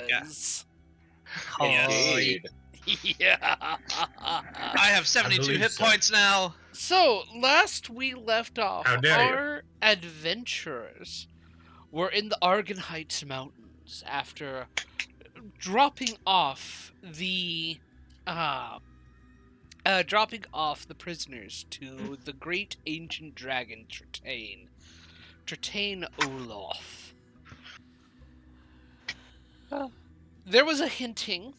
is. Indeed. Yeah. I have 72 believe hit so. points now. So, last we left off, How dare you. our adventurers were in the Argon Heights Mountains after dropping off the prisoners to the great ancient dragon Tritane Olaf. There was a hinting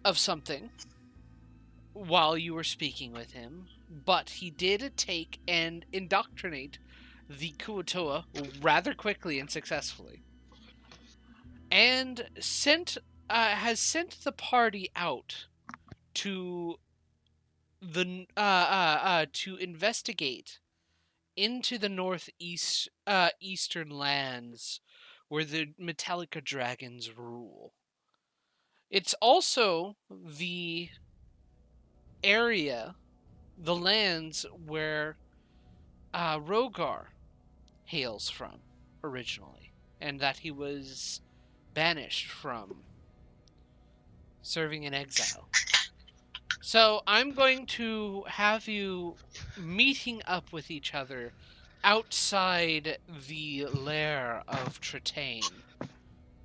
of something while you were speaking with him, but he did take and indoctrinate the Kuotoa rather quickly and successfully, and has sent the party out to to investigate into the eastern lands where the Metallica dragons rule. It's also the area, the lands where Rogar hails from originally, and that he was banished from, serving in exile. So I'm going to have you meeting up with each other outside the lair of Tritane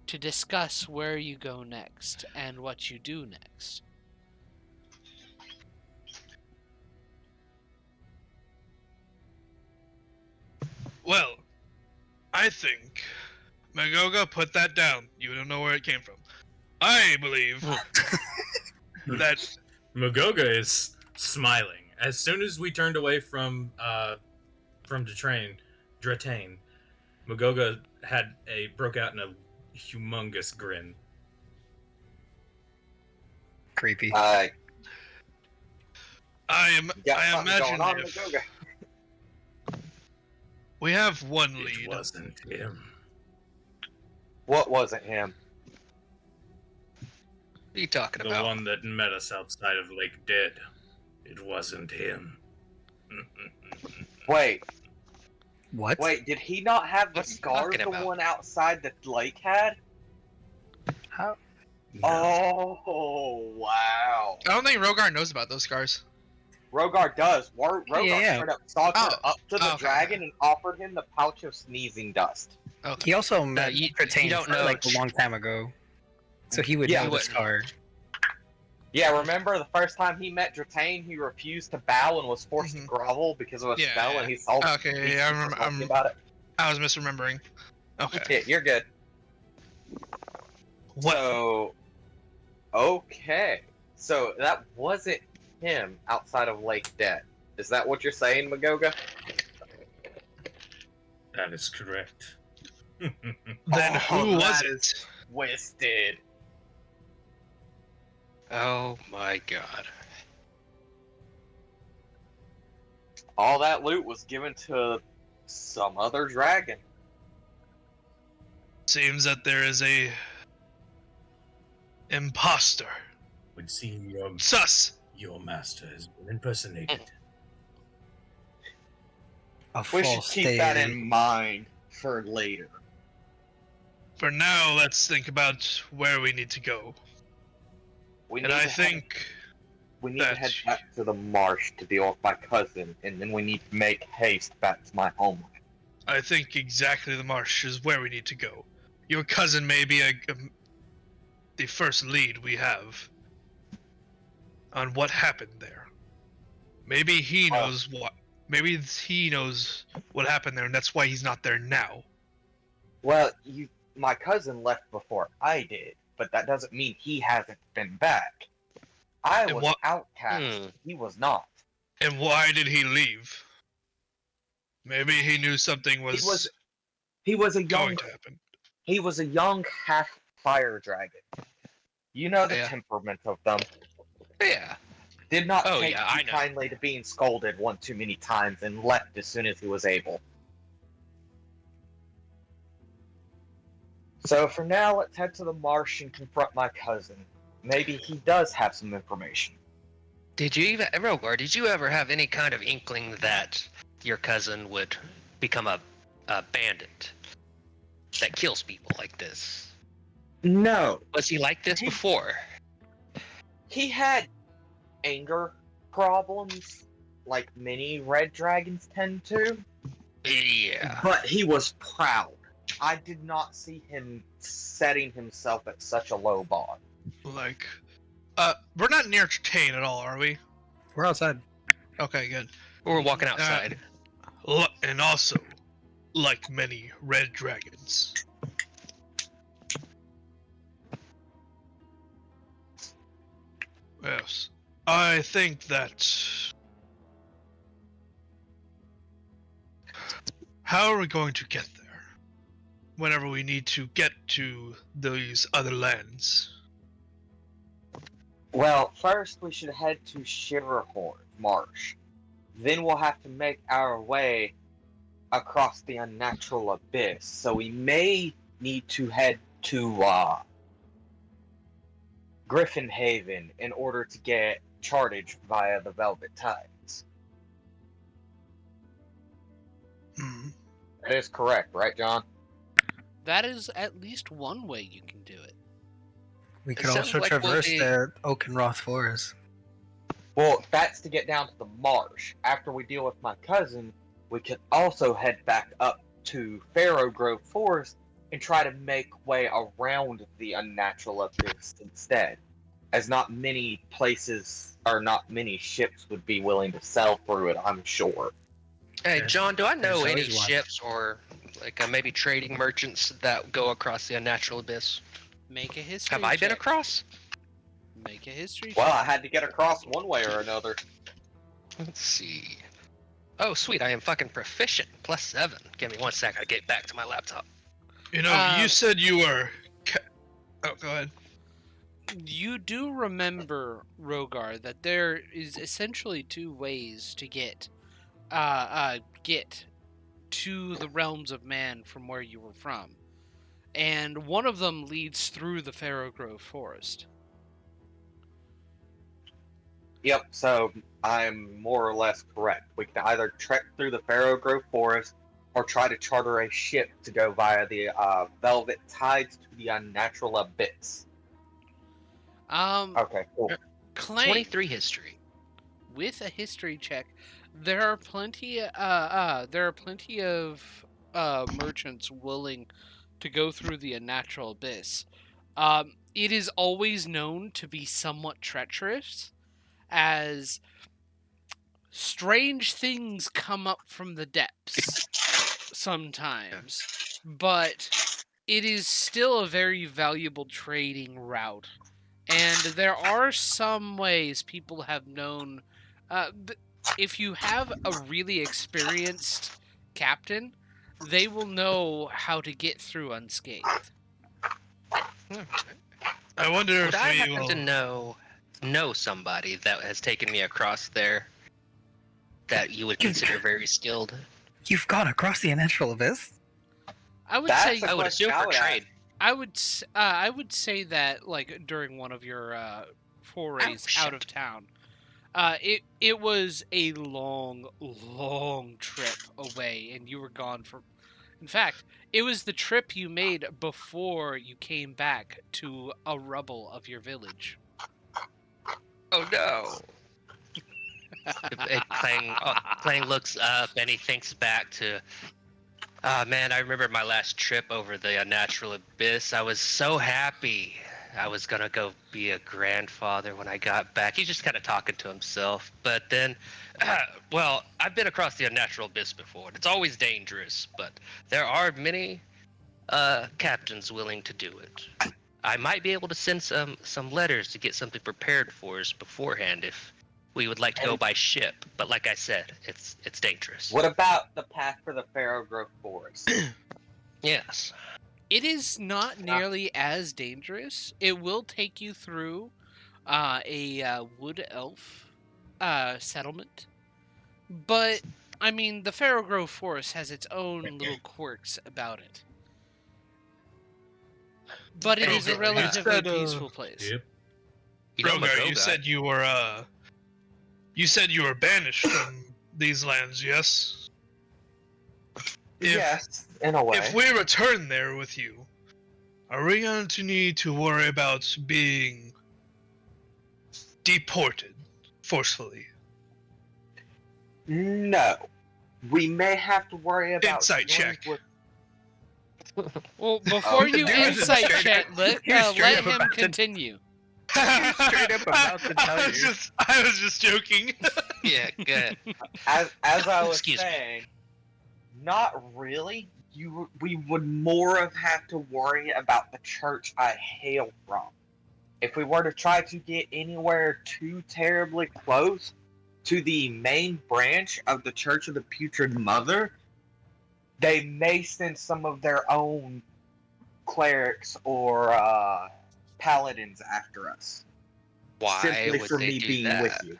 to discuss where you go next and what you do next. Well, I think Magoga, put that down. You don't know where it came from. I believe that Magoga is smiling. As soon as we turned away from Dratane, Magoga broke out in a humongous grin. Creepy. I Got something imagine going on, if Magoga. we have one It lead. wasn't him. What wasn't him? What are you talking The about? one that met us outside of Lake Dead. It wasn't him. Wait, What? did he not have the What are you scars talking the about? one outside the lake had? How? No. Oh, wow. I don't think Rogar knows about those scars. Rogar does. Rogar Yeah. straight up stalked Oh. up to the Okay. dragon and offered him the pouch of sneezing dust. Okay. He also met you Tritane don't know. like a long time ago, so he would Yeah, know the what- scar. Yeah, remember the first time he met Dratane, he refused to bow and was forced to Mhm. grovel because of a Yeah, spell, yeah. and he salty. Okay, he's yeah, I super remember. salty about it. I was misremembering. Okay. Yeah, you're good. What? So, okay. So that wasn't him outside of Lake Dead. Is that what you're saying, Magoga? That is correct. Then who was that it? is twisted. Oh my god. All that loot was given to some other dragon. Seems that there is a imposter. Would seem Sus. your master has been impersonated. A We should false keep that stay. in mind for later. For now, let's think about where we need to go. We And need I to head- think we need to that- head back to the marsh to deal with my cousin, and then we need to make haste back to my homeland. exactly the marsh is where we need to go. Your cousin may be the first lead we have on what happened there. Maybe he knows what. Maybe he knows what happened there, and that's why he's not there now. Well, my cousin left before I did, but that doesn't mean he hasn't been back. I And was what- outcast. He was not. And why did he leave? Maybe he knew something was He was a young going to happen. He was a young half fire dragon. You know the Yeah. temperament of them. Yeah. Did not Oh, take yeah, I too know. kindly to being scolded one too many times and left as soon as he was able. So for now, let's head to the marsh and confront my cousin. Maybe he does have some information. Did you even, Rogar, did you ever have any kind of inkling that your cousin would become a bandit that kills people like this? No, Was he like this before? he had anger problems, like many red dragons tend to. Yeah. But he was proud. I did not see him setting himself at such a low bar. Like, we're not near Tane at all, are we? We're outside. Okay, good. We're walking outside. And also, like many red dragons. Yes. I think that... How are we going to get there? Whenever we need to get to these other lands. Well, first we should head to Shiverhorn Marsh. Then we'll have to make our way across the unnatural abyss. So we may need to head to Griffin Haven in order to get chartage via the Velvet Tides. Hmm. That is correct, right, John? That is at least one way you can do it. We It could sounds also like we'll traverse be- the Oakenroth Forest. Well, that's to get down to the marsh. After we deal with my cousin, we could also head back up to Farrow Grove Forest and try to make way around the unnatural abyss instead, as not many places or not many ships would be willing to sail through it, I'm sure. Hey, There's- John, do I know there's any always one. ships or like maybe trading merchants that go across the unnatural abyss? Make a history Have I been check. across? Make a history Well, check. I had to get across one way or another. Let's see. Oh, sweet, I am fucking proficient. +7. Give me 1 sec, I get back to my laptop. You know, you said you were... Oh, go ahead. You do remember, Rogar, that there is essentially two ways to get to the realms of man from where you were from. And one of them leads through the Farrow Grove Forest. Yep, so I'm more or less correct. We can either trek through the Farrow Grove Forest or try to charter a ship to go via the Velvet Tides to the unnatural abyss. Okay, cool. Claim 23 history. with a history check, there are plenty of merchants willing to go through the unnatural abyss. It is always known to be somewhat treacherous, as strange things come up from the depths sometimes, but it is still a very valuable trading route. And there are some ways people have known. If you have a really experienced captain, they will know how to get through unscathed. I wonder Would I if we happen will... to know somebody that has taken me across there that you would consider very skilled? You've gone across the unnatural abyss? I would That's say a I would assume question I for would ask. trade. I would say that, like, during one of your forays shit. out of town, it was a long trip away, and you were gone for. In fact, it was the trip you made before you came back to a rubble of your village. Oh no. Clang looks up and he thinks back to, man, I remember my last trip over the unnatural abyss. I was so happy. I was gonna go be a grandfather when I got back. He's just kind of talking to himself. But then, well, I've been across the unnatural abyss before. It's always dangerous, but there are many captains willing to do it. I might be able to send some letters to get something prepared for us beforehand if we would like to go by ship. But like I said, it's dangerous. What about the path for the Farrow Grove Forest? Yes. It is not nearly as dangerous. It will take you through a wood elf settlement, but I mean, the Farrow Grove Forest has its own little quirks about it. But it is a Okay, relatively said, peaceful place. Yep. You know, I'm a Rogar, go you guy. said you were banished from these lands, yes? If- Yes, in a way. If we return there with you, Are we going to need to worry about being deported forcefully? No. We may have to worry about Insight ones check. with Well, before you dude was insight straight check, up- let, he was straight let up him about to- continue. straight up about to tell I was you. just joking. Yeah, good. as I was Excuse me. saying, not really. We would more have to worry about the church I hail from. If we were to try to get anywhere too terribly close to the main branch of the Church of the Putrid Mother, they may send some of their own clerics or paladins after us. Why Simply would for they me do being that? with you.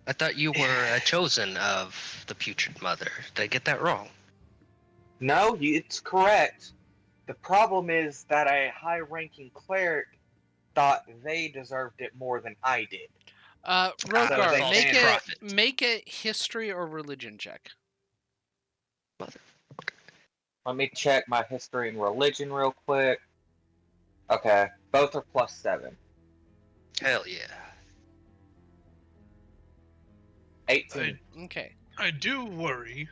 I thought you were a chosen of the Putrid Mother. Did I get that wrong? No, it's correct. The problem is that a high-ranking cleric thought they deserved it more than I did. Rogar, they make can- make a history or religion check. Let me check my history and religion real quick. Okay, both are +7. Hell yeah. 18. Okay. I do worry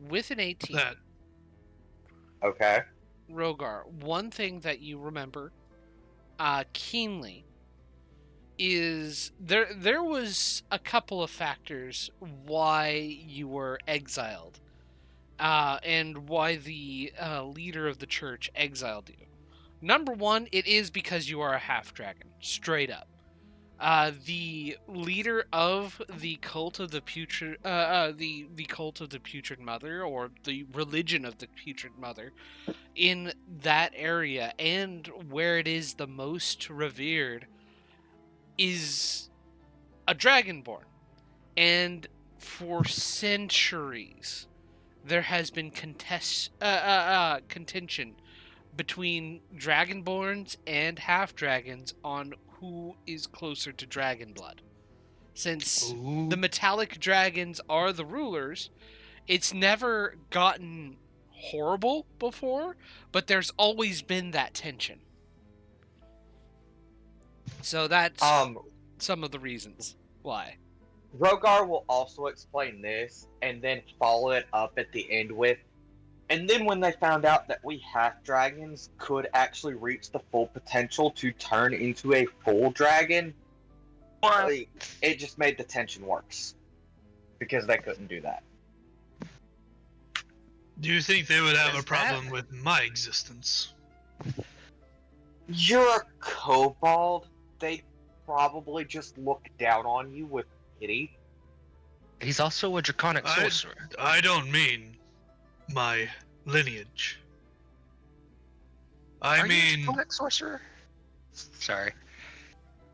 With an 18, that Okay. Rogar, one thing that you remember keenly is there was a couple of factors why you were exiled and why the leader of the church exiled you. Number one, it is because you are a half dragon, straight up. The leader of the cult of the putrid, the cult of the Putrid Mother, or the religion of the Putrid Mother, in that area and where it is the most revered, is a dragonborn, and for centuries there has been contention between dragonborns and half dragons on who is closer to dragon blood. Since the metallic dragons are the rulers, it's never gotten horrible before, but there's always been that tension. So that's some of the reasons why. Rogar will also explain this and then follow it up at the end with, and then when they found out that we half dragons could actually reach the full potential to turn into a full dragon, it just made the tension worse. Because they couldn't do that. Do you think they would have Is a problem with my existence? You're a kobold. They probably just look down on you with pity. He's also a draconic sorcerer. I don't mean my lineage. I Are you a mean, draconic sorcerer? Sorry.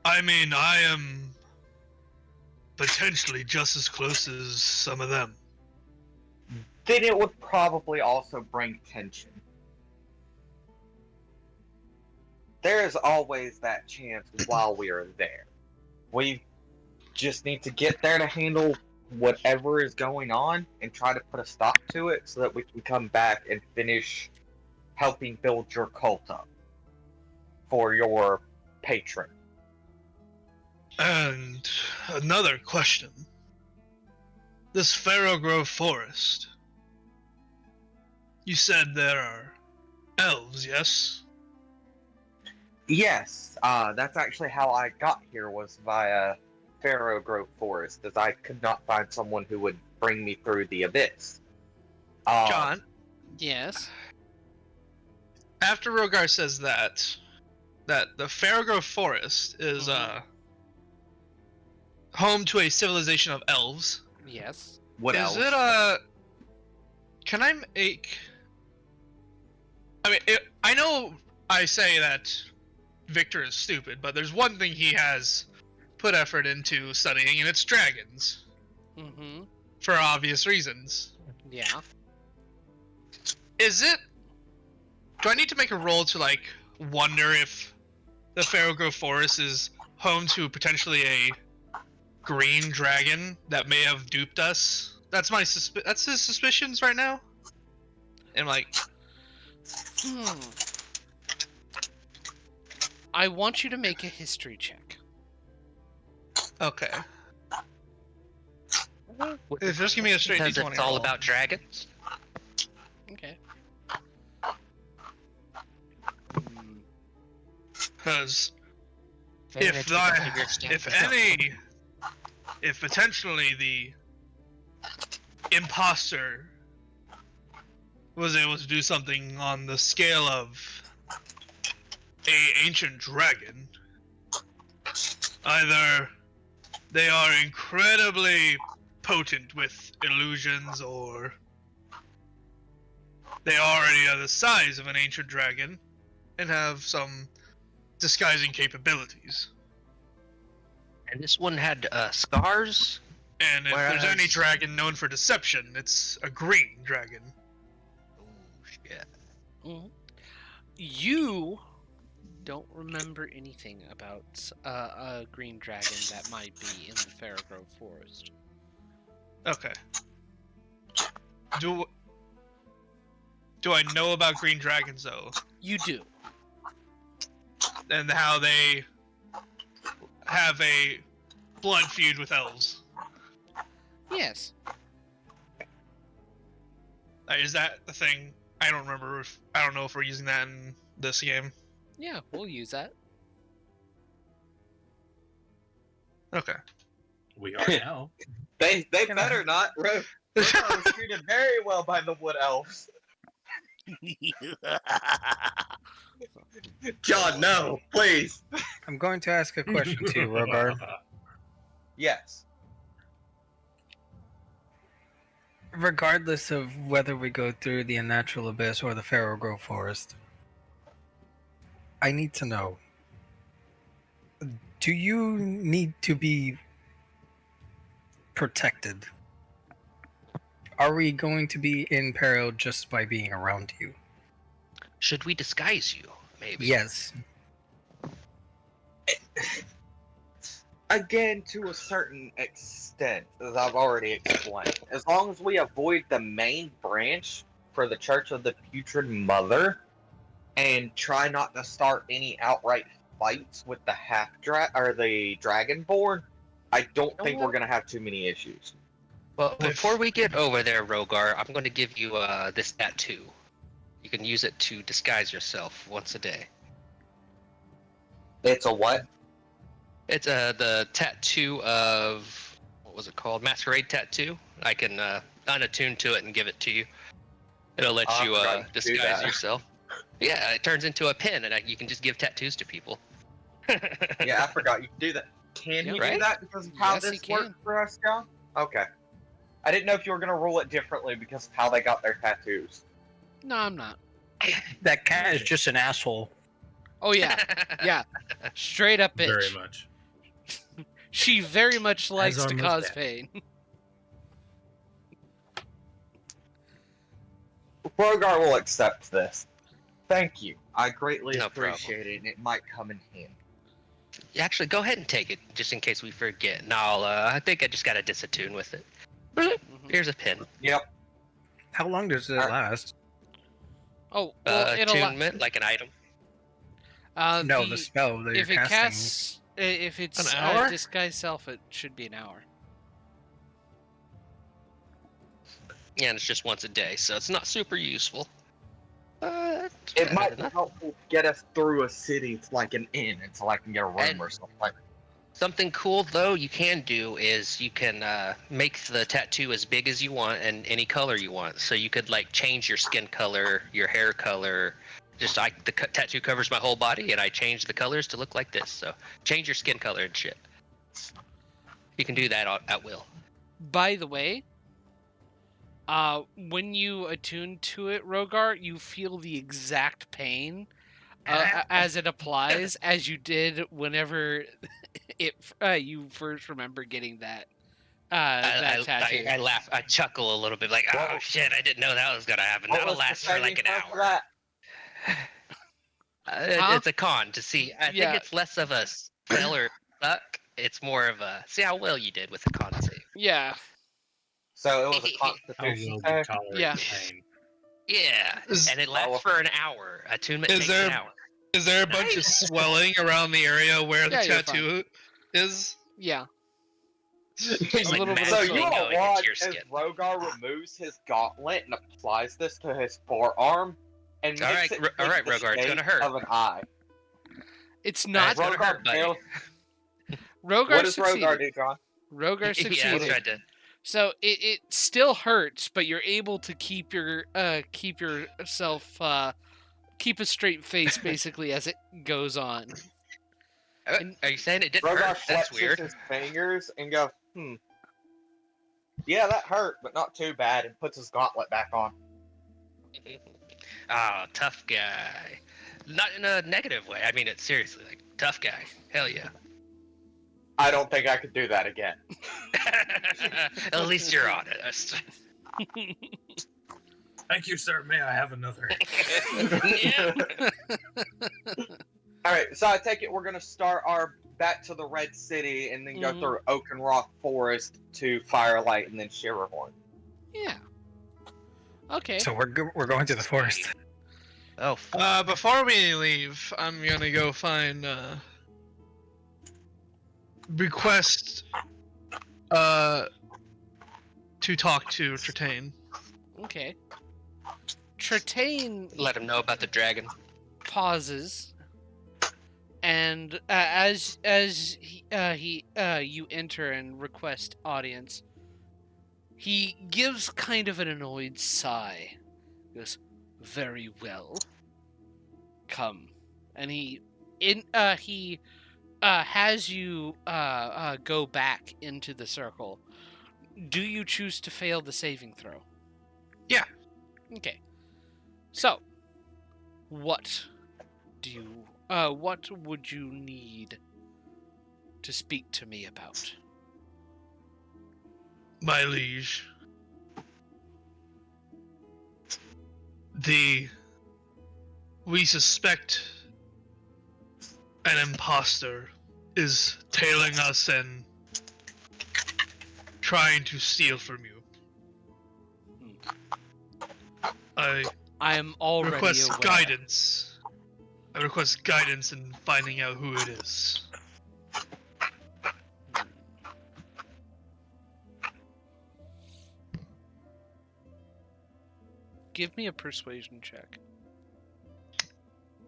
I mean, I am potentially just as close as some of them. Then it would probably also bring tension. There is always that chance while we are there. We just need to get there to handle whatever is going on and try to put a stop to it so that we can come back and finish helping build your cult up for your patron. And another question. This Pharaoh Grove forest. You said there are elves, yes? Yes, that's actually how I got here, was via Pharaoh Grove Forest, as I could not find someone who would bring me through the abyss. John, Yes. after Rogar says that the Pharaoh Grove forest is home to a civilization of elves. Yes. What Is else? it can I make? I mean, I know I say that Victor is stupid, but there's one thing he has put effort into studying, and it's dragons, Mm-hmm. for obvious reasons. Yeah. Is it? Do I need to make a roll to like wonder if the Pharaoh Grove Forest is home to potentially a green dragon that may have duped us? That's my that's his suspicions right now. And like, I want you to make a history check. Okay. Just give me a straight Because D20 it's all roll. about dragons. Okay. Because Advantage because of your stamina. if potentially the imposter was able to do something on the scale of a ancient dragon, either they are incredibly potent with illusions, or they already are the size of an ancient dragon and have some disguising capabilities. And this one had scars. And if there's any Whereas- dragon known for deception, it's a green dragon. Oh shit! You don't remember anything about a green dragon that might be in the Pharaoh Grove Forest. Okay. Do I know about green dragons though, You do. and how they have a blood feud with elves? Yes. Is that the thing? I don't remember. I don't know if we're using that in this game. Yeah, we'll use that. We are now. They better not. Rogar was treated very well by the wood elves. John, no, please. I'm going to ask a question to you, Rogar. Yes. Regardless of whether we go through the Unnatural Abyss or the Pharaoh Grove Forest, I need to know, do you need to be protected? Are we going to be in peril just by being around you? Should we disguise you? Maybe. Yes. Again, to a certain extent, as I've already explained. As long as we avoid the main branch for the Church of the Putrid Mother, and try not to start any outright fights with the the Dragonborn, I don't think we're gonna have too many issues. Well, before we get over there, Rogar, I'm going to give you this tattoo. You can use it to disguise yourself once a day. It's a what? It's the tattoo of, what was it called? Masquerade tattoo. I can unattune to it and give it to you. It'll let I you forgot you could do disguise that. yourself. Yeah, it turns into a pin, and you can just give tattoos to people. Yeah, I forgot you could do that. Can Yeah, you right? do that because of how Yes, he this can. works for us, John? Okay. I didn't know if you were gonna rule it differently because of how they got their tattoos. No, I'm not. That cat is just an asshole. Oh yeah, yeah. Straight up bitch. Very much. She very much likes our to cause mustache. pain. Rogar will accept this. Thank you. I greatly No problem. appreciate it, and it might come in handy. Actually, go ahead and take it, just in case we forget. No, I think I just got to disattune with it. Mhm. Here's a pin. Yep. How long does it last? Oh, well, it'll. Attunement, like an item. No, the spell that you're If it casting. casts, if it's An hour? disguise self, it should be an hour. Yeah, and it's just once a day, so it's not super useful. But It might be enough. helpful to get us through a city. It's like an inn until I can get a room And- or something. Something cool though you can do is you can make the tattoo as big as you want and any color you want. So you could like change your skin color, your hair color. Just the tattoo covers my whole body, and I change the colors to look like this. So change your skin color and shit. You can do that at will. By the way, when you attune to it, Rogar, you feel the exact pain as it applies as you did whenever you first remember getting that that tattoo. I laugh, I chuckle a little bit, like, oh Well, shit, I didn't know that was gonna happen. What That'll was the last for like an saving throw for hour. that? Huh? It's a con to see. I Yeah. think it's less of a fail or suck. It's more of a see how well you did with the con save. Yeah, So it was a How will constitution you check. tolerate Yeah. the pain? Yeah, and it lasts for an hour. Attunement Is takes an there- hour. Is there a bunch of swelling around the area where the Yeah, you're tattoo is? Yeah. Just like little bit of So magically you swelling. want to going into watch your as skin. Rogar removes his gauntlet and applies this to his forearm and All makes right, it all right, take the Rogar, it's gonna shape hurt. of an eye. It's not. That's gonna Rogar hurt, buddy. fails. Rogar What does succeeded. Rogar do, John? Rogar Yeah, I succeeded. tried to. So it still hurts, but you're able to keep yourself keep a straight face basically as it goes on. Are you saying it didn't Rogar hurt? That's flexes weird. his fingers and goes, yeah, that hurt, but not too bad, and puts his gauntlet back on. Ah, tough guy. Not in a negative way. I mean it seriously. Like tough guy. Hell yeah. I don't think I could do that again. At least you're honest. Thank you, sir. May I have another? Yeah. Alright, so I take it we're going to start our back to the Red City and then go Mhm. through Oaken Rock Forest to Firelight and then Shiverhorn. Yeah. Okay. So we're going to the forest. Oh, Before we leave, I'm gonna go find request to talk to Tritane. Okay. Tritane let him know about the dragon. pauses, and as you enter and request audience, he gives kind of an annoyed sigh. He goes, "Very well. Come," and he has you go back into the circle. Do you choose to fail the saving throw? Yeah. Okay. So, what would you need to speak to me about? My liege. We suspect an imposter is tailing us and trying to steal from you. I I am already request aware. guidance. I request guidance in finding out who it is. Give me a persuasion check.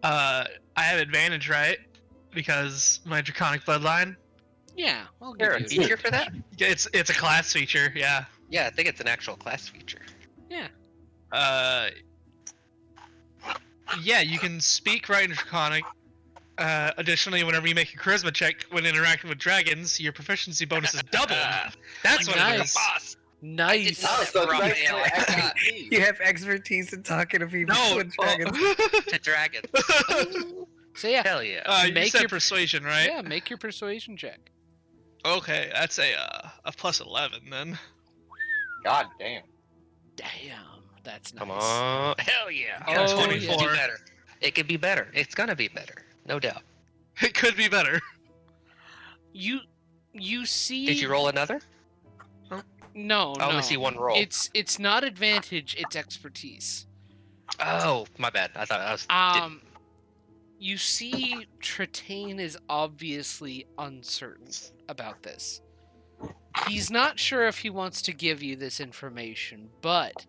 I have advantage, right? Because my draconic bloodline. Yeah, I'll Is there give a you. feature for that? It's a class feature, yeah. Yeah, I think it's an actual class feature. Yeah, you can speak right in draconic. Additionally, whenever you make a charisma check when interacting with dragons, your proficiency bonus is doubled. That's what it Nice. is. Boss. Nice. Oh, Oh, so Rough it's basically ale. expertise. You have expertise in talking to people No. with dragons. To dragons. So yeah, Hell yeah. You Make said your- persuasion, right? yeah, make your persuasion check. Okay, that's a plus 11 then. God damn. Damn, that's nice. Come on. Hell yeah. Oh, It could be 24. better. It could be better. It's gonna be better. No doubt. It could be better. You see? Did you roll another? No, I only no. see one roll. It's not advantage. It's expertise. Oh, my bad. I thought I was. You see, Tritane is obviously uncertain about this. He's not sure if he wants to give you this information, but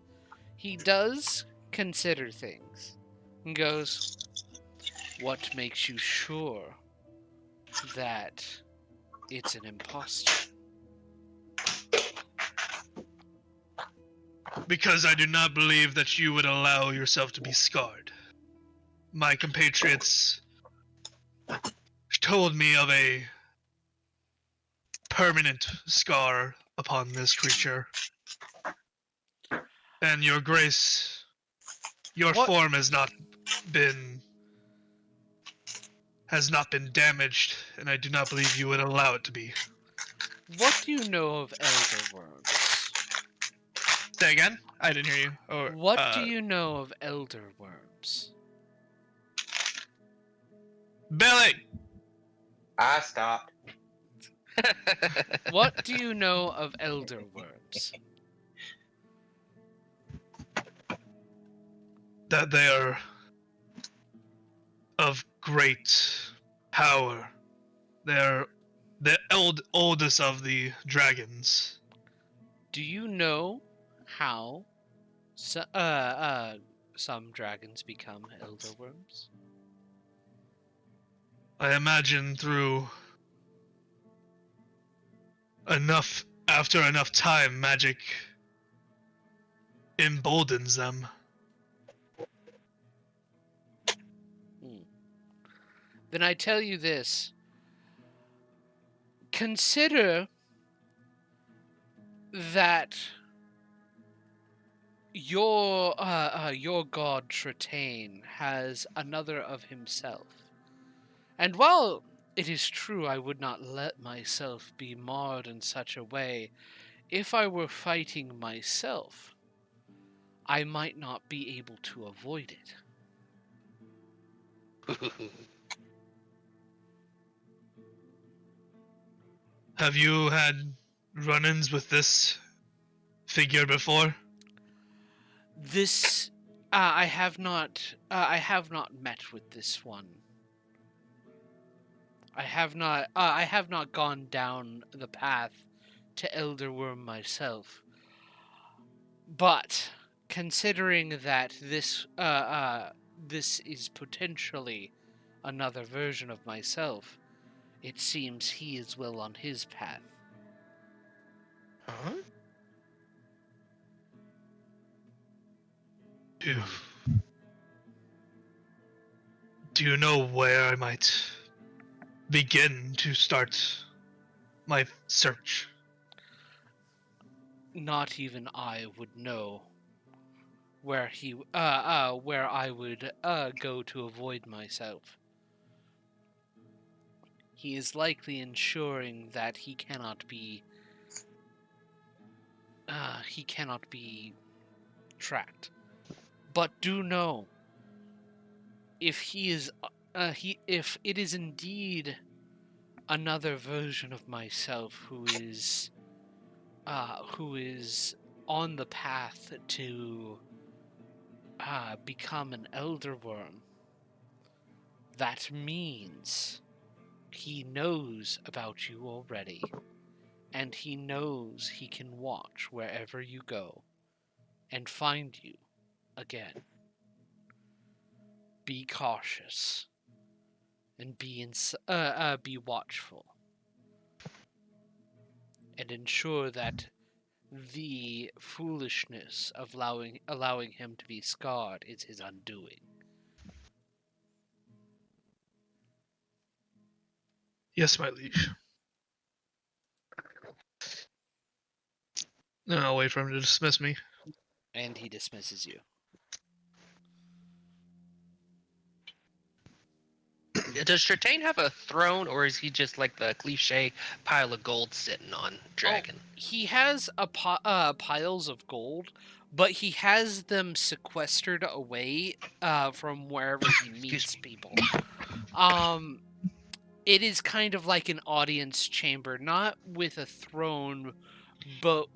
he does consider things and goes, "What makes you sure that it's an imposter?" Because I do not believe that you would allow yourself to be scarred. My compatriots told me of a permanent scar upon this creature. And your grace, your What? form has not been damaged, and I do not believe you would allow it to be. What do you know of elder worms? Say again? I didn't hear you. Or, What do you know of elder worms? Billy! I stopped. What do you know of elder worms? that they are of great power. They're the oldest of the dragons. Do you know how some dragons become elder worms? I imagine through after enough time, magic emboldens them. Then I tell you this. Consider that your god Tritane has another of himself. And while it is true I would not let myself be marred in such a way, if I were fighting myself, I might not be able to avoid it. Have you had run-ins with this figure before? This I have not met with this one. I have not gone down the path to Elderworm myself. But considering that this is potentially another version of myself, it seems he is well on his path. Huh? Do you know where I might begin to start my search? Not even I would know where where I would go to avoid myself. He is likely ensuring that he cannot be tracked. But do know, if he is if it is indeed another version of myself who is on the path to become an elder worm, that means he knows about you already, and he knows he can watch wherever you go and find you again. Be cautious and be watchful, and ensure that the foolishness of allowing him to be scarred is his undoing. Yes, my liege. No, I'll wait for him to dismiss me. And he dismisses you. Does Tritane have a throne, or is he just like the cliche pile of gold sitting on dragon? He has piles of gold, but he has them sequestered away from wherever he meets people. It is kind of like an audience chamber, not with a throne, but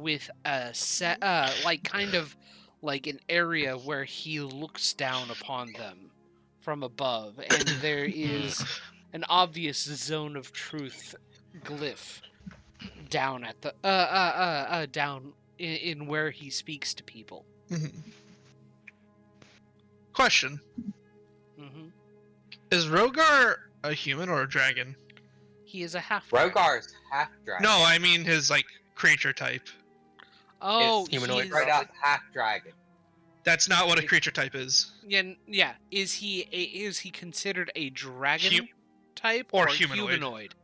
with a set, like kind of like an area where he looks down upon them from above, and there is an obvious zone of truth glyph down at the down in where he speaks to people. Question: Is Rogar a human or a dragon? He is a half. Rogar's half dragon. No, I mean his like creature type. Oh, It's humanoid, he's- straight up half dragon. That's not what a creature type is. Yeah. Is he considered a dragon Hu- type or or humanoid?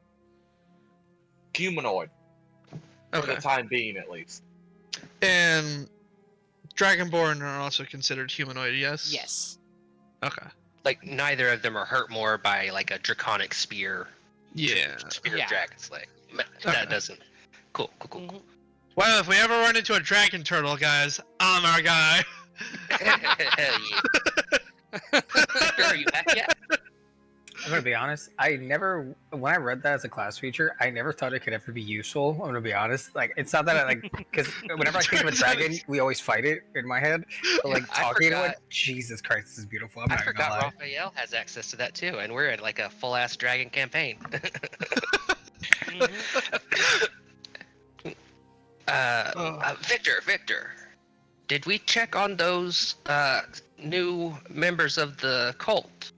Humanoid. For Okay. the time being, at least. And Dragonborn are also considered humanoid, yes? Yes. Okay. Like neither of them are hurt more by like a draconic spear. Yeah. Spear Yeah. of dragon slay. Okay. That doesn't. Cool. Mhm. Well, if we ever run into a dragon turtle, guys, I'm our guy. Hell yeah. Sure, are you back yet? I'm gonna be honest. When I read that as a class feature, I never thought it could ever be useful. I'm gonna be honest. Like, it's not that I like, because whenever I think of a dragon, we always fight it in my head. But like I talking to it, forgot- Jesus Christ, this is beautiful. I'm I not gonna forgot lie. Raphael has access to that too, and we're in like a full ass dragon campaign. Victor, did we check on those new members of the cult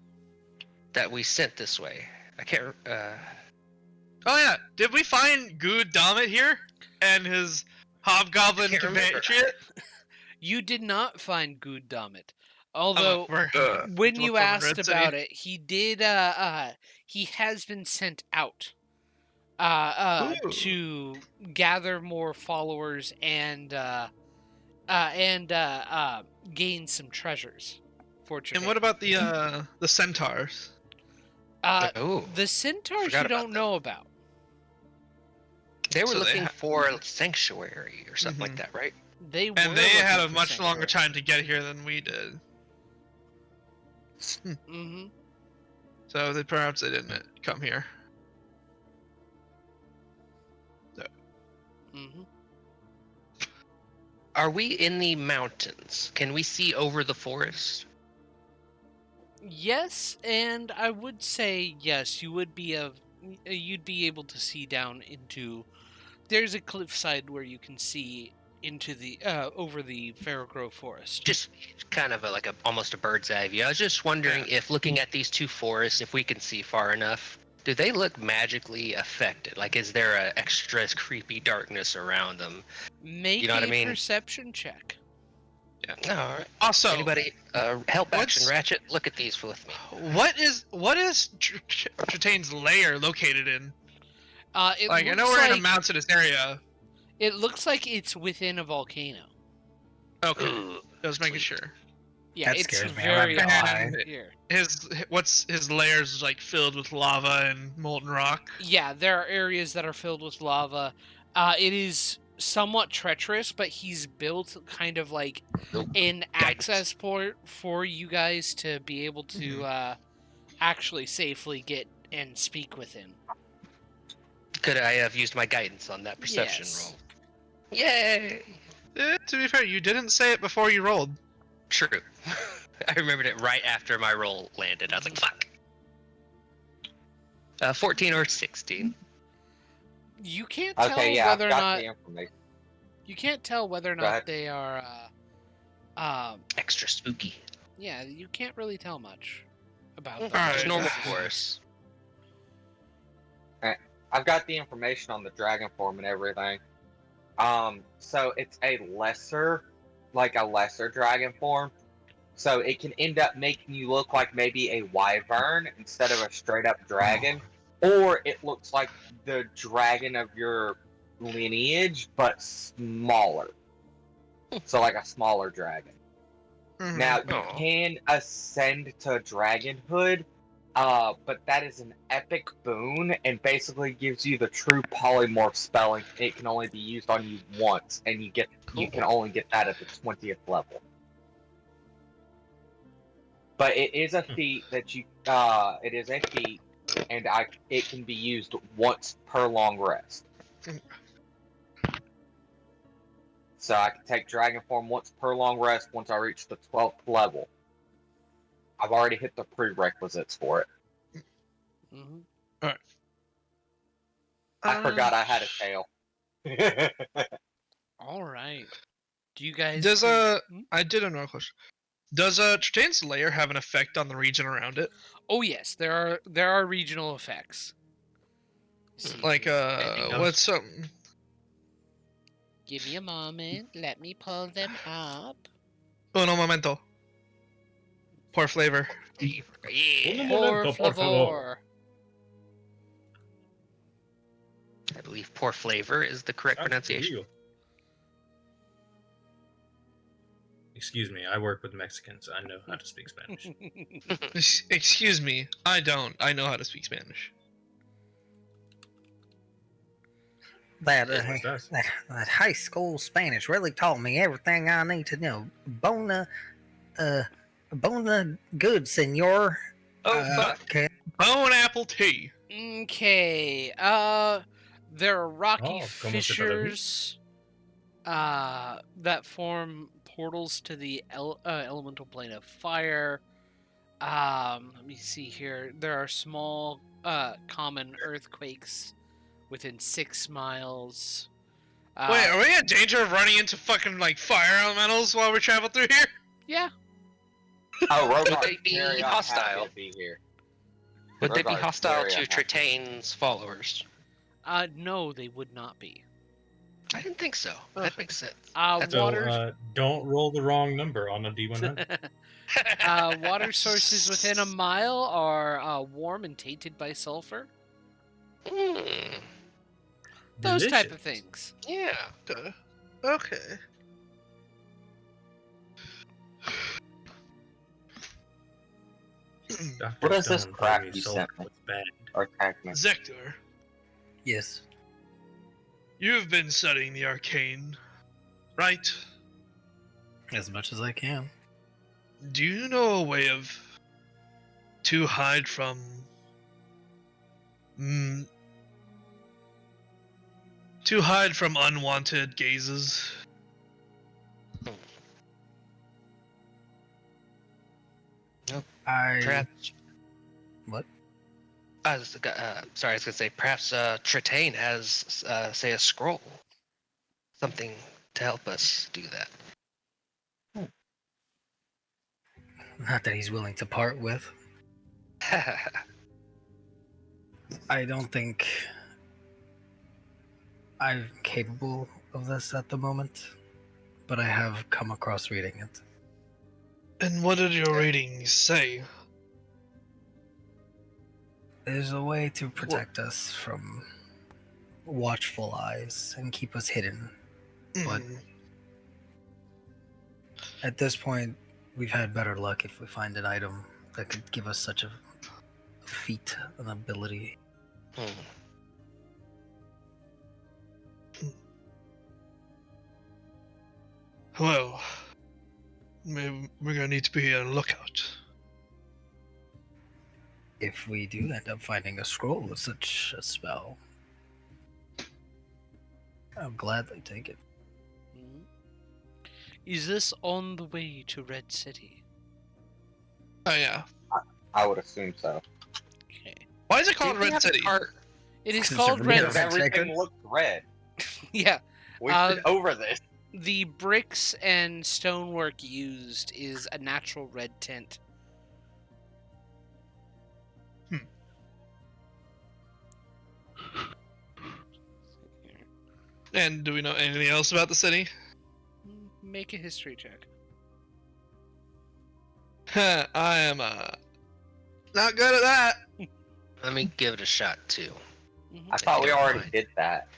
that we sent this way? I can't. Oh yeah, did we find Good Damit here and his hobgoblin I can't remember. compatriot? You did not find Good Damit. Although We're- when look you over asked Red City. about it, he did he has been sent out Ooh. to gather more followers and gain some treasures. Fortunately. And what about the centaurs? Oh, The centaurs forgot you about don't know about. they were So they looking ha- for sanctuary or something like Mhm. that, right? They were And they had a looking for much longer sanctuary. time to get here than we did. Mhm. So perhaps they didn't come here. Mhm. Are we in the mountains? Can we see over the forest? Yes, and I would say yes. You'd be able to see down into. There's a cliffside where you can see into the over the Fair Grove Forest. Just kind of almost a bird's eye view. I was just wondering if looking at these two forests, if we can see far enough, do they look magically affected? Like, is there a extra creepy darkness around them? Make You know what I a mean? perception check. All right. Also, Anybody help action what's- Ratchet? Look at these with me. what is Tritane's lair located in? It Like, I looks know we're in a like- mountainous area. It looks like it's within a volcano. Okay, Ooh, just making sure. Yeah, That it's scares me. very I'm not gonna hot lie. here. His lairs like filled with lava and molten rock. Yeah, there are areas that are filled with lava. It is somewhat treacherous, but he's built kind of like Nope. an Guidance. access port for you guys to be able to actually safely get and speak with him. could I have used my guidance on that perception Yes. roll? Yay! To be fair, you didn't say it before you rolled. True. I remembered it right after my roll landed. I was like, fuck. 14 or 16. You can't tell Okay, yeah, I've whether or got not the information. you can't tell whether or Go not ahead. they are. Extra spooky. Yeah, you can't really tell much about them. Alright. Just normal force. I've got the information on the dragon form and everything. So it's a lesser dragon form. So it can end up making you look like maybe a wyvern instead of a straight up dragon. Or it looks like the dragon of your lineage, but smaller. So like a smaller dragon. Mhm. Now, you Aw. can ascend to dragonhood, but that is an epic boon and basically gives you the true polymorph spelling. It can only be used on you once, and you can only get that at the 20th level. But it is a feat that it is a feat, and it can be used once per long rest. So I can take dragon form once per long rest once I reach the 12th level. I've already hit the prerequisites for it. Mhm. I forgot I had a tail. All right. Do you guys? Does Hmm? I did another question. Does Tritane's lair have an effect on the region around it? Oh yes, there are regional effects. See Like here. what's something? Give me a moment. Let me pull them up. Uno momento. Poor flavor. Yeah. Por favor. I believe poor flavor is the correct pronunciation. Excuse me, I work with Mexicans. I know how to speak Spanish. Excuse me, I don't. I know how to speak Spanish. That, What's that? that high school Spanish really taught me everything I need to know. Bona good, senor. Okay. Bone apple tea. Okay. There are rocky Oh, como se te la vi. fissures that form portals to the elemental plane of fire. Let me see here. There are small common earthquakes within 6 miles. Wait, are we in danger of running into fucking like fire elementals while we travel through here? Yeah. Oh, Would Rogar's they be very hostile? unhappy to be here. Would they be Rogar's hostile very to unhappy. Tritane's followers? No, they would not be. I didn't think so. That makes sense. So, Water don't roll the wrong number on a D100. water sources within a mile are warm and tainted by sulfur. Mm, Those type of Delicious. things. yeah. Okay. Dr. What is this Stone crap told me you sulfur sent me? was bad. Or Tagman. Zector, Yes. you've been studying the arcane, right? As much as I can. Do you know a way to hide from unwanted gazes? Perhaps. What? Sorry, I was gonna say perhaps Tritane has say a scroll, something to help us do that. Not that he's willing to part with. I don't think I'm capable of this at the moment, but I have come across reading it. And what did your readings say? There's a way to protect us from watchful eyes and keep us hidden. But Mm, at this point, we've had better luck if we find an item that could give us such a feat, an ability. Hmm. Well, maybe we're gonna need to be on the lookout. If we do end up finding a scroll with such a spell, I'll gladly take it. Mhm. Is this on the way to Red City? Oh yeah. I would assume so. Okay. Why is it Do called we Red have a City? cart? It is 'Cause it's a called red Red Because Red City. everything Shaker? looked red. Yeah. We should over this. The bricks and stonework used is a natural red tint. And do we know anything else about the city? Make a history check. I am not good at that. Let me give it a shot too. Mhm. I thought we don't already mind. did that.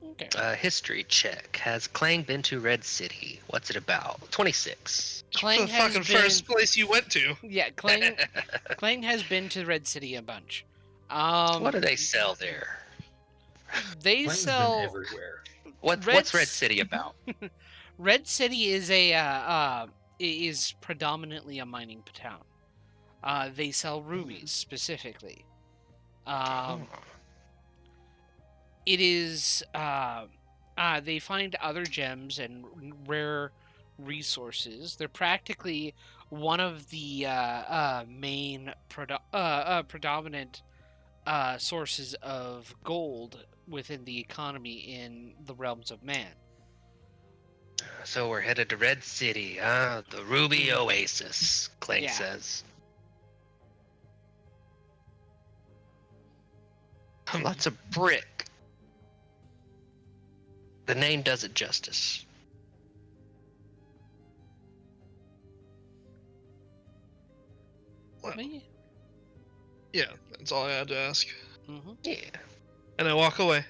Okay. History check. Has Clang been to Red City? What's it about? 26. Clang the has fucking been. first place you went to. Yeah, Clang has been to Red City a bunch. What do they sell there? They Plane's sell. been everywhere. What's Red City about? Red City is is predominantly a mining town. They sell rubies specifically. It is they find other gems and rare resources. They're practically one of the main predominant sources of gold within the economy in the realms of man. So we're headed to Red City, the Ruby Oasis, Clank Yeah. says. Lots of brick. The name does it justice. Well, Me? yeah, that's all I had to ask. Mm-hmm. Yeah. And I walk away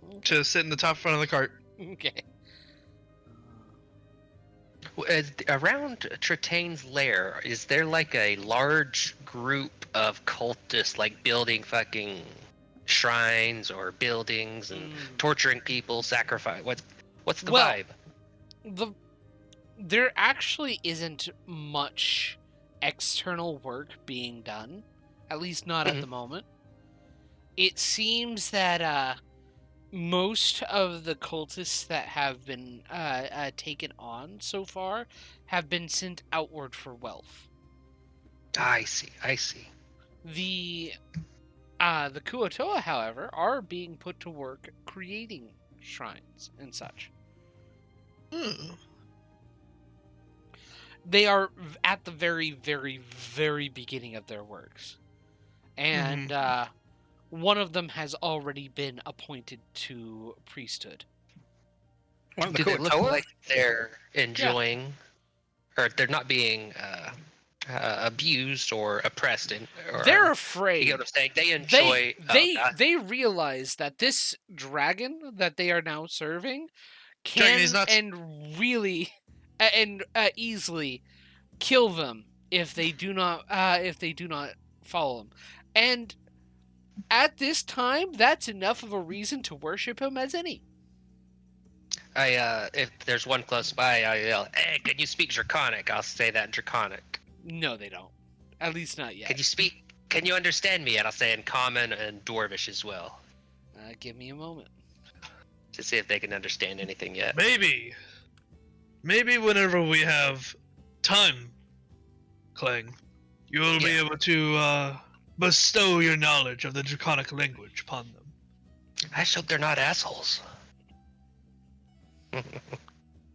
Okay. to sit in the top front of the cart. Okay. Around Tritane's lair, is there like a large group of cultists like building fucking shrines or buildings and torturing people, sacrifice? What's the Well, vibe? There actually isn't much external work being done, at least not at the moment. It seems that most of the cultists that have been taken on so far have been sent outward for wealth. I see. The Kuatoa, however, are being put to work creating shrines and such. They are at the very, very, very beginning of their works. And one of them has already been appointed to priesthood. One of the Do they look Kuatoa? like they're enjoying, or they're not being abused or oppressed? They're afraid. You know what I'm saying? They enjoy. They realize that this dragon that they are now serving Dragon can is nuts. and really and easily kill them if they do not follow him. And at this time, that's enough of a reason to worship him as any. If there's one close by, I yell, "Hey, can you speak Draconic?" I'll say that in Draconic. No, they don't. At least not yet. Can you understand me? And I'll say in Common and Dwarvish as well, Give me a moment. to see if they can understand anything yet. Maybe whenever we have time, Clang, you will be able to bestow your knowledge of the Draconic language upon them. I just hope they're not assholes.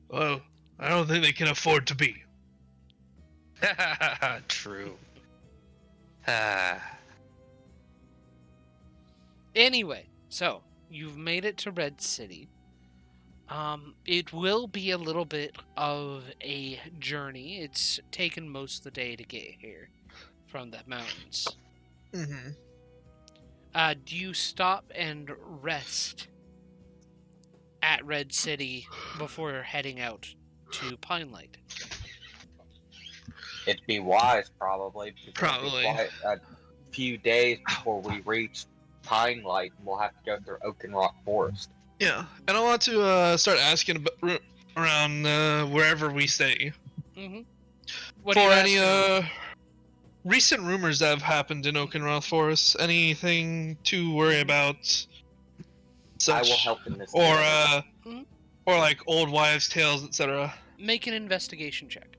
Well, I don't think they can afford to be. True. Anyway, so you've made it to Red City. It will be a little bit of a journey. It's taken most of the day to get here from the mountains. Mm-hmm. Do you stop and rest at Red City before heading out to Pine Light? It'd be wise, probably. Because it'd be Probably. quite a few days before we reach Pine Light, and we'll have to go through Oak and Rock Forest. Yeah, and I want to start asking around wherever we stay Mm-hmm. for any recent rumors that have happened in Oak and Rock Forest. Anything to worry about? Such, I will help in this. or Mhm. or like old wives' tales, etc. Make an investigation check.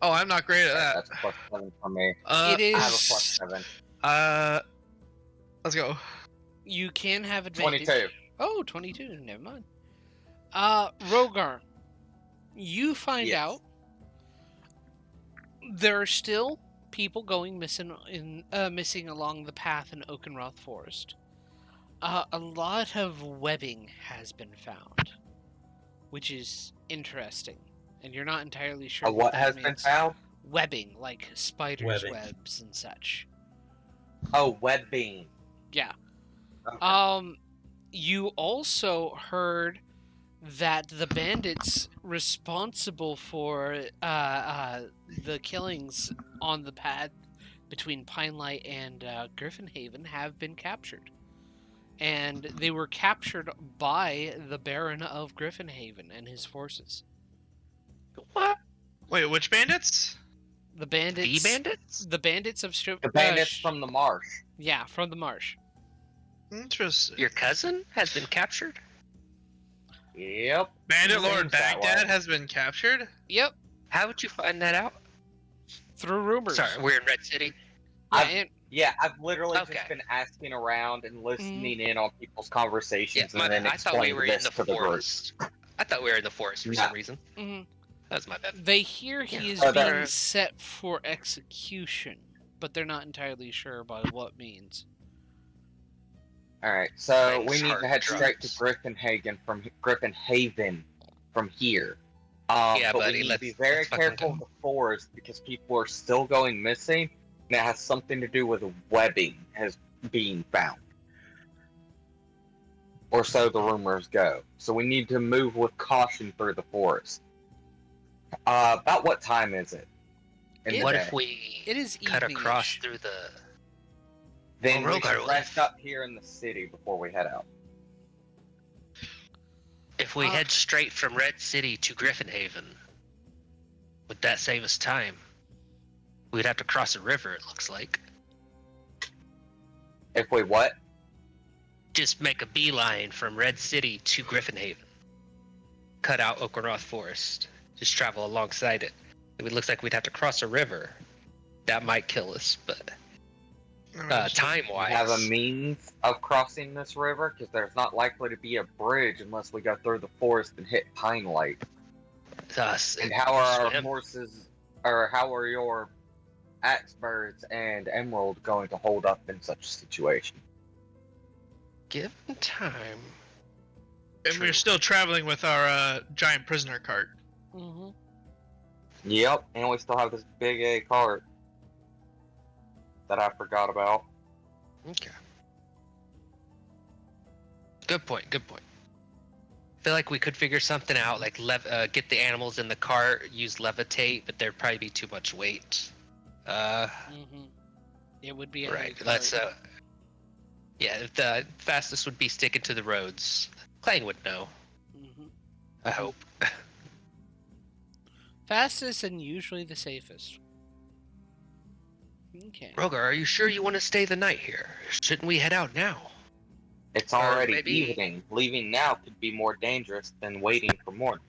Oh, I'm not great at that. That's a +7 for me. It I have a is. +7. Let's go. You can have advantage. 22. Oh, 22. Never mind. Rogar, you find Yes. out there are still people going missing along the path in Oakenroth Forest. A lot of webbing has been found, which is interesting, and you're not entirely sure What that has been means. found? Webbing, like spiders' Webbing. webs and such. Oh, webbing. Yeah. Okay. You also heard that the bandits responsible for the killings on the path between Pine Light and Griffinhaven have been captured. And they were captured by the Baron of Griffinhaven and his forces. What? Wait, which bandits? The bandits. The bandits? The bandits of The bandits from the marsh. Yeah, from the marsh. Interesting. Your cousin has been captured? Yep. Bandit Lord Seems that Baghdad way. has been captured? Yep, How would you find that out? through rumors. Sorry, we're in Red City. Yeah, I've- and Yeah, I've literally Okay. just been asking around and listening in on people's conversations my and then bad. I thought we explaining were in this the to the group. forest. I thought we were in the forest for No. some reason. mhm. That's my bad. They hear he is Oh, being there- set for execution, but they're not entirely sure by what means. Alright, so Thanks, we need to hard head straight to drugs. Griffinhaven from here. Yeah, but buddy, we need to let's- be very let's fucking careful go. of the forest because people are still going missing, and it has something to do with webbing as being found. Or so the rumors go. So we need to move with caution through the forest. About what time is it? In the What day? if we It is cut evening-ish. across through the... Then we Rogar should will- rest up here in the city before we head out. If we Uh, head straight from Red City to Griffinhaven, would that save us time? We'd have to cross a river, it looks like. If we what? Just make a beeline from Red City to Griffinhaven. Cut out Oakenroth Forest. Just travel alongside it. It looks like we'd have to cross a river. That might kill us, but time-wise... We have a means of crossing this river, because there's not likely to be a bridge unless we go through the forest and hit Pine Light. And how are our horses, or how are your Axebirds and Emerald going to hold up in such a situation? Given time. And we're still traveling with our giant prisoner cart. Mm-hmm. Yep, and we still have this big A cart that I forgot about. Okay. Good point, good point. I feel like we could figure something out, like get the animals in the cart, use levitate, but there'd probably be too much weight. Mm-hmm. It would be a Right, heavy let's, cart. yeah, the fastest would be sticking to the roads. Clang would know, Mhm. I hope. Fastest and usually the safest. Okay. Rogar, are you sure you want to stay the night here? Shouldn't we head out now? It's Or already maybe- evening. Leaving now could be more dangerous than waiting for morning.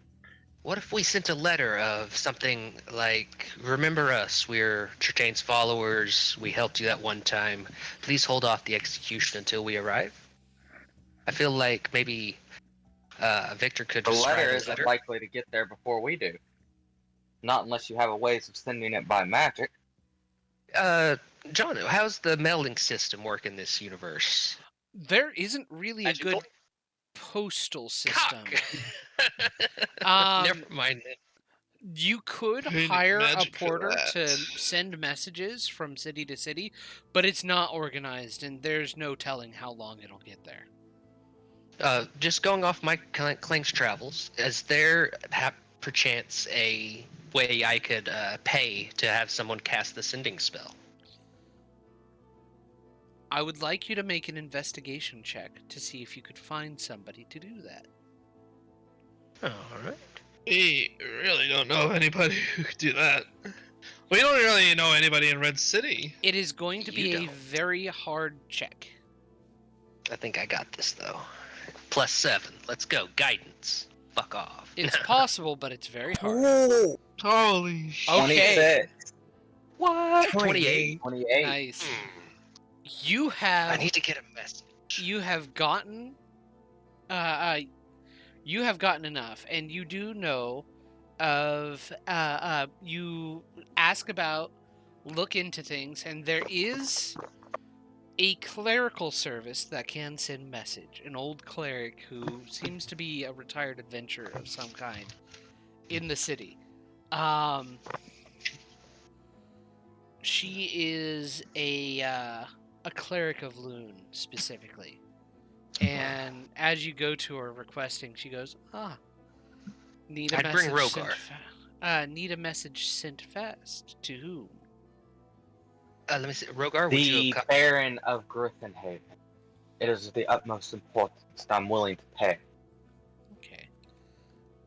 What if we sent a letter of something like, remember us, we're Tritane's followers, we helped you that one time, please hold off the execution until we arrive? I feel like maybe Victor could The just letter write a isn't letter. likely to get there before we do. Not unless you have a ways of sending it by magic. John, how's the mailing system work in this universe? There isn't really a As you good told- postal system. Cock! Never mind. You could We need hire a magic for porter to that. send messages from city to city, but it's not organized, and there's no telling how long it'll get there. Just going off my Clang's travels, is there perchance a way I could pay to have someone cast the sending spell? I would like you to make an investigation check to see if you could find somebody to do that. Alright. We really don't know anybody who could do that. We don't really know anybody in Red City. It is going to be You a don't. very hard check. I think I got this though. +7. Let's go. Guidance. Fuck off. It's possible, but it's very hard. Ooh, Holy shit. Okay. 26, What? 28. 28. Nice. Hmm. You I have need to get a message. you have gotten enough, and you do know of you ask about, look into things, and there is a clerical service that can send message. An old cleric who seems to be a retired adventurer of some kind in the city. She is a cleric of Loon specifically. And as you go to her requesting, she goes, need a I'd bring message sent Rogar. need a message sent fast. To whom? Let me see. Rogar, would you The have Baron of Griffinhaven. It is of the utmost importance that I'm willing to pay. Okay.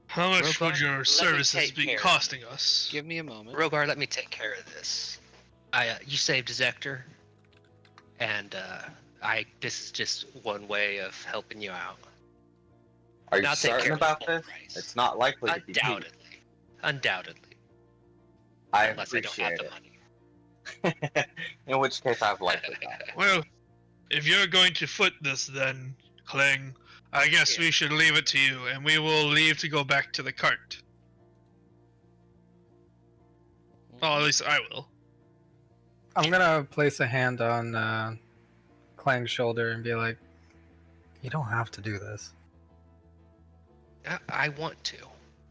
How much Rogar, would your let me services take be care. costing us? Give me a moment. Rogar, let me take care of this. You saved Zector, and this is just one way of helping you out. Are And you I'll take certain care of about the full this? price. It's not likely to be cheap. Undoubtedly. I Unless I don't have appreciate the it. money. In which case, I've likely not. Well, if you're going to foot this then, Kling, I guess we should leave it to you, and we will leave to go back to the cart. Oh, at least I will. I'm gonna place a hand on Klang's shoulder and be like, "You don't have to do this." I want to.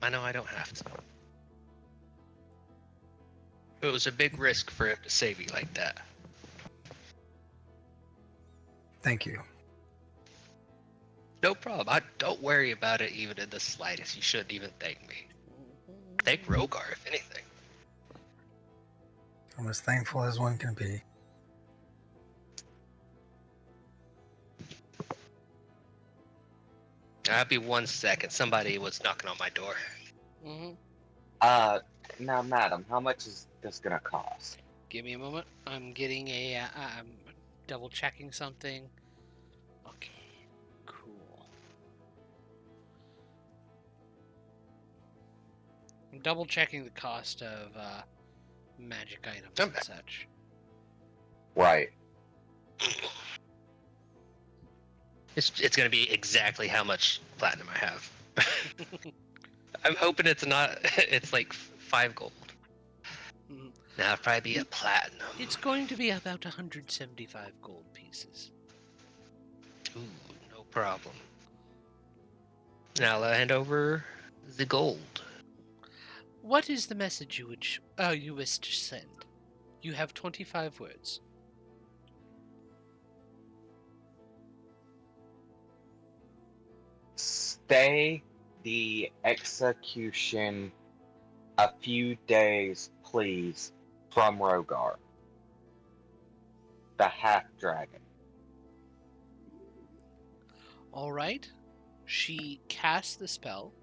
I know I don't have to. It was a big risk for him to save you like that. Thank you. No problem. Don't worry about it even in the slightest. You shouldn't even thank me. Thank Rogar, if anything. I'm as thankful as one can be. I'll be 1 second. Somebody was knocking on my door. Mm-hmm. Now, madam, how much is this gonna cost? Give me a moment. I'm getting a. I'm double checking something. Okay. Cool. I'm double checking the cost of magic items Come and back. such. Right. It's gonna be exactly how much platinum I have. I'm hoping it's not. It's like 5 gold. Mhm. Now it'll probably be a platinum. It's going to be about 175 gold pieces. Ooh, no problem. Now I'll hand over the gold. What is the message you you wish to send? You have 25 words. Stay the execution a few days, please, from Rogar, the half-dragon. All right. She casts the spell.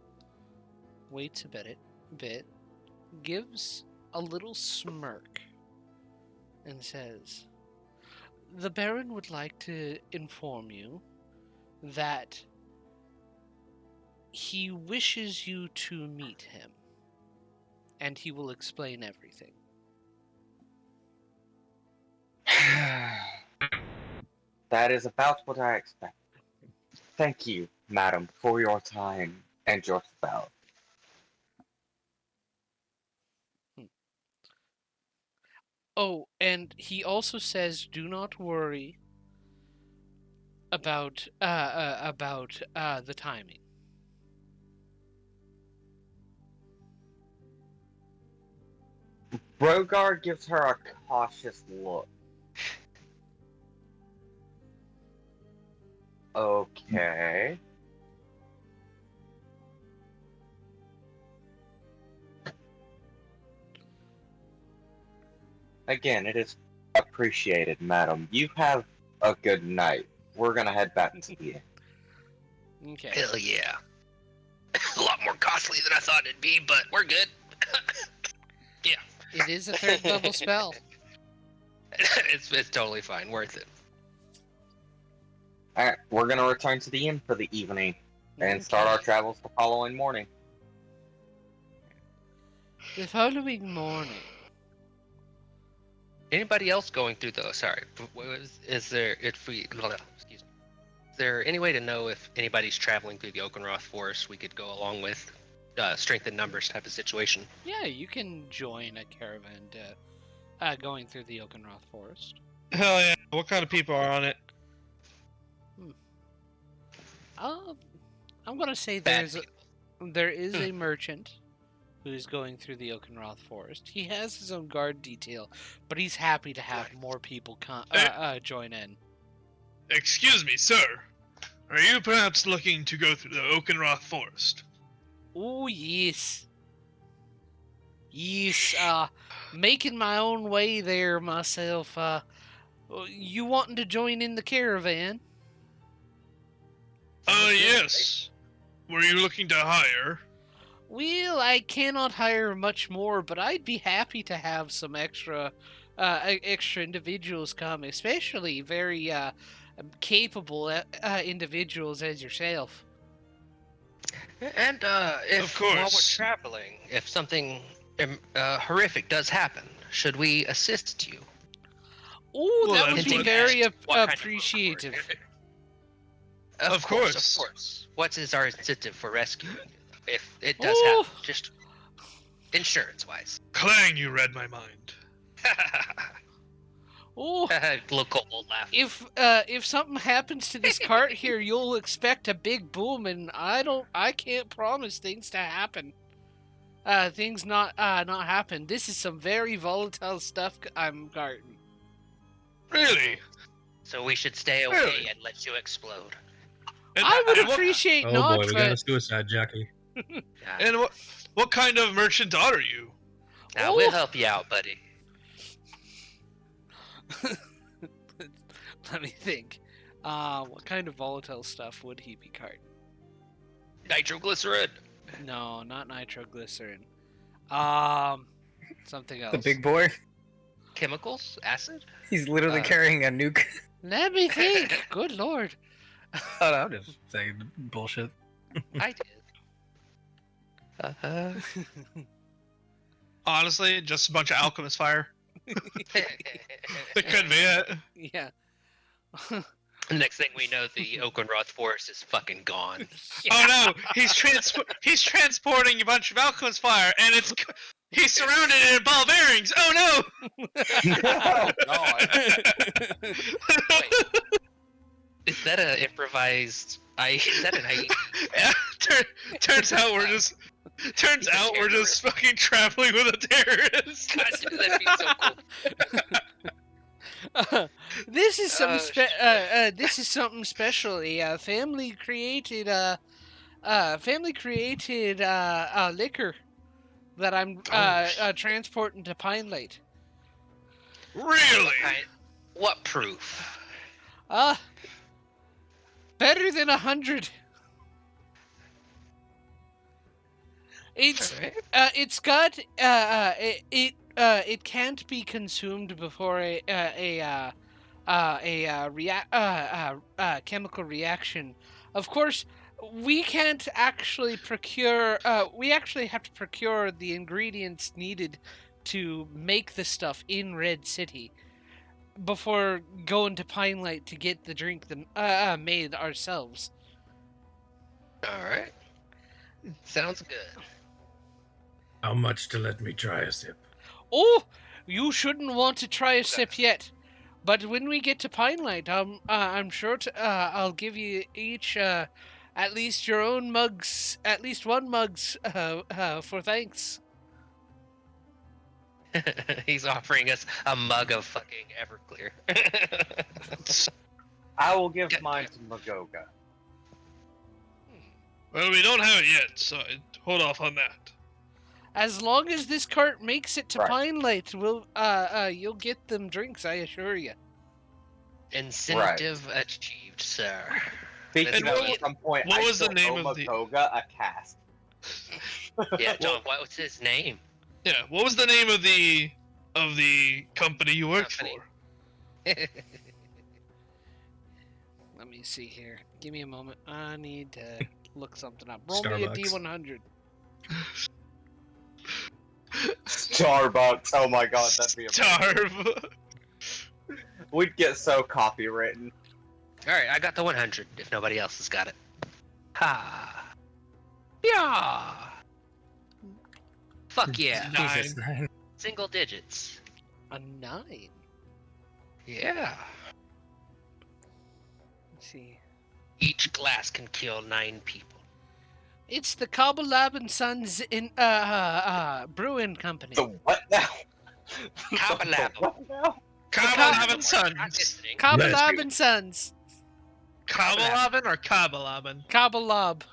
Waits a bit, gives a little smirk, and says, "The Baron would like to inform you that he wishes you to meet him, and he will explain everything." That is about what I expected. Thank you, madam, for your time and your spell. Oh, and he also says, "Do not worry about the timing." Rogar gives her a cautious look. Okay. Again, it is appreciated, madam. You have a good night. We're gonna head back to the inn. Okay. Hell yeah. A lot more costly than I thought it'd be, but we're good. It is a third level spell. it's totally fine. Worth it. Alright, we're gonna return to the inn for the evening and start our Okay. travels the following morning. The following morning. Anybody else going through those? Sorry. Is there, if we, excuse me. Is there any way to know if anybody's traveling through the Oakenroth Forest we could go along with? Strength in numbers type of situation. Yeah, you can join a caravan going through the Oakenroth Forest. Hell yeah. What kind of people are on it? I'm gonna say Bad there is a merchant who's going through the Oakenroth Forest. He has his own guard detail, but he's happy to have Right. more people join in. Excuse me, sir. Are you perhaps looking to go through the Oakenroth Forest? Oh yes, yes. Making my own way there myself. You wanting to join in the caravan? Yes. Were you looking to hire? Well, I cannot hire much more, but I'd be happy to have some extra individuals come, especially very capable individuals as yourself. And if Of while we're course. traveling, if something horrific does happen, should we assist you? Oh, Well, that that's would be what- very What kind of appreciative. Of course. course. What is our incentive for rescuing you? If it does Ooh. happen, just insurance-wise. Clang, you read my mind. Oh, Little kobold laugh. if something happens to this cart here, you'll expect a big boom, and I can't promise things to happen. Things not happen. This is some very volatile stuff I'm carting. Really? So we should stay away Really? and let you explode. And, I would and what- appreciate Oh not, boy, we but got a suicide jockey. And what kind of merchant are you? Now we'll help you out, buddy. let me think. What kind of volatile stuff would he be carting? Nitroglycerin. No, not nitroglycerin. Something else. The big boy. chemicals, acid. He's literally carrying a nuke. Let me think. Good lord. Oh, no, I'm just saying bullshit. I did. Honestly, just a bunch of alchemist fire. That could be it. Yeah. Next thing we know, the Oakenroth forest is fucking gone. Oh no, he's transporting a bunch of alchemist fire, and he's surrounded in ball bearings. Oh no! Oh god. Wait, is that an improvised? Is that an IE? Yeah, turns out we're just fucking traveling with a terrorist. God, dude, that'd be so cool. This is some shit. this is something special. A family created liquor that I'm transporting to Pine Light. Really? What proof? Better than 100. It's got it can't be consumed before a chemical reaction. Of course, we can't actually procure. We actually have to procure the ingredients needed to make the stuff in Red City before going to Pine Light to get the drink made ourselves. All right, sounds good. How much to let me try a sip? Oh, you shouldn't want to try a sip yet. But when we get to Pine Light, I'm sure I'll give you each at least your own mugs, at least one mugs for thanks. He's offering us a mug of fucking Everclear. I will give mine to Magoga. Well, we don't have it yet, so hold off on that. As long as this cart makes it to Right. Pine Light, you'll get them drinks, I assure you. Incentive achieved, sir. Speaking And of, what- at some point, what I was the still name owe of the- Magoga a cast. Yeah, John, what's his name? Yeah, what was the name of the company you worked Company. for? Let me see here. Give me a moment. I need to look something up. Roll me a Starbucks. D100. Starbucks. Oh my god, that'd be amazing. Starve. We'd get so copywritten. All right, I got the 100. If nobody else has got it. Ha. Yeah. Fuck yeah. Jesus, 9. Single digits. A 9. Yeah. Let's see. Each glass can kill 9 people. It's the Lab and Sons in brewing company. The what now? Kabalab. The what now? Kabalab and Not Sons. listening. Lab and Sons. Kabalabin or Kabalabin? Lab.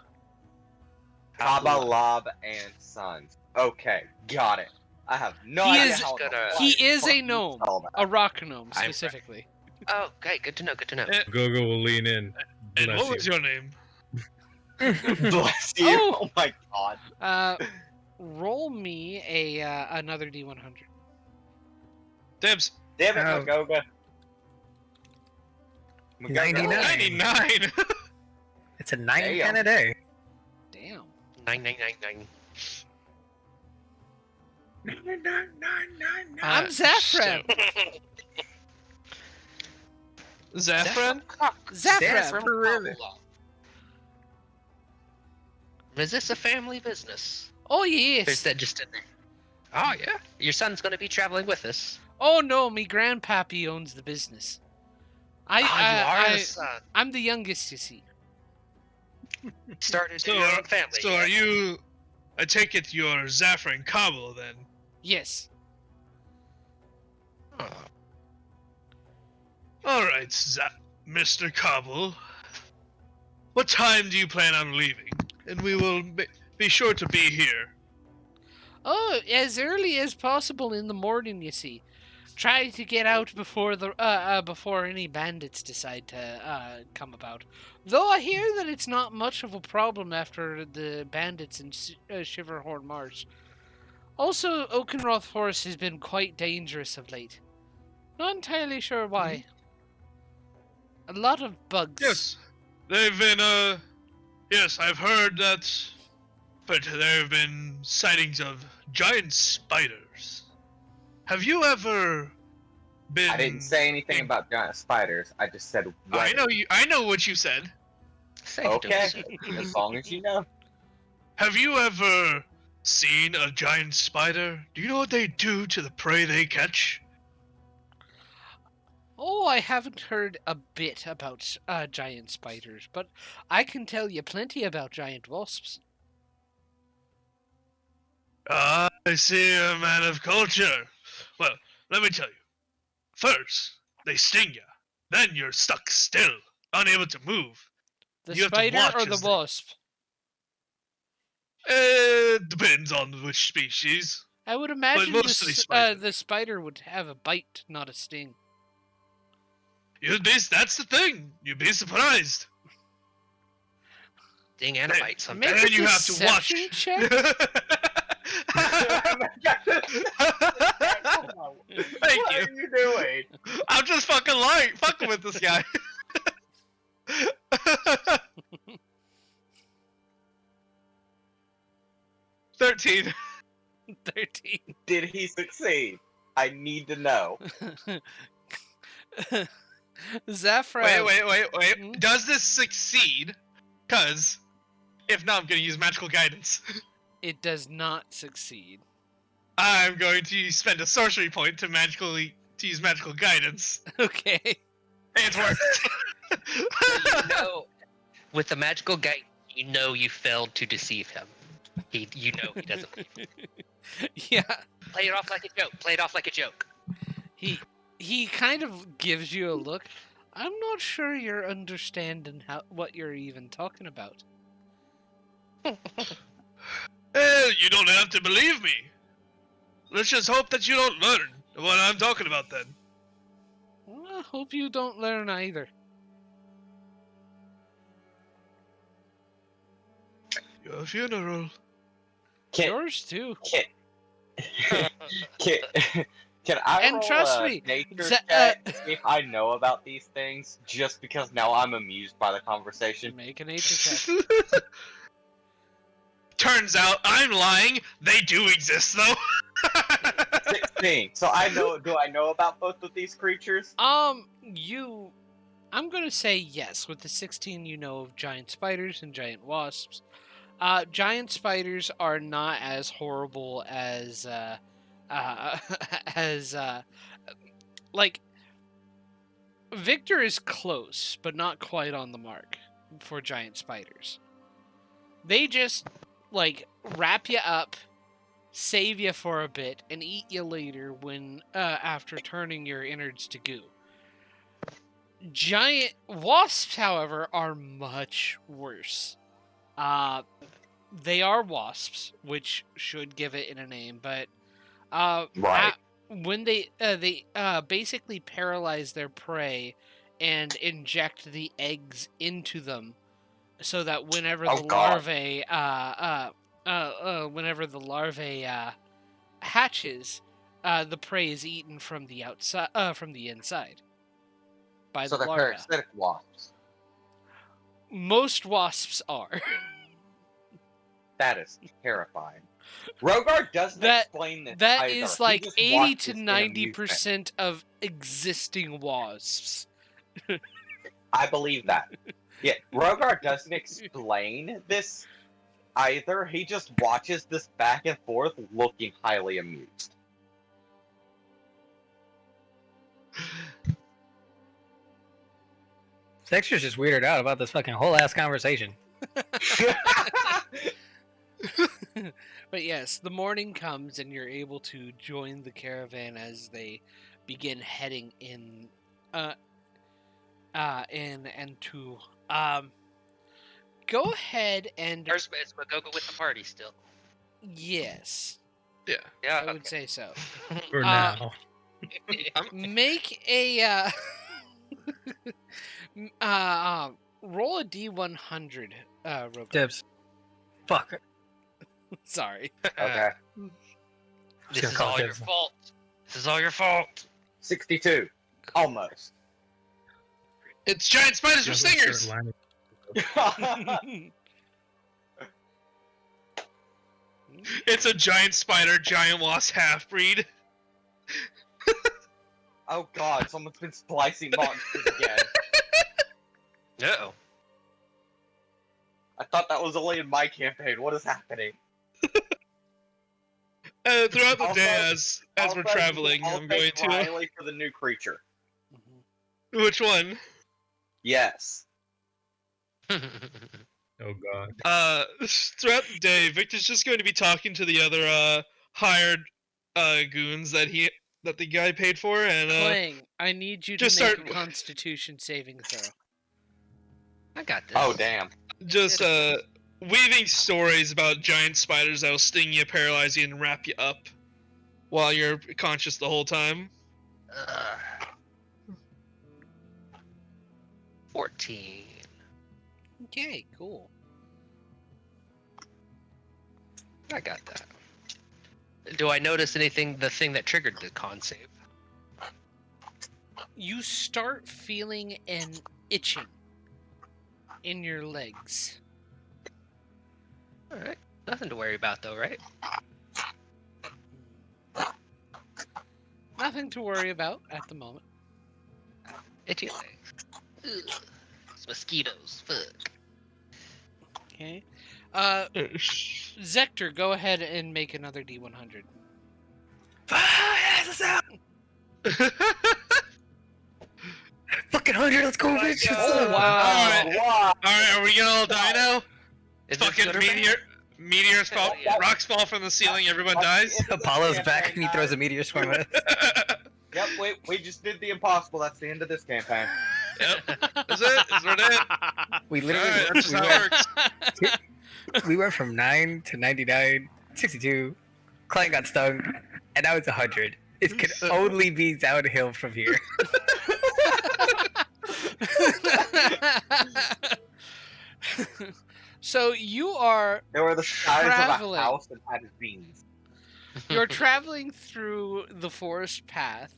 Kabalab and Sons. Okay, got it. I have no He idea is- how He is fuck a you gnome. spell that. A rock gnome, I'm- specifically. Oh, okay, good to know, good to know. Gogo will lean in. And Bless what was you. your name? Bless you. Oh! Oh my god. Roll me another D100. Dibs. Damn it, Oh. Magoga. 99. 99. It's a 9 Damn. kind of day. Damn. 9999. I'm Zaffran. Zaffran? Zaffran. Really? Is this a family business? Oh Or is yes. that just in there? Oh yeah. Your son's gonna be traveling with us. Oh no, me grandpappy owns the business. You are the I son. I'm the youngest, you see. Started So, in your own family. so yeah? are you... I take it you're Zaffran Kabul, then? Yes. Oh. Alright, Mr. Kabul. What time do you plan on leaving? And we will be sure to be here. Oh, as early as possible in the morning, you see. Try to get out before before any bandits decide to come about. Though I hear that it's not much of a problem after the bandits in Shiverhorn Marsh. Also, Oakenroth Forest has been quite dangerous of late. Not entirely sure why. A lot of bugs. Yes, they've been, yes, I've heard that, but there have been sightings of giant spiders. Have you ever been... I didn't say anything about giant spiders. I just said I weather. I know what you said. Saito Okay, said. as long as you know. Have you ever seen a giant spider? Do you know what they do to the prey they catch? Oh, I haven't heard a bit about giant spiders, but I can tell you plenty about giant wasps. Ah, I see you're a man of culture. Well, let me tell you. First, they sting you. Then you're stuck still, unable to move. The You have to spider watch or the as they- wasp? It depends on which species. I would imagine mostly spider. the spider would have a bite, not a sting. That's the thing. You'd be surprised. Ding and a Hey, bite Make sometimes. And a you have to watch. deception check? Thank What you. are you doing? I'm just fucking with this guy. 13. 13. Did he succeed? I need to know. Zaphra. Wait. Hmm? Does this succeed? Cause if not, I'm gonna use magical guidance. It does not succeed. I'm going to spend a sorcery point to use magical guidance. Okay. It's worked. You know, with the magical guide, you know you failed to deceive him. You know he doesn't believe you. Yeah. Play it off like a joke. Play it off like a joke. He kind of gives you a look. I'm not sure you're understanding what you're even talking about. Well, you don't have to believe me. Let's just hope that you don't learn what I'm talking about then. Well, I hope you don't learn either. Your funeral. Can, Yours too. can I And roll trust a me, nature Za- check to see if I know about these things? Just because now I'm amused by the conversation. Make a nature check. Turns out I'm lying. They do exist though. 16. So I know. Do I know about both of these creatures? I'm gonna say yes. With the 16, you know of giant spiders and giant wasps. Giant spiders are not as horrible as like Victor is close, but not quite on the mark for giant spiders. They just like wrap you up, save you for a bit, and eat you later when after turning your innards to goo. Giant wasps, however, are much worse. They are wasps, which should give it in a name, but Right. when they basically paralyze their prey and inject the eggs into them, so that whenever Oh, the God. larvae hatches, the prey is eaten from the outside, from the inside by So the they're larva. parasitic wasps. Most wasps are. That is terrifying. Rogar doesn't That- explain this That either. is He like just 80 watches to in 90% of existing wasps. I believe that. Yeah, Rogar doesn't explain this either. He just watches this back and forth, looking highly amused. Dexter's just weirded out about this fucking whole ass conversation. But yes, the morning comes and you're able to join the caravan as they begin heading in and to go ahead and First base, but go with the party still. yes, Yeah. Yeah. I would say so. For Uh, now. Make a roll a D100, Robo. Dibs. Fuck. Sorry. Okay. This gonna is call all it your dibs. fault. This is all your fault. 62. Almost. It's giant spiders with stingers. It's a giant spider, giant wasp half-breed. Oh god, someone's been splicing monsters again. Uh-oh. I thought that was only in my campaign. What is happening? Throughout the Also- day, as we're traveling, I'll I'm going thank to. Riley for the new creature. Which one? Yes. Oh god. Throughout the day, Victor's just going to be talking to the other hired goons that the guy paid for, and Clang, I need you to just make start- a Constitution saving throw. I got this. Oh damn. just weaving stories about giant spiders that'll sting you, paralyze you, and wrap you up while you're conscious the whole time. 14. Okay, cool. I got that. Do I notice anything? The thing that triggered the con save. You start feeling an itching in your legs. All right. Nothing to worry about, though, right? Nothing to worry about at the moment. Itchy legs. Ugh. It's mosquitoes. Fuck. Okay. Zector, go ahead and make another D100. Fucking 100, let's go, bitch! Oh, wow. Alright. Wow. Alright, are we gonna all die now? Is this Fucking good or bad? meteors fall, Yeah. rocks fall from the ceiling, everyone dies? Apollo's back and he throws a meteor swim at us. Yep, we just did the impossible. That's the end of this campaign. Yep. Is it? Is it? We Alright, literally that's just how it works. we went from 9 to 99, 62. Klein got stung, and now it's 100. It could only be downhill from here. So you are They were the size of a Traveling. house and had beans. you're traveling through the forest path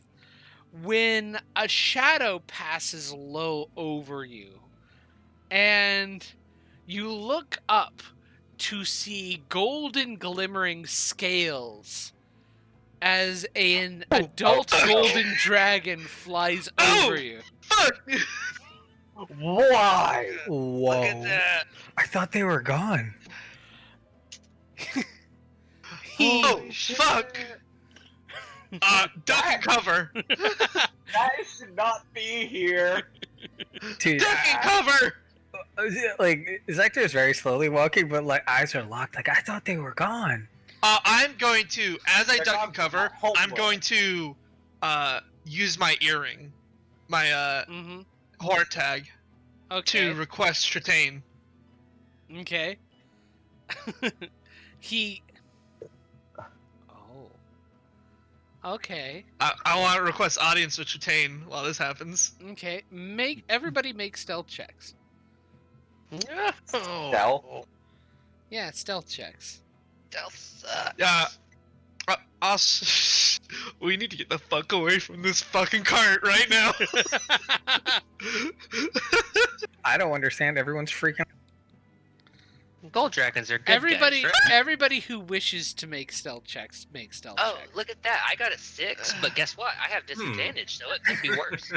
when a shadow passes low over you, and you look up to see golden glimmering scales as an adult golden dragon flies Oh! over you. Fuck! Why? Whoa. Look at that. I thought they were gone. Oh, fuck! Duck and cover! Guys should not be here. Dude, Duck and cover! like, Zector is very slowly walking, but, like, eyes are locked. Like, I thought they were gone. I'm going to, as I They're duck gone and from cover, my homeworld. I'm going to use my earring, my Mm-hmm. horn tag, Okay. to request Tritane. Okay. He. Oh. Okay. I want to request audience with Tritane while this happens. Okay. Everybody make stealth checks. Stealth? Yeah, stealth checks. Stealth sucks. Yeah. We need to get the fuck away from this fucking cart right now. I don't understand. Everyone's freaking. Gold dragons are good Everybody, guys, right? everybody who wishes to make stealth checks make stealth Oh, checks. look at that. I got a 6, but guess what? I have disadvantage, so it could be worse.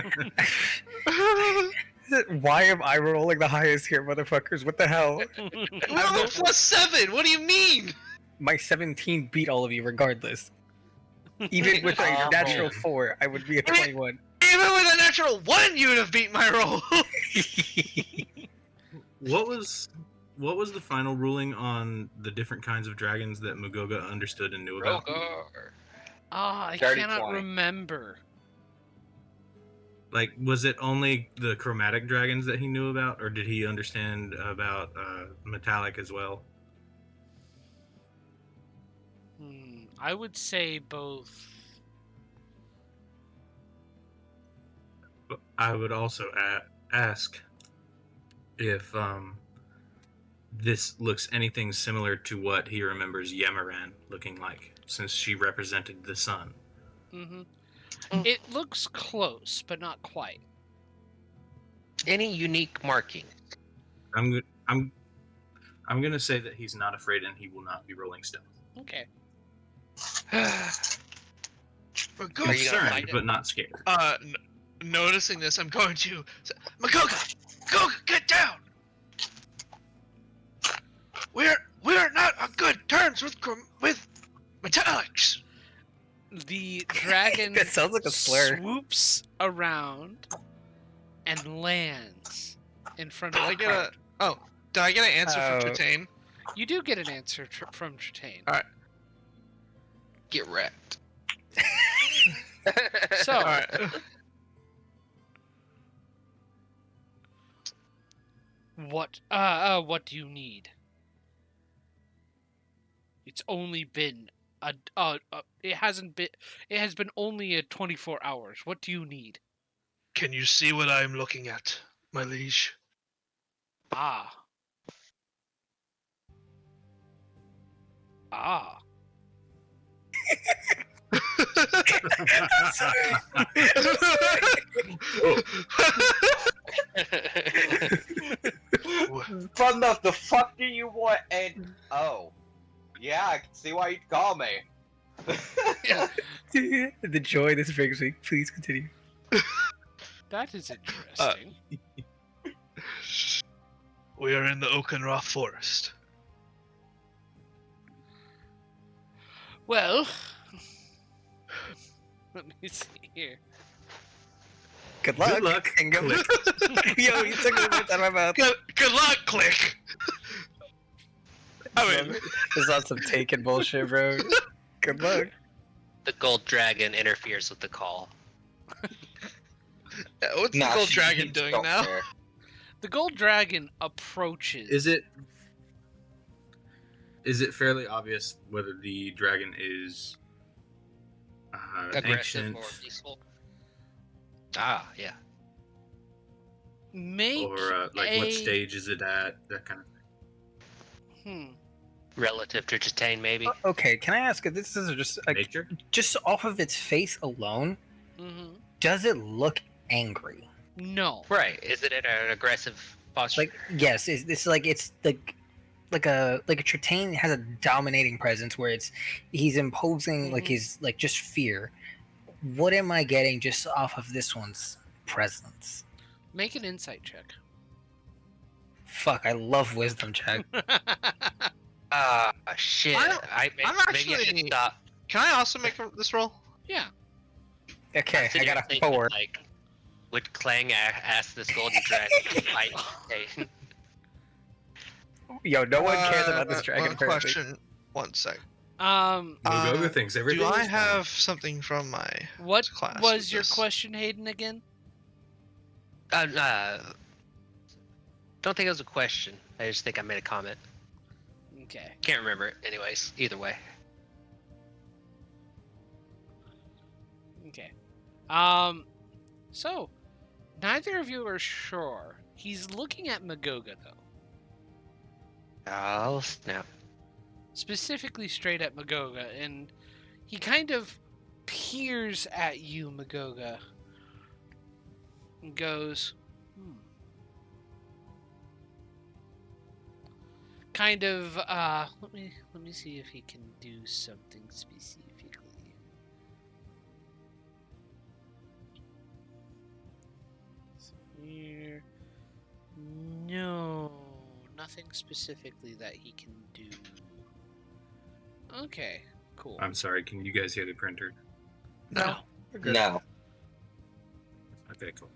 Why am I rolling the highest here, motherfuckers? What the hell? I'm the +7. What do you mean? My 17 beat all of you regardless. Even with a Oh. natural 4, I would be a 21. Even with a natural 1, you would have beat my roll. What was the final ruling on the different kinds of dragons that Mugoga understood and knew about? Rogar. Ah, I Dirty cannot 20. remember. Like, was it only the chromatic dragons that he knew about, or did he understand about metallic as well? I would say both. I would also ask if this looks anything similar to what he remembers Yamaran looking like, since she represented the sun. Mm-hmm. It looks close, but not quite. Any unique marking? I'm gonna say that he's not afraid and he will not be rolling stealth. Okay. We're Are good. you gonna Concerned, fight it? but not scared. Noticing this, I'm going to say, Magoga, get down. We're not on good terms with metallics. The dragon That sounds like a slur. swoops around and lands in front Did of I the get crowd. Did I get an answer Oh. from Tritaine? You do get an answer from Tritaine. Get wrecked. So, All right. what do you need? It's only been it has been only 24 hours. What do you need? Can you see what I'm looking at, my liege? Ah. Ah. From the fuck do you want? And oh, yeah, I can see why you'd call me. The joy this brings me. Please continue. That is interesting. We are in the Oakenroth forest. Well, let me see here. Good luck. Good luck. And go. Yo, you took the words out of my mouth. Good luck, click. I mean, This is on some taken bullshit, bro. Good luck. The gold dragon interferes with the call. what's Nah, the gold she dragon just doing don't now? care. The gold dragon approaches. Is it fairly obvious whether the dragon is Aggressive ancient or peaceful? Ah, yeah. Make or like a... what stage is it at? That kind of thing. Relative to Tritaine, maybe. Okay, can I ask if this is just like Nature? just off of its face alone, Mhm. does it look angry? No. Right. Is it in an aggressive posture? Like yes, is this like it's like a Tritaine has a dominating presence where he's imposing like Mhm. his like just fear. What am I getting just off of this one's presence? Make an insight check. Fuck, I love wisdom check. Shit. I'm Maybe I should actually- stop. Can I also make this roll? Yeah. Okay, I got a 4. Like, would Clang ask this golden dragon to fight Tritaine? Yo, no one cares about this dragon. One apparently. question. One sec. Mugoga thinks everything. Do I is fine. have something from my What class was with your this? question, Hayden, again? Don't think it was a question. I just think I made a comment. Okay. Can't remember it. Anyways, either way. Okay. So, neither of you are sure. He's looking at Magoga, though. Oh, snap. Specifically straight at Magoga, and he kind of peers at you, Magoga, and goes, kind of, let me see if he can do something specifically. Here. No, nothing specifically that he can do. Okay, cool. I'm sorry. Can you guys hear the printer? No. We're good. No. Okay, cool.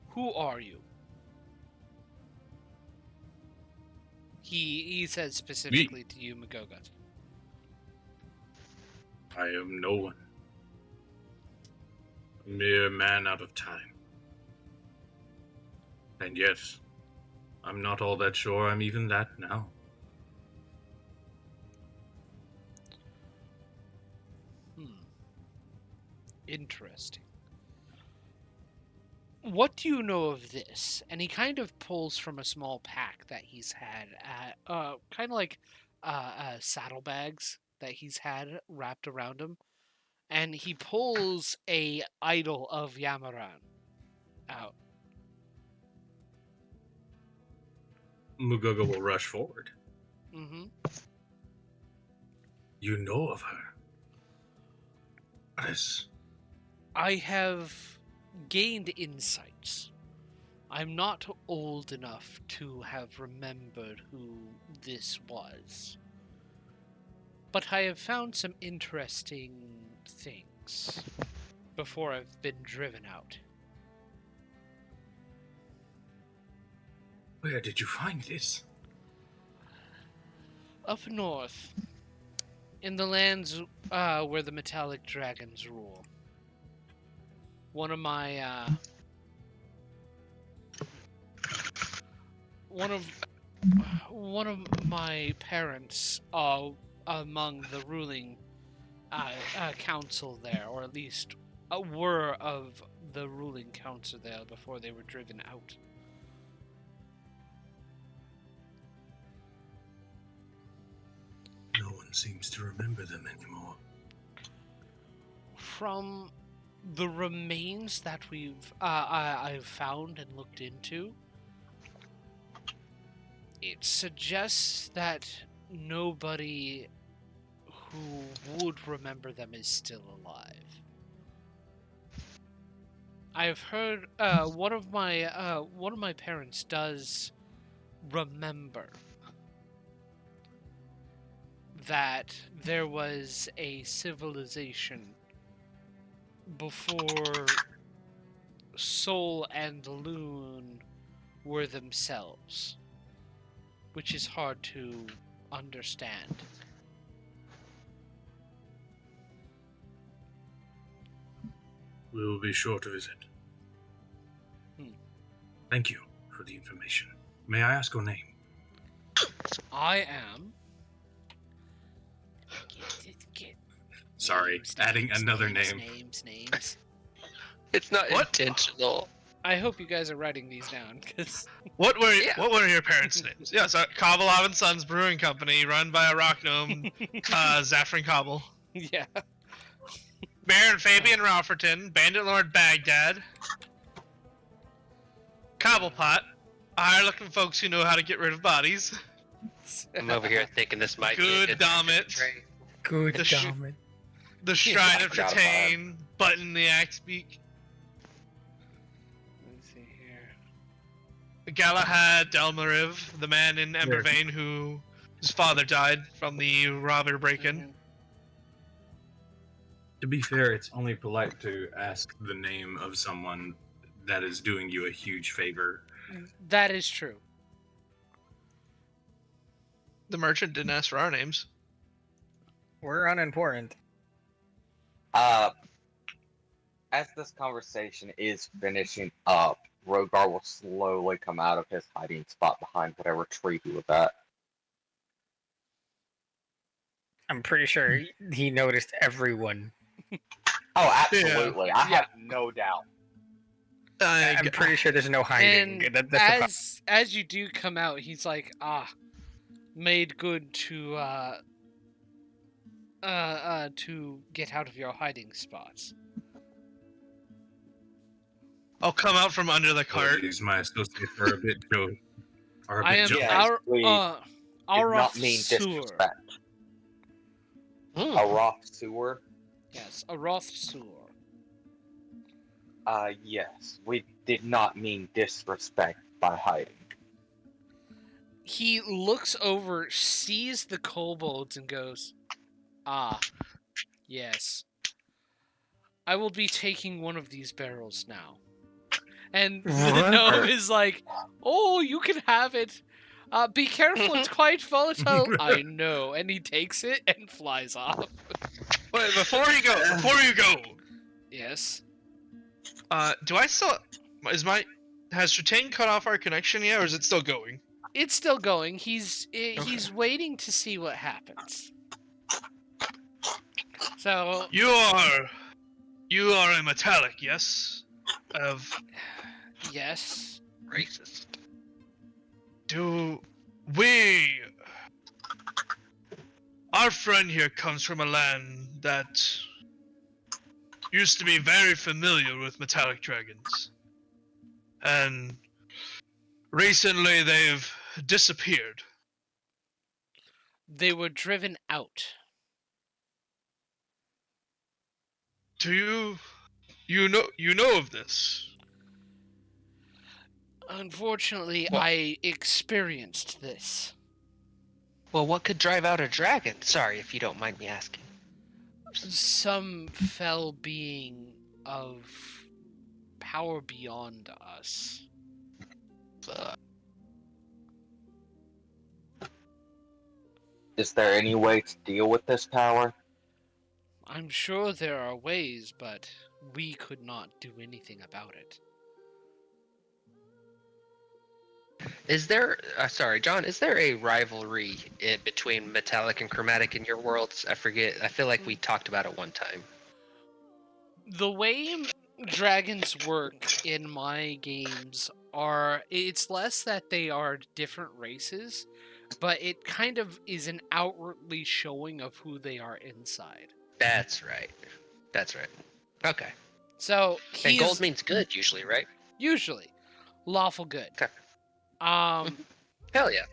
Who are you? He said specifically to you, Magoga. I am no one. A mere man out of time. And yet, I'm not all that sure I'm even that now. Interesting. What do you know of this? And he kind of pulls from a small pack that he's had at, kind of like saddlebags that he's had wrapped around him, and he pulls a idol of Yamaran out. Mugogo will rush forward. Mm-hmm. You know of her. Yes. I have gained insights. I'm not old enough to have remembered who this was. But I have found some interesting things before I've been driven out. Where did you find this? Up north, in the lands where the metallic dragons rule. One of my one of my parents among the ruling council there, or at least were of the ruling council there before they were driven out. No one seems to remember them anymore. From the remains that I've found and looked into, it suggests that nobody who would remember them is still alive. I've heard one of my parents does remember that there was a civilization before Sol and Loon were themselves, which is hard to understand. We will be sure to visit. Thank you for the information. May I ask your name? I am. Sorry, adding another name. Names. It's not What? intentional. I hope you guys are writing these down, because What were Yeah. what were your parents' names? Yeah, so Kovalov and Sons Brewing Company, run by a rock gnome, Zafran Cobble. yeah. Baron Fabian Ralferton, Bandit Lord Baghdad, Cobblepot, higher-looking folks who know how to get rid of bodies. I'm over here thinking this might Good be a good Domit. trade. Good The sh- Dominic. The Shrine I of forgot about Tritane, Button the Axebeak, Let's see here. Galahad Delmariv, the man in Embervane whose father died from the robber break-in. To be fair, it's only polite to ask the name of someone that is doing you a huge favor. That is true. The merchant didn't ask for our names. We're unimportant. As this conversation is finishing up, Rogar will slowly come out of his hiding spot behind whatever tree he was at. I'm pretty sure he noticed everyone. Oh, absolutely. I have no doubt. I'm pretty sure there's no hiding. And That's the problem. as you do come out, he's like, made good to get out of your hiding spots. I'll come out from under the cart. Apologies, my associates are a bit I am jealous. Yeah. we our Did not mean sewer. disrespect. Hmm. A rock sewer? Yes, a Roth sewer. Yes. We did not mean disrespect by hiding. He looks over, sees the kobolds, and goes, yes. I will be taking one of these barrels now. And the What? gnome is like, oh, you can have it. Be careful, it's quite volatile. I know. And he takes it and flies off. Wait, before you go, Yes. do I still has Tritane cut off our connection yet, or is it still going? It's still going. He's waiting to see what happens. So You are a metallic, yes? yes. Racist. Our friend here comes from a land that used to be very familiar with metallic dragons. And recently they've disappeared. They were driven out. Do you know of this? Unfortunately, Well- I experienced this. Well, what could drive out a dragon? Sorry if you don't mind me asking. Some fell being of power beyond us. Uh, Is there any way to deal with this power? I'm sure there are ways, but we could not do anything about it. Is there, sorry, John, is there a rivalry between metallic and chromatic in your worlds? I forget. I feel like we talked about it one time. The way dragons work in my games it's less that they are different races, but it kind of is an outwardly showing of who they are inside. That's right. That's right. Okay. So And he's gold means good usually, right? usually lawful good. Okay. Hell yeah.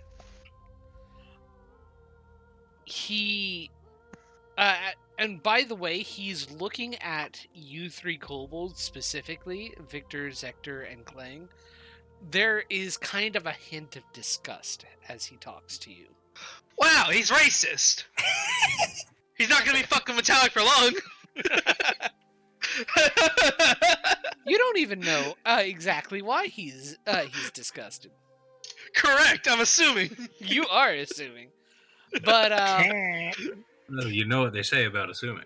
He and by the way, he's looking at you three kobolds specifically, Victor, Zector, and Clang. There is kind of a hint of disgust as he talks to you. Wow, he's racist. He's not gonna be fucking metallic for long. You don't even know exactly why he's disgusted. Correct, I'm assuming. You are assuming, but No, you know what they say about assuming.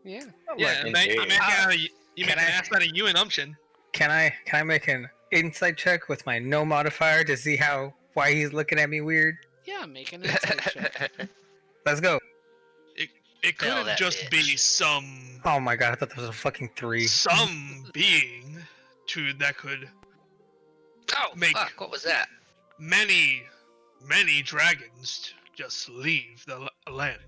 yeah. Yeah, Like, you make Can an I- ass out of you and umption. Can I make an insight check with my no modifier to see why he's looking at me weird? Yeah, make an insight check. Let's go. It Tell couldn't that just bitch. be some Oh my god, I thought that was a fucking 3. being that could Oh, Make- fuck, what was that? many dragons just leave the land.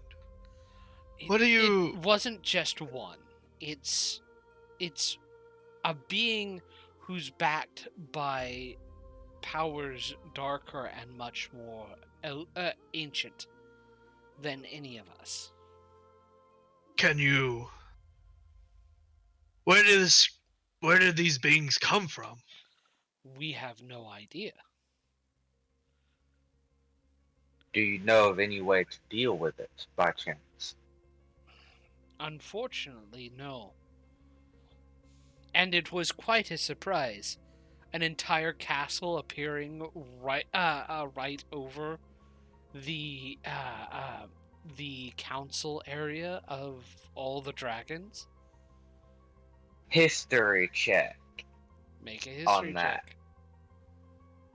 What do you- It wasn't just one. It's a being who's backed by powers darker and much more ancient than any of us. Can you? Where did these beings come from? We have no idea. Do you know of any way to deal with it, by chance? Unfortunately, no. And it was quite a surprise. An entire castle appearing right over the council area of all the dragons. History check. Make a history On that. check.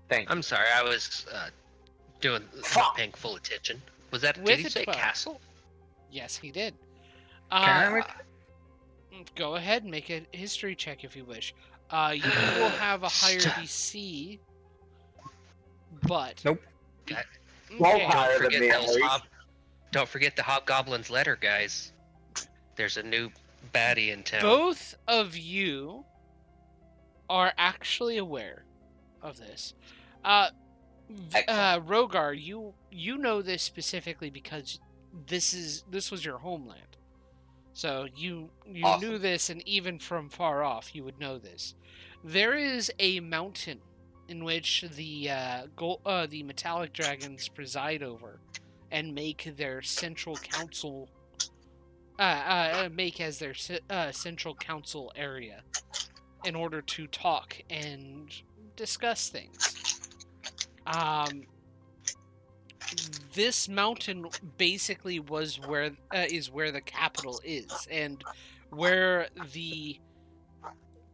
Thank you. I'm sorry, I was Fuck. not paying full attention. Was that, With did he a say 12. castle? Yes, he did. Can I make Go ahead and make a history check if you wish. You will have a higher DC, but Nope. Won't Okay. hire Don't than forget, me, at those least. don't forget the Hobgoblin's letter, guys. There's a new baddie in town. Both of you are actually aware of this. Excellent. Rogar, you know this specifically because this was your homeland. So you Awesome. knew this, and even from far off, you would know this. There is a mountain in which the metallic dragons preside over, and make their central council. Make as their central council area, in order to talk and discuss things. This mountain basically was is where the capital is, and where the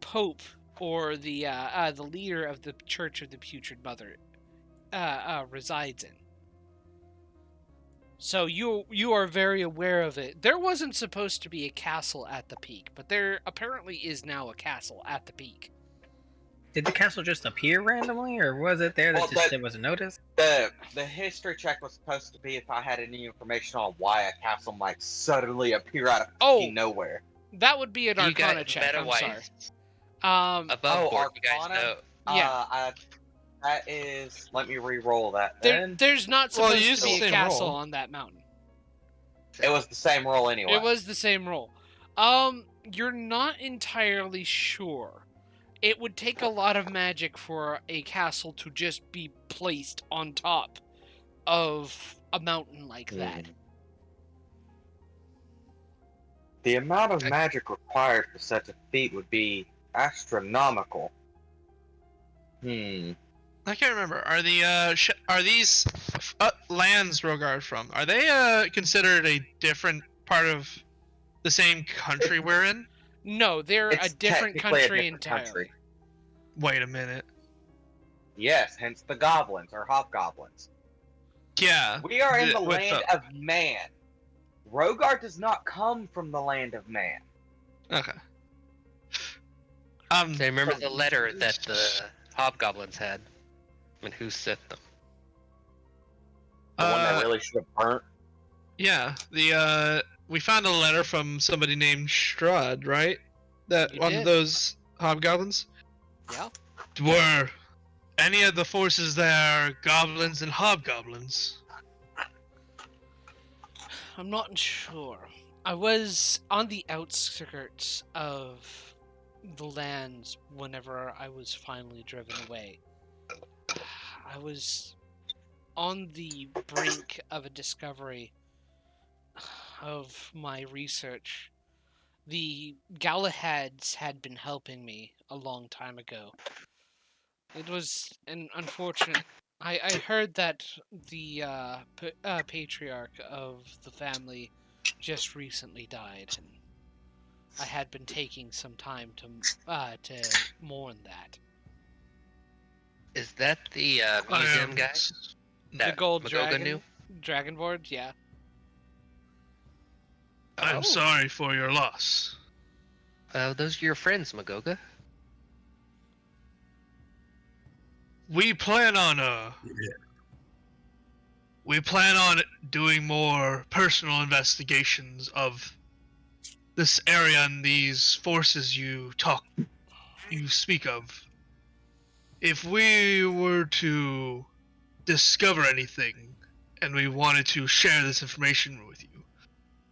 Pope or the leader of the Church of the Putrid Mother resides in. So you are very aware of it. There wasn't supposed to be a castle at the peak, but there apparently is now a castle at the peak. Did the castle just appear randomly, or was it there that Well, just it wasn't noticed? The history check was supposed to be if I had any information on why a castle might suddenly appear out of fucking nowhere. That would be an You Arcana got check. I'm sorry. meta-wise above board, you guys Arcana? know. Yeah. That is. Let me re-roll that. There's not supposed use to the be a same castle roll. on that mountain. It was the same roll anyway. It was the same roll. You're not entirely sure. It would take a lot of magic for a castle to just be placed on top of a mountain like that. The amount of magic required for such a feat would be astronomical. I can't remember. Are these lands Rogard from? Are they considered a different part of the same country we're in? No, they're It's a different technically a country different entirely. country. Wait a minute. Yes, hence the goblins or hobgoblins. Yeah. We are in the with land of man. Rogard does not come from the land of man. Okay. I remember the letter that the hobgoblins had. And who sent them? The one that really should have burnt. Yeah, we found a letter from somebody named Strahd, right? That You one did. of those hobgoblins. Yeah. Were any of the forces there goblins and hobgoblins? I'm not sure. I was on the outskirts of the lands whenever I was finally driven away. I was on the brink of a discovery of my research. The Galahads had been helping me a long time ago. It was an unfortunate... I heard that the patriarch of the family just recently died, and I had been taking some time to mourn that. Is that the museum guy? The That gold Magoga knew? dragon board, yeah. I'm Oh. sorry for your loss. Those are your friends, Magoga. We plan on doing more personal investigations of this area and these forces you speak of. If we were to discover anything and we wanted to share this information with you,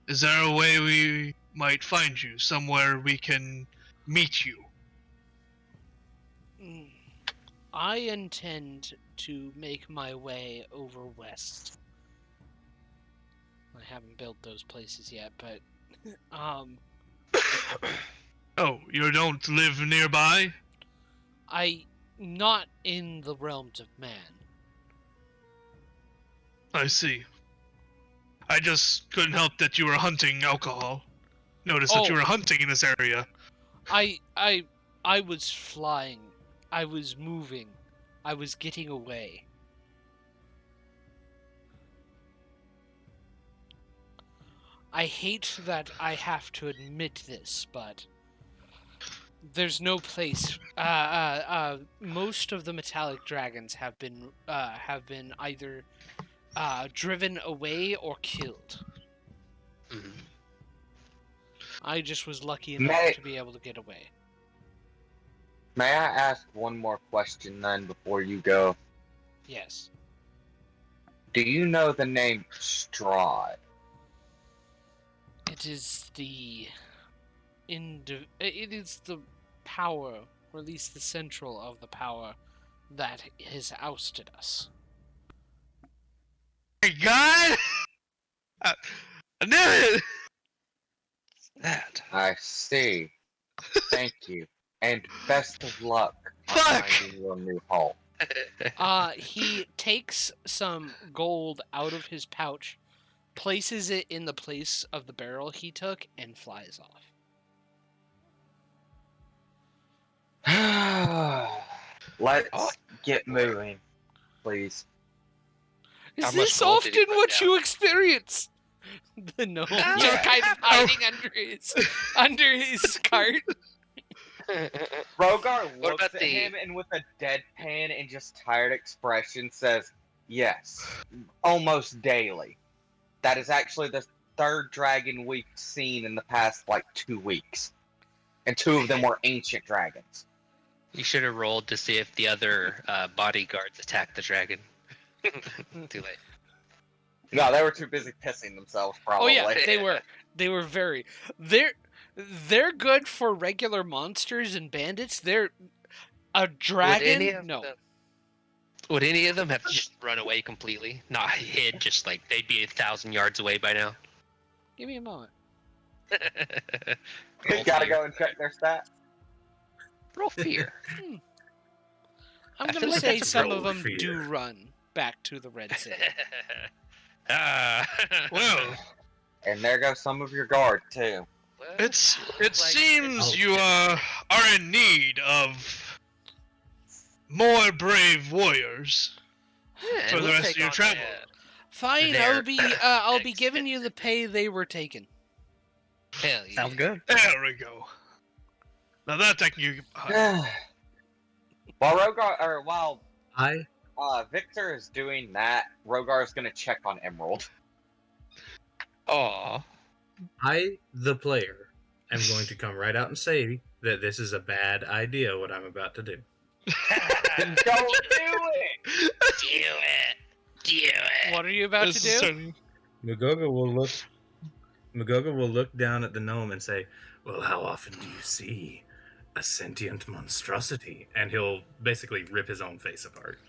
is there a way we might find you? Somewhere we can meet you? I intend to make my way over west. I haven't built those places yet, but Oh, you don't live nearby? not in the realms of man. I see. I just couldn't help that you were hunting alcohol. Noticed that you were hunting in this area. I was flying. I was moving. I was getting away. I hate that I have to admit this, but there's no place. Most of the metallic dragons have been either driven away or killed. Mhm. I just was lucky enough to be able to get away. May I ask one more question then before you go? Yes. Do you know the name Strahd? It is it is the power, or at least the central of the power, that has ousted us. My God! I knew it! That. I see. Thank you. And best of luck on Fuck! finding your new home. He takes some gold out of his pouch, places it in the place of the barrel he took, and flies off. Let's get moving, please. Is How this much gold did he often put what down? you experience? The gnome just kind of hiding under his cart. Rogard What looks about him and with a deadpan and just tired expression says, "Yes, almost daily. That is actually the third dragon we've seen in the past, 2 weeks. And 2 of them were ancient dragons." You should have rolled to see if the other bodyguards attacked the dragon. Too late. No, they were too busy pissing themselves, Oh probably. yeah, they were. They were very. They're good for regular monsters and bandits. They're a dragon. No. Would any of them have just run away completely? Not hid, just like they'd be 1,000 yards away by now. Give me a moment. You gotta go and check their stats. Roll fear. I'm I gonna feel like say that's some roll of them fear. do run back to the Red City. Well, And there goes some of your guard, too. it seems you are in need of more brave warriors for the rest of your travel. Fine, Their I'll be next giving you the pay they were taking. Hell yeah. Sounds good. There we go. Now that I can give. While I Victor is doing that, Rogar is gonna check on Emerald. Aw. the player, am going to come right out and say that this is a bad idea. What I'm about to do. Then go do it! Do it. What are you about to This is do? certainly- Magoga will look down at the gnome and say, "Well, how often do you see a sentient monstrosity?" And he'll basically rip his own face apart.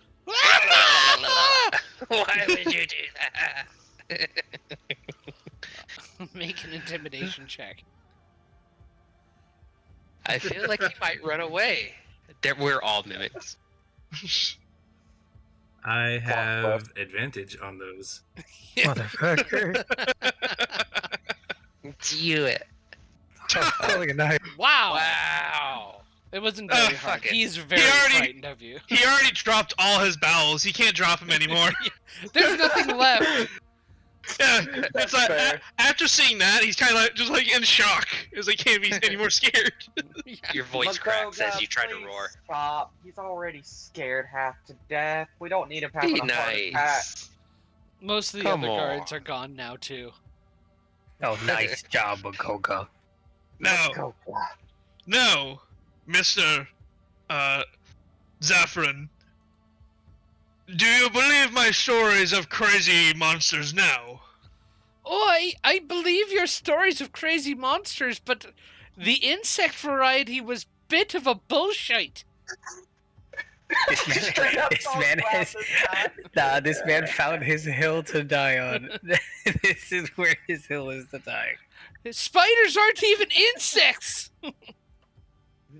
Why would you do that? Make an intimidation check. I feel like he might run away. We're all mimics. I have advantage on those. Motherfucker. Do it. Holy a knife. Wow. Wow. It wasn't very hard. fuck it. He's very already- frightened of you. He already dropped all his bowels. He can't drop them anymore. There's nothing left. Yeah, it's like fair. after seeing that, he's kind of just in shock. It's like can't be any more scared. Yeah. Your voice cracks as you try to please roar. Stop. He's already scared half to death. We don't need him Be having a heart attack. nice. Most of the Come other on. guards are gone now too. Oh, nice job, Magoga. No, no, Mister Zaffron. Do you believe my stories of crazy monsters now? Oh, I believe your stories of crazy monsters, but the insect variety was bit of a bullshit. This man, Straight up this told man Brad has, this time. nah, this man found his hill to die on. This is where his hill is to die. Spiders aren't even insects. No,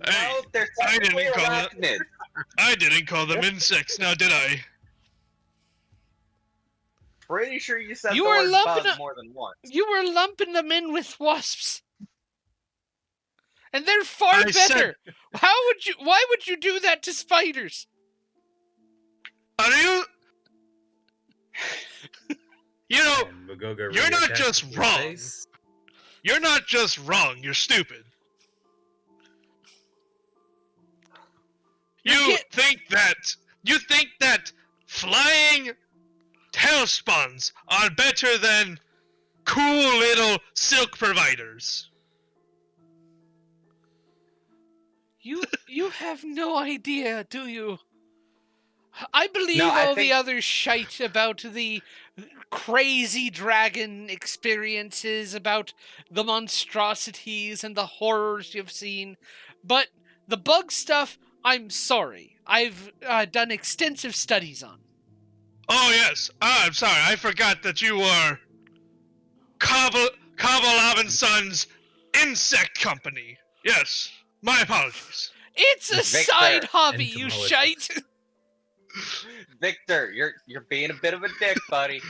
Hey, they're I didn't technically call it- arachnids. I didn't call them insects, now did I? Pretty sure you said You the were word lumping bug up- more than once. You were lumping them in with wasps. And they're far I better. said- Why would you do that to spiders? Are you? You know, And Magoga you're not reattacks just his wrong. face. you're not just wrong. You're stupid. You You get- think that flying tailspawns are better than cool little silk providers. You have no idea, do you? I believe No, I all the think- other shite about the crazy dragon experiences, about the monstrosities and the horrors you've seen, but the bug stuff, I'm sorry. I've done extensive studies on. Oh yes. I'm sorry. I forgot that you were Kabalov and Sons Insect Company. Yes. My apologies. It's a Victor, side hobby, you entomologist. shite! Victor, you're being a bit of a dick, buddy.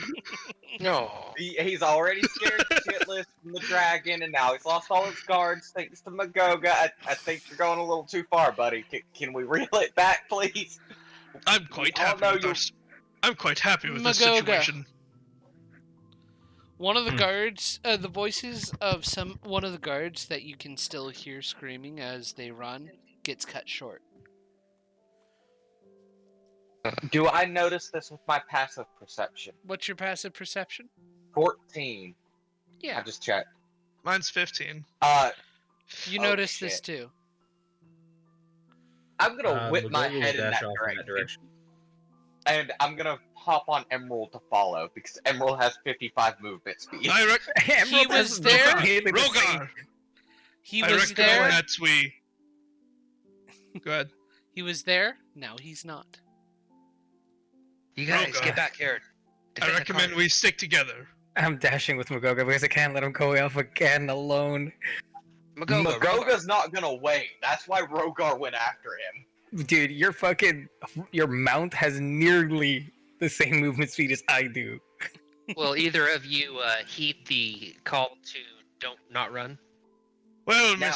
No. He's already scared shitless from the dragon, and now he's lost all his guards thanks to Magoga. I think you're going a little too far, buddy. Can we reel it back, please? I'm quite all happy know with you- this. I'm quite happy with this Magoga. situation. One of the guards, the voices of one of the guards that you can still hear screaming as they run, gets cut short. Do I notice this with my passive perception? What's your passive perception? 14. Yeah, I just checked. Mine's 15. you oh, notice this shit. too. I'm gonna whip my Magogga will head in dash that off in that direction. direction. And I'm gonna hop on Emerald to follow, because Emerald has 55 movement speed. I He was there. Rogar. He I was recommend there. that we. Go ahead. He was there. Now he's not. You guys, Rogar. get back here. I Defend the recommend cart. we stick together. I'm dashing with Magogga because I can't let him go off again alone. Magogga, Rogar. Magogga's not gonna wait. That's why Rogar went after him. Dude, your mount has nearly the same movement speed as I do. Will either of you heed the call to don't not run? Well, Now-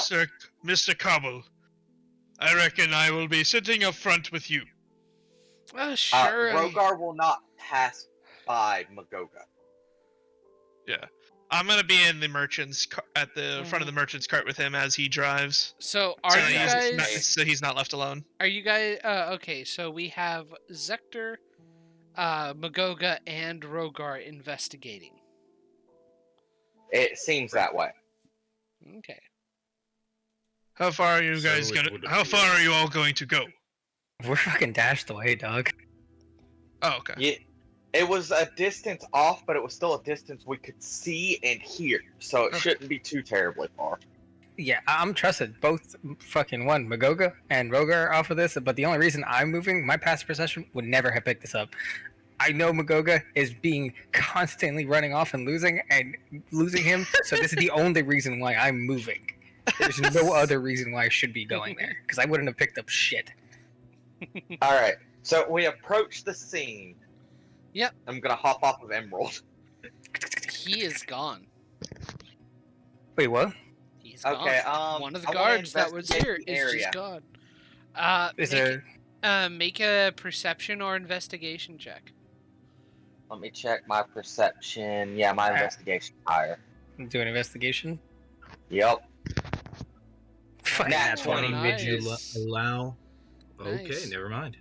Mr. Cobble, I reckon I will be sitting up front with you. Sure. Rogar will not pass by Magogga. Yeah. I'm gonna be in the at the front of the merchant's cart with him as he drives. So are so you so he's not left alone. Are you guys? Okay, so we have Zector, Magogga, and Rogar investigating. It seems that way. Okay. How far are you So guys it gonna? would How appear- far are you all going to go? We're fucking dashed away, dog. Oh, okay. Yeah, it was a distance off, but it was still a distance we could see and hear, so it Okay. shouldn't be too terribly far. Yeah, I'm trusted. Both fucking Magogga and Rogar off of this, but the only reason I'm moving, my passive perception would never have picked this up. I know Magogga is being constantly running off and losing him, so this is the only reason why I'm moving. There's no other reason why I should be going there, because I wouldn't have picked up shit. Alright, so we approach the scene. Yep. I'm gonna hop off of Emerald. He is gone. Wait, what? He's Okay, gone. One of the I wanna guards that was investigate here the is area. just gone. Is make there? make a perception or investigation check. Let me check my perception. Yeah, my investigation higher. Do an investigation? Yep. Fucking Nat that's 20. funny. Did you Nice. allow? Okay, Nice. never mind.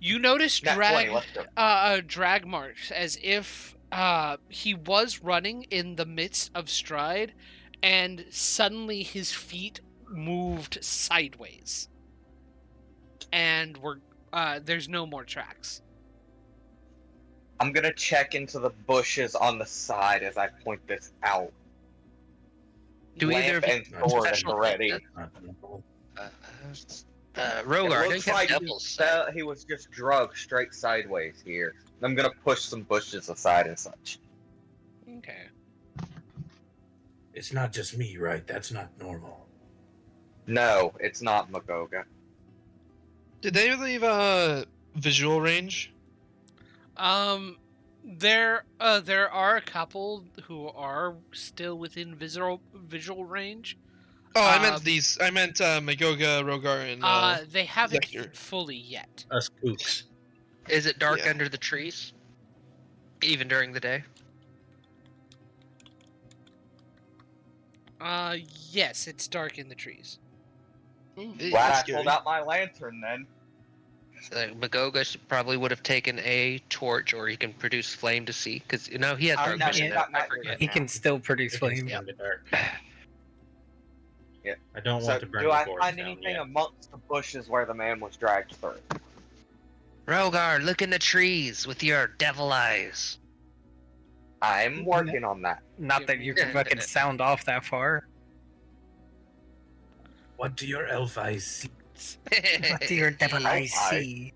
You notice Nat 20, let's go. drag marks as if he was running in the midst of stride, and suddenly his feet moved sideways, and there's no more tracks. I'm gonna check into the bushes on the side as I point this out. Do either of Lamp you and sword at the special ready. Rogar, It don't looks you have like devil's sight? he was just drugged straight sideways here. I'm gonna push some bushes aside and such. Okay. It's not just me, right? That's not normal. No, it's not Magogga. Did they leave visual range? There are a couple who are still within visual range. Oh, I meant these. I meant Magogga, Rogar, and. They haven't Zector. hit fully yet. Us kooks. Is it dark Yeah. under the trees? Even during the day? Yes, it's dark in the trees. Glad I pulled out my lantern then. Magogga probably would have taken a torch, or he can produce flame to see, because he has I've dark never vision. got I night forget. vision. He can still produce flame. In the dark. Yeah. I don't So, want to burn do the I forest find down anything yet. amongst the bushes where the man was dragged through? Rogar, look in the trees with your devil eyes. I'm working on that. Not that you can Yeah. fucking sound off that far. What do your elf eyes see? What do your devil eyes Elf see?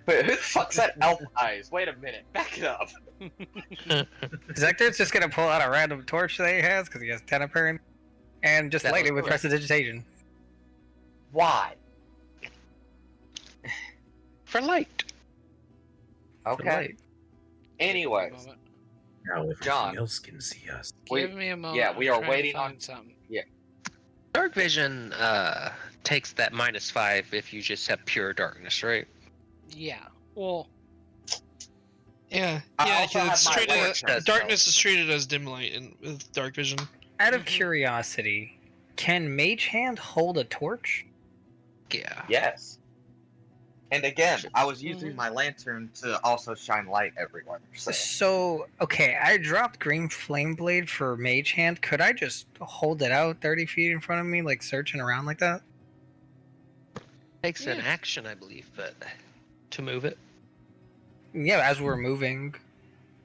But who the fuck said elf eyes? Wait a minute, back it up. Zector's just gonna pull out a random torch that he has, because he has 10 apparent, and just That light was it with cool. prestidigitation. Why? For light. for Okay. light. Anyways, Moment. Now everything John. else can see us. Give me a moment. yeah, we I'm are trying to waiting on- find something. Dark vision takes that -5 if you just have pure darkness, right? Yeah. Well, Yeah, I yeah. also 'cause it's have my treated lantern, as, darkness is treated as dim light with dark vision. Out of Mhm. curiosity, can Mage Hand hold a torch? Yeah. yes. And again, I was using my lantern to also shine light everywhere. So So, okay, I dropped Green Flame Blade for Mage Hand. Could I just hold it out 30 feet in front of me, like searching around like that? Takes an Yeah. action, I believe, but to move it. Yeah, as we're moving,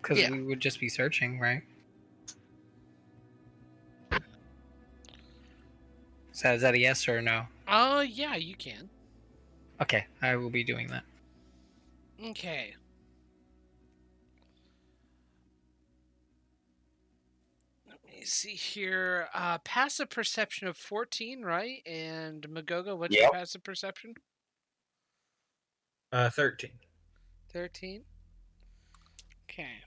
because Yeah. we would just be searching, right? So is that a yes or a no? Yeah, you can. Okay, I will be doing that. Okay. Let me see here. Passive perception of 14, right? And Magoga, what's your Yep. passive perception? 13. 13. Okay.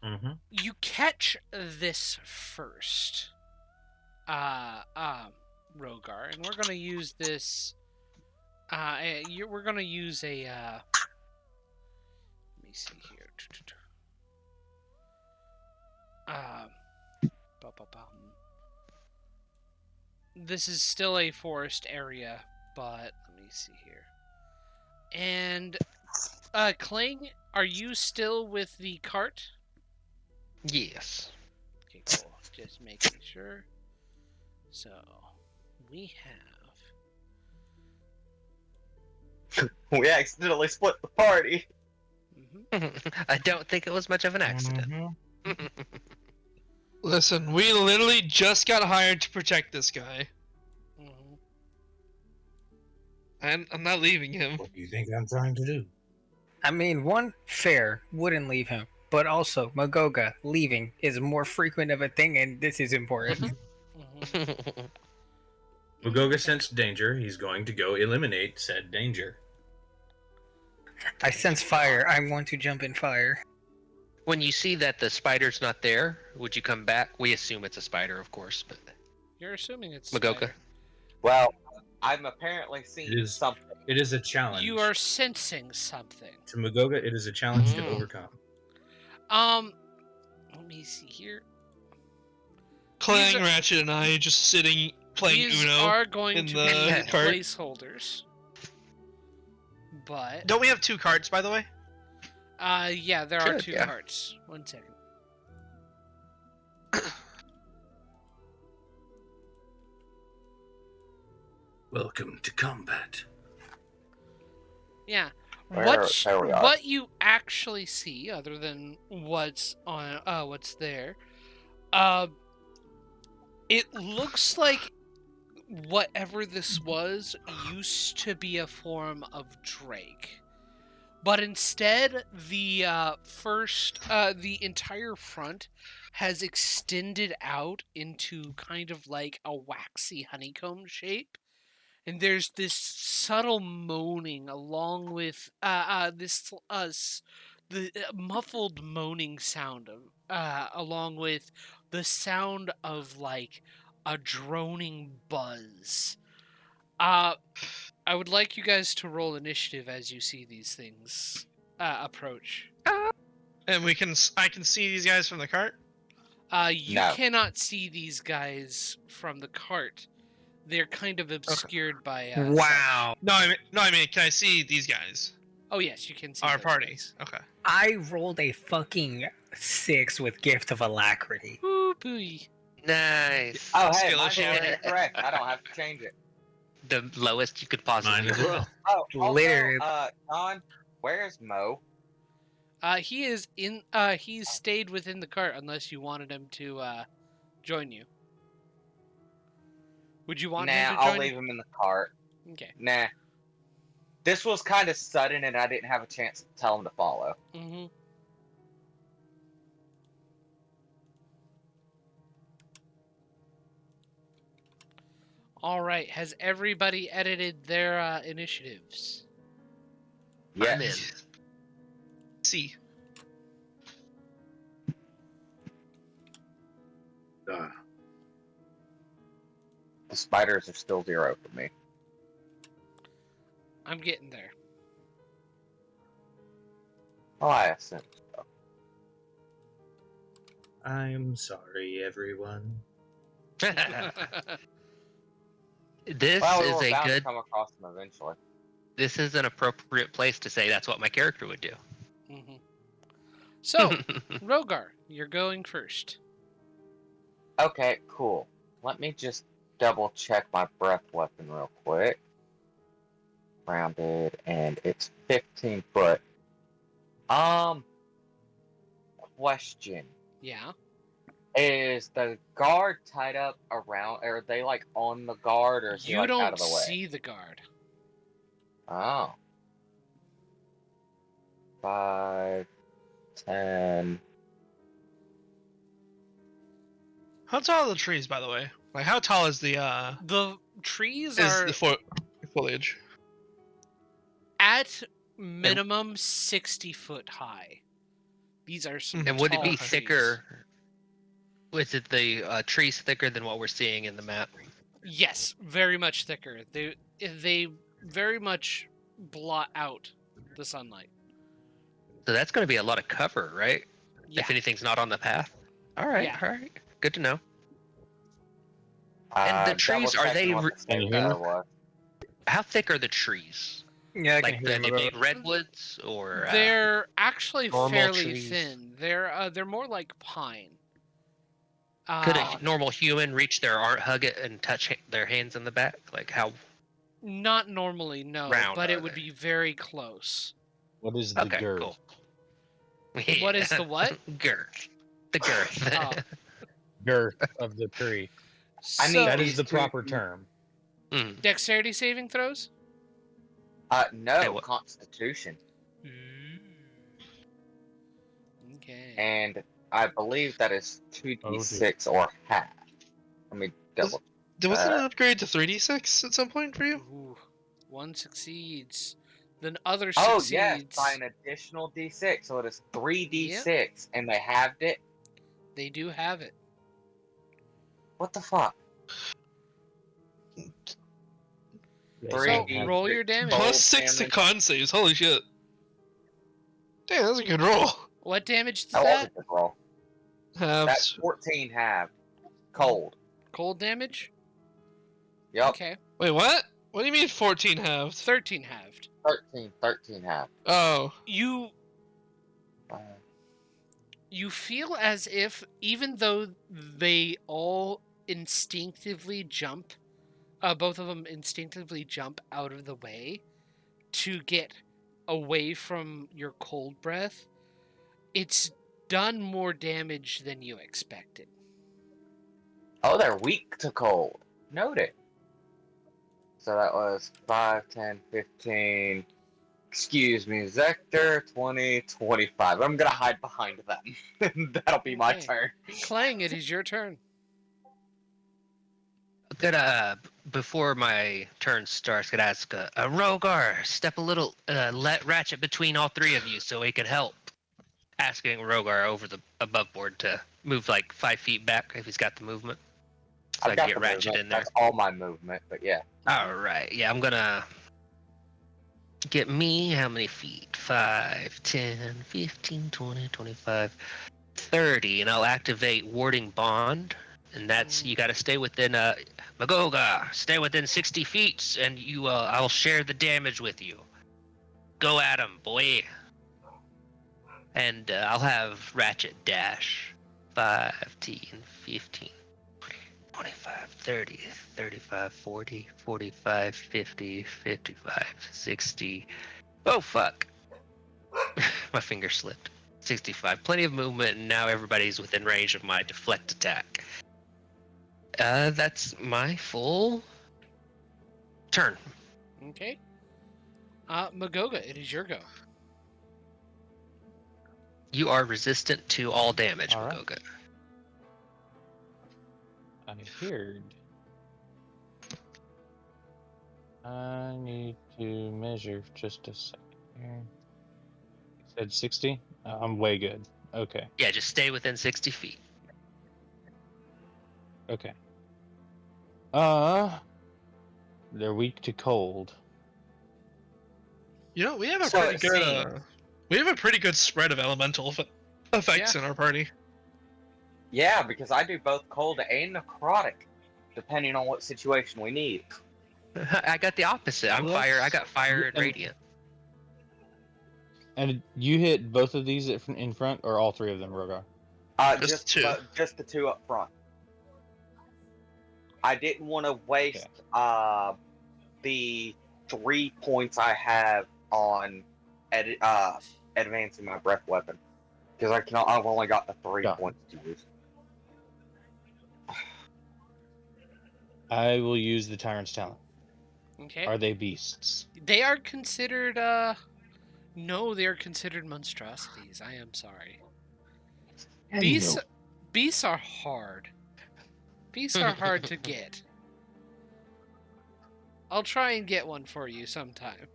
Mm-hmm. You catch this first, Rogar, and we're gonna use this. We're gonna use a. Let me see here. Ba-ba-bum. This is still a forest area, but let me see here. And Kling, are you still with the cart? Yes. Okay, cool. Just making sure. So, we have. we accidentally split the party. I don't think it was much of an accident. Mm-hmm. Listen, we literally just got hired to protect this guy, Mhm. and I'm not leaving him. What do you think I'm trying to do? I mean, one, fair, wouldn't leave him. But also, Magoga leaving is more frequent of a thing, and this is important. Mhm. Magoga sensed danger. He's going to go eliminate said danger. I sense fire. I want to jump in fire. When you see that the spider's not there, would you come back? We assume it's a spider, of course, but You're assuming it's Magoka. spider. Well, I'm apparently seeing It is- something. It is a challenge. You are sensing something. To Magoga, it is a challenge to Mm. overcome. Let me see here. Clang, These are- Ratchet, and I just sitting playing These Uno. are going in to the be cart. placeholders. But Don't we have 2 cards, by the way? yeah, there are Should, 2 yeah. carts. 1 second. Welcome to combat. Yeah. There we are. What you actually see, other than what's on what's there, it looks like whatever this was used to be a form of drake, but instead the the entire front has extended out into kind of like a waxy honeycomb shape. And there's this subtle moaning along with the muffled moaning sound of along with the sound of like a droning buzz. I would like you guys to roll initiative as you see these things approach. And I can see these guys from the cart. You No. cannot see these guys from the cart. They're kind of obscured by Wow. No, I mean, can I see these guys? Oh yes, you can see Our those party. guys. Okay. I rolled a fucking 6 with Gift of Alacrity. Ooh, booey. Nice. Oh, hey, Skill mine's issue. already correct. I don't have to change it. The lowest you could possibly Mine as do. well. Oh, also, Literally. John, where's Mo? He is in. He's stayed within the cart unless you wanted him to join you. Would you want him Nah, to join? I'll leave him in the cart. Okay. Nah. This was kind of sudden, and I didn't have a chance to tell him to follow. Mm-hmm. All right. Has everybody edited their initiatives? Yes. I'm in. See. The spiders are still 0 for me. I'm getting there. Oh, I assume so. I'm sorry, everyone. This Well, we is were a bound good. to come across them eventually. this is an appropriate place to say that's what my character would do. Hmm. So, Rogar, you're going first. Okay, cool. Let me just double check my breath weapon real quick. Rounded, and it's 15 foot. Question. Yeah. Is the guard tied up around, or are they like on the guard, or is he You like out don't of the way? see the guard. Oh. 5, 10. How tall are the trees, by the way? Like, how tall is the The trees are foliage? at minimum 60 foot high. These are some And would it be tall thicker? Was it the trees thicker than what we're seeing in the map? trees. Yes, very much thicker. They very much blot out the sunlight. So that's going to be a lot of cover, right? Yeah. If anything's not on the path. All right, Yeah. all right. Good to know. And the trees, are they Can you hear me? how thick are the trees? Yeah, I can Like, hear are him they a big little. redwoods or They're actually normal fairly trees? thin. They're more like pine. could a normal human reach their arm, hug it, and touch their hands in the back? Like how? Not normally, no, round but are it would they? be very close. What is the Okay, girth? cool. What is the what? girth? The girth. Oh. Girth of the tree. I need So, That is the these proper two- term. Mm. dexterity saving throws. No, Hey, what- Constitution. Okay. And I believe that is 2d6 or half. Let me double. Wasn't it an upgrade to 3d6 at some point for you? Ooh, one succeeds. Then other Oh, succeeds. yes, by an additional d6. So it is 3d6, and they halved it. They do have it. What the fuck? Yes, Three So I have- roll your damage. Roll Plus 6 to damage. con saves. Holy shit. Damn, that's a good roll. What damage is That was a that? good roll. That's Halves. 14 halved. Cold. Cold damage. Yep. Okay. Wait, what? What do you mean 14 halved? 13 halved. 13 halved. Oh. You feel as if, even though they all instinctively jump, both of them instinctively jump out of the way to get away from your cold breath, it's done more damage than you expected. Oh, they're weak to cold. Noted. So that was 5, 10, 15. Excuse me, Zector, 20, 25. I'm gonna hide behind them. That'll be my Okay. turn. Clang, it is your turn. Before my turn starts, could I ask Rogar, step a little, let Ratchet between all three of you so he could help. Asking Rogar over the above board to move like 5 feet back if he's got the movement. So I I've can got get the Ratchet movement. in there. That's all my movement, but yeah. Alright, yeah, I'm gonna get me how many feet? 5, 10, 15, 20, 25, 30, and I'll activate Warding Bond. And that's, you gotta stay within, Magoga, stay within 60 feet, and I'll share the damage with you. Go at him, boy. And I'll have Ratchet dash. 5, 10, 15, 25, 30, 35, 40, 45, 50, 55, 60. Oh, fuck. My finger slipped. 65. Plenty of movement, and now everybody's within range of my deflect attack. That's my full turn. Okay. Magoga, it is your go. You are resistant to all damage, All right. Magoga. I heard. I need to measure just a second here. You said 60? I'm way good. Okay. Yeah, just stay within 60 feet. Okay. They're weak to cold. You know, we have a So pretty it good seems- we have a pretty good spread of elemental effects in our party. Yeah, because I do both cold and necrotic, depending on what situation we need. I got the opposite. I'm Well, fire. I got fire and and- radiant. And you hit both of these in front, or all three of them, Rogar? Just two. Just the two up front. I didn't want to waste the 3 points I have on advancing my breath weapon because I've only got the 3 Got it. points to use. I will use the Tyrant's Talent. Okay. Are they beasts? They are considered, no, they are considered monstrosities. I am sorry. Beasts are hard. Beasts are hard to get. I'll try and get one for you sometime.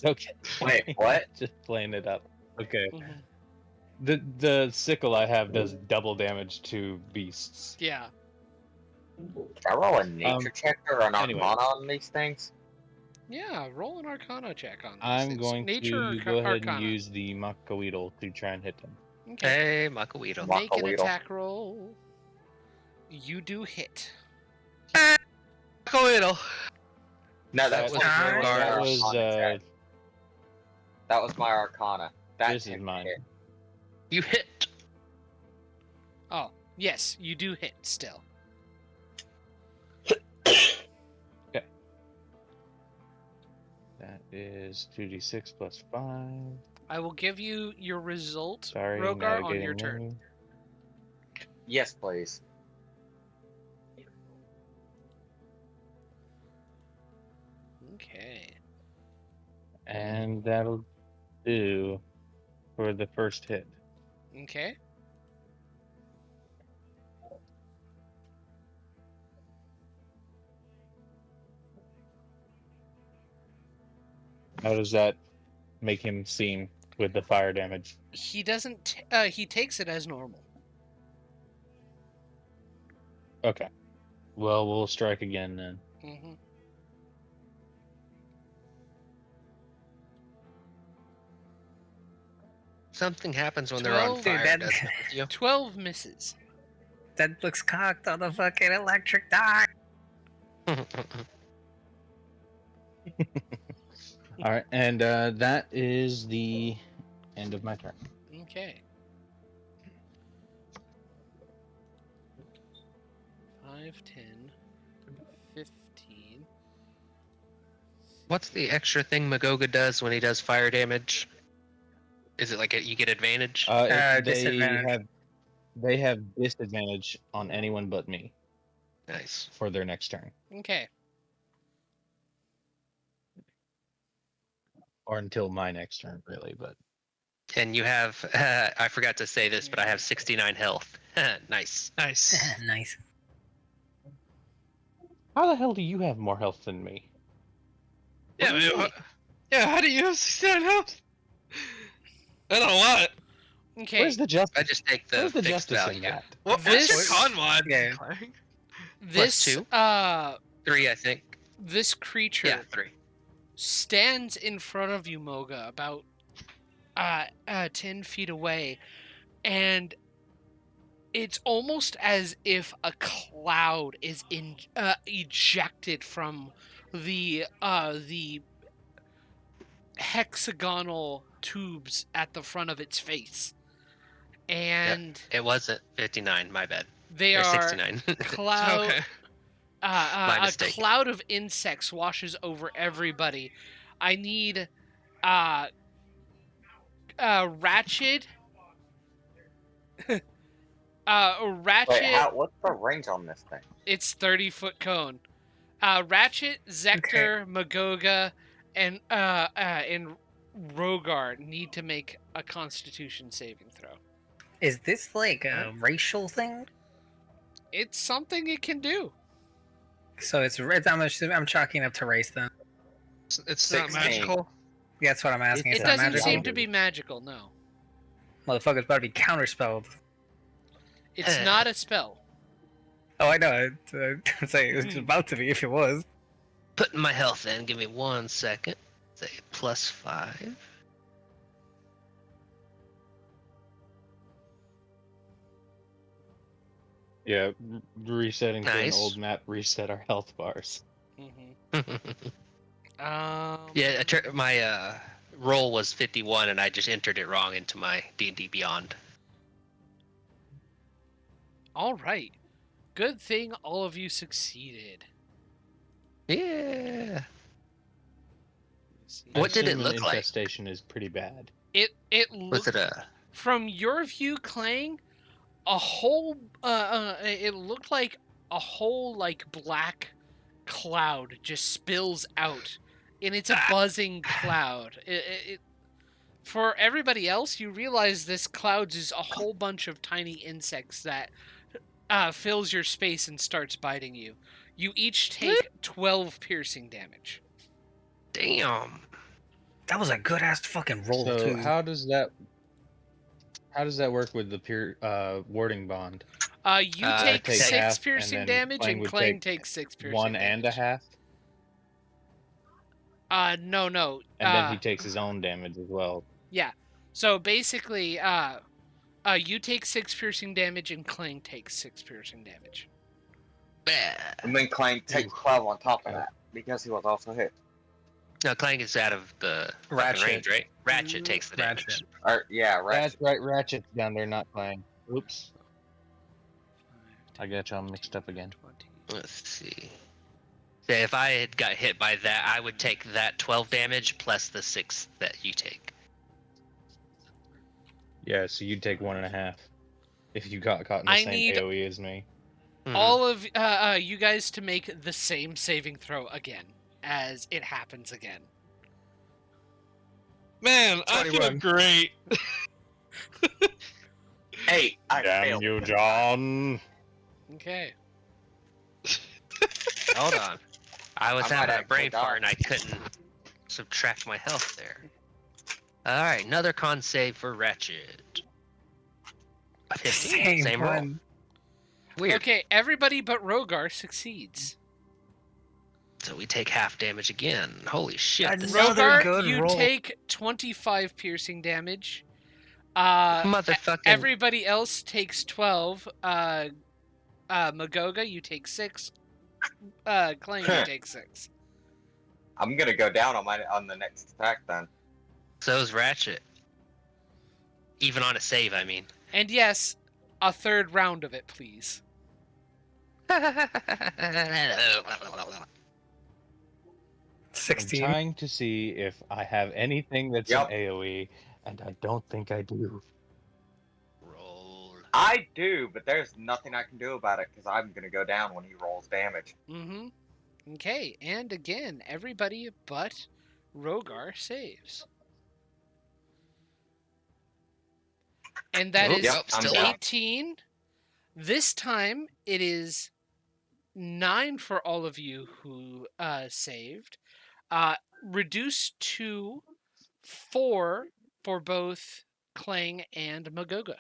Okay. Wait, what? Just playing it up. Okay. Mhm. The sickle I have does double damage to beasts. Yeah. Can I roll a nature check or an anyway. arcana on these things? Yeah, roll an arcana check on these I'm things. going Nature or to go ahead arcana? and use the Makaweedle to try and hit them. Okay. Hey, Makaweedle. Make an Makaweedle. attack roll. You do hit. Makaweedle. No, That that was- that was my arcana. That This is took mine. it. You hit. Oh, yes, you do hit still. That is 2d6 plus 5. I will give you your result, Sorry, Rogar, on navigating your turn. menu. Yes, please. Okay. And that'll do for the first hit. Okay. How does that make him seem with the fire damage? He doesn't. He takes it as normal. Okay. Well, we'll strike again then. Mm-hmm. Something happens when they're on 12. fire, Dude, that- doesn't it, with you? 12 misses. That looks cocked on the fucking electric dart. All right, and that is the end of my turn. Okay. 5, 10, 15. What's the extra thing Magoga does when he does fire damage? Is it like you get advantage? Disadvantage. They have disadvantage on anyone but me Nice. for their next turn, Okay. or until my next turn, really. But And you have, I forgot to say this, but I have 69 health. Nice. Nice. Nice. how the hell do you have more health than me? Yeah, how do you have 69 health? I don't know what. Okay. Where's the justice? I just take the Where's the fixed justice value. in that? What's This- your con mod? Yeah. Clank? This 2? 3, I think. this creature Yeah, 3. stands in front of you, Moga, about 10 feet away, and it's almost as if a cloud is ejected from the hexagonal tubes at the front of its face, and It wasn't 59, my bad. they Or are 69. cloud. Okay. A mistake. cloud of insects washes over everybody. I need Ratchet. Ratchet. Wait, what's the range on this thing? It's 30-foot cone. Ratchet, Zector, Magoga, and Rogar need to make a Constitution saving throw. Is this like a racial thing? It's something it can do. So I'm chalking up to race then. It's not 16. magical. Yeah, that's what I'm asking. It It's not doesn't magical. seem to be magical. No, Motherfucker's about to be counterspelled. it's not a spell. Oh, I know. I'd say it's about to be if it was. Putting my health in. Give me 1 second. Say +5. Yeah, resetting to an Nice. old map, reset our health bars. Yeah, my roll was 51, and I just entered it wrong into my D&D Beyond. All right. Good thing all of you succeeded. Yeah. Let's see. What did it I assume look an like? infestation is pretty bad. It Was looked it a? from your view, Clang, a whole it looked like a whole like black cloud just spills out, and it's a buzzing cloud. For everybody else, you realize this cloud is a whole bunch of tiny insects that fills your space and starts biting you. You each take 12 piercing damage. Damn. That was a good ass fucking roll So too. how does that work with the warding bond? You take take 6 half, and piercing then damage, Clang and would Clang take takes 6 piercing One damage. and a half, No. and then he takes his own damage as well. Yeah. So basically, you take 6 piercing damage, and Clang takes 6 piercing damage. And then Clank takes 12 on top of that because he was also hit. No, Clang is out of the fucking Ratchet. range, right? Ratchet takes the damage. Ratchet. Or, yeah, right. That's right, Ratchet's down there not playing. Oops, I got y'all mixed up again. 20. Let's see. So if I had got hit by that, I would take that 12 damage plus the 6 that you take. Yeah, so you'd take 1.5 if you got caught in the I same need- AoE as me. Mhm. All of you guys to make the same saving throw again as it happens again. Man, I feel 21. great. Hey, I Damn failed. you, John! Okay. Hold on. I was I might having a actually brain die. fart and I couldn't subtract my health there. Alright, another con save for Ratchet. A 15. Same roll. one. Weird. Okay, everybody but Rogar succeeds. So we take half damage again. Holy shit. God, This Another Rogar, good you roll. take 25 piercing damage. motherfucking... Everybody else takes 12. Magoga, you take 6. Clang, you take 6. I'm gonna go down on the next attack then. So's Ratchet. Even on a save, I mean. And yes, a third round of it, please. I'm 16. trying to see if I have anything that's Yep. an AoE, and I don't think I do. Roll. I do, but there's nothing I can do about it because I'm gonna go down when he rolls damage. Mm-hmm. Okay, and again, everybody but Rogar saves. And that Oops, is yep, I'm still down. 18. This time it is 9 for all of you who saved. Reduced to 4 for both Clang and Magoga.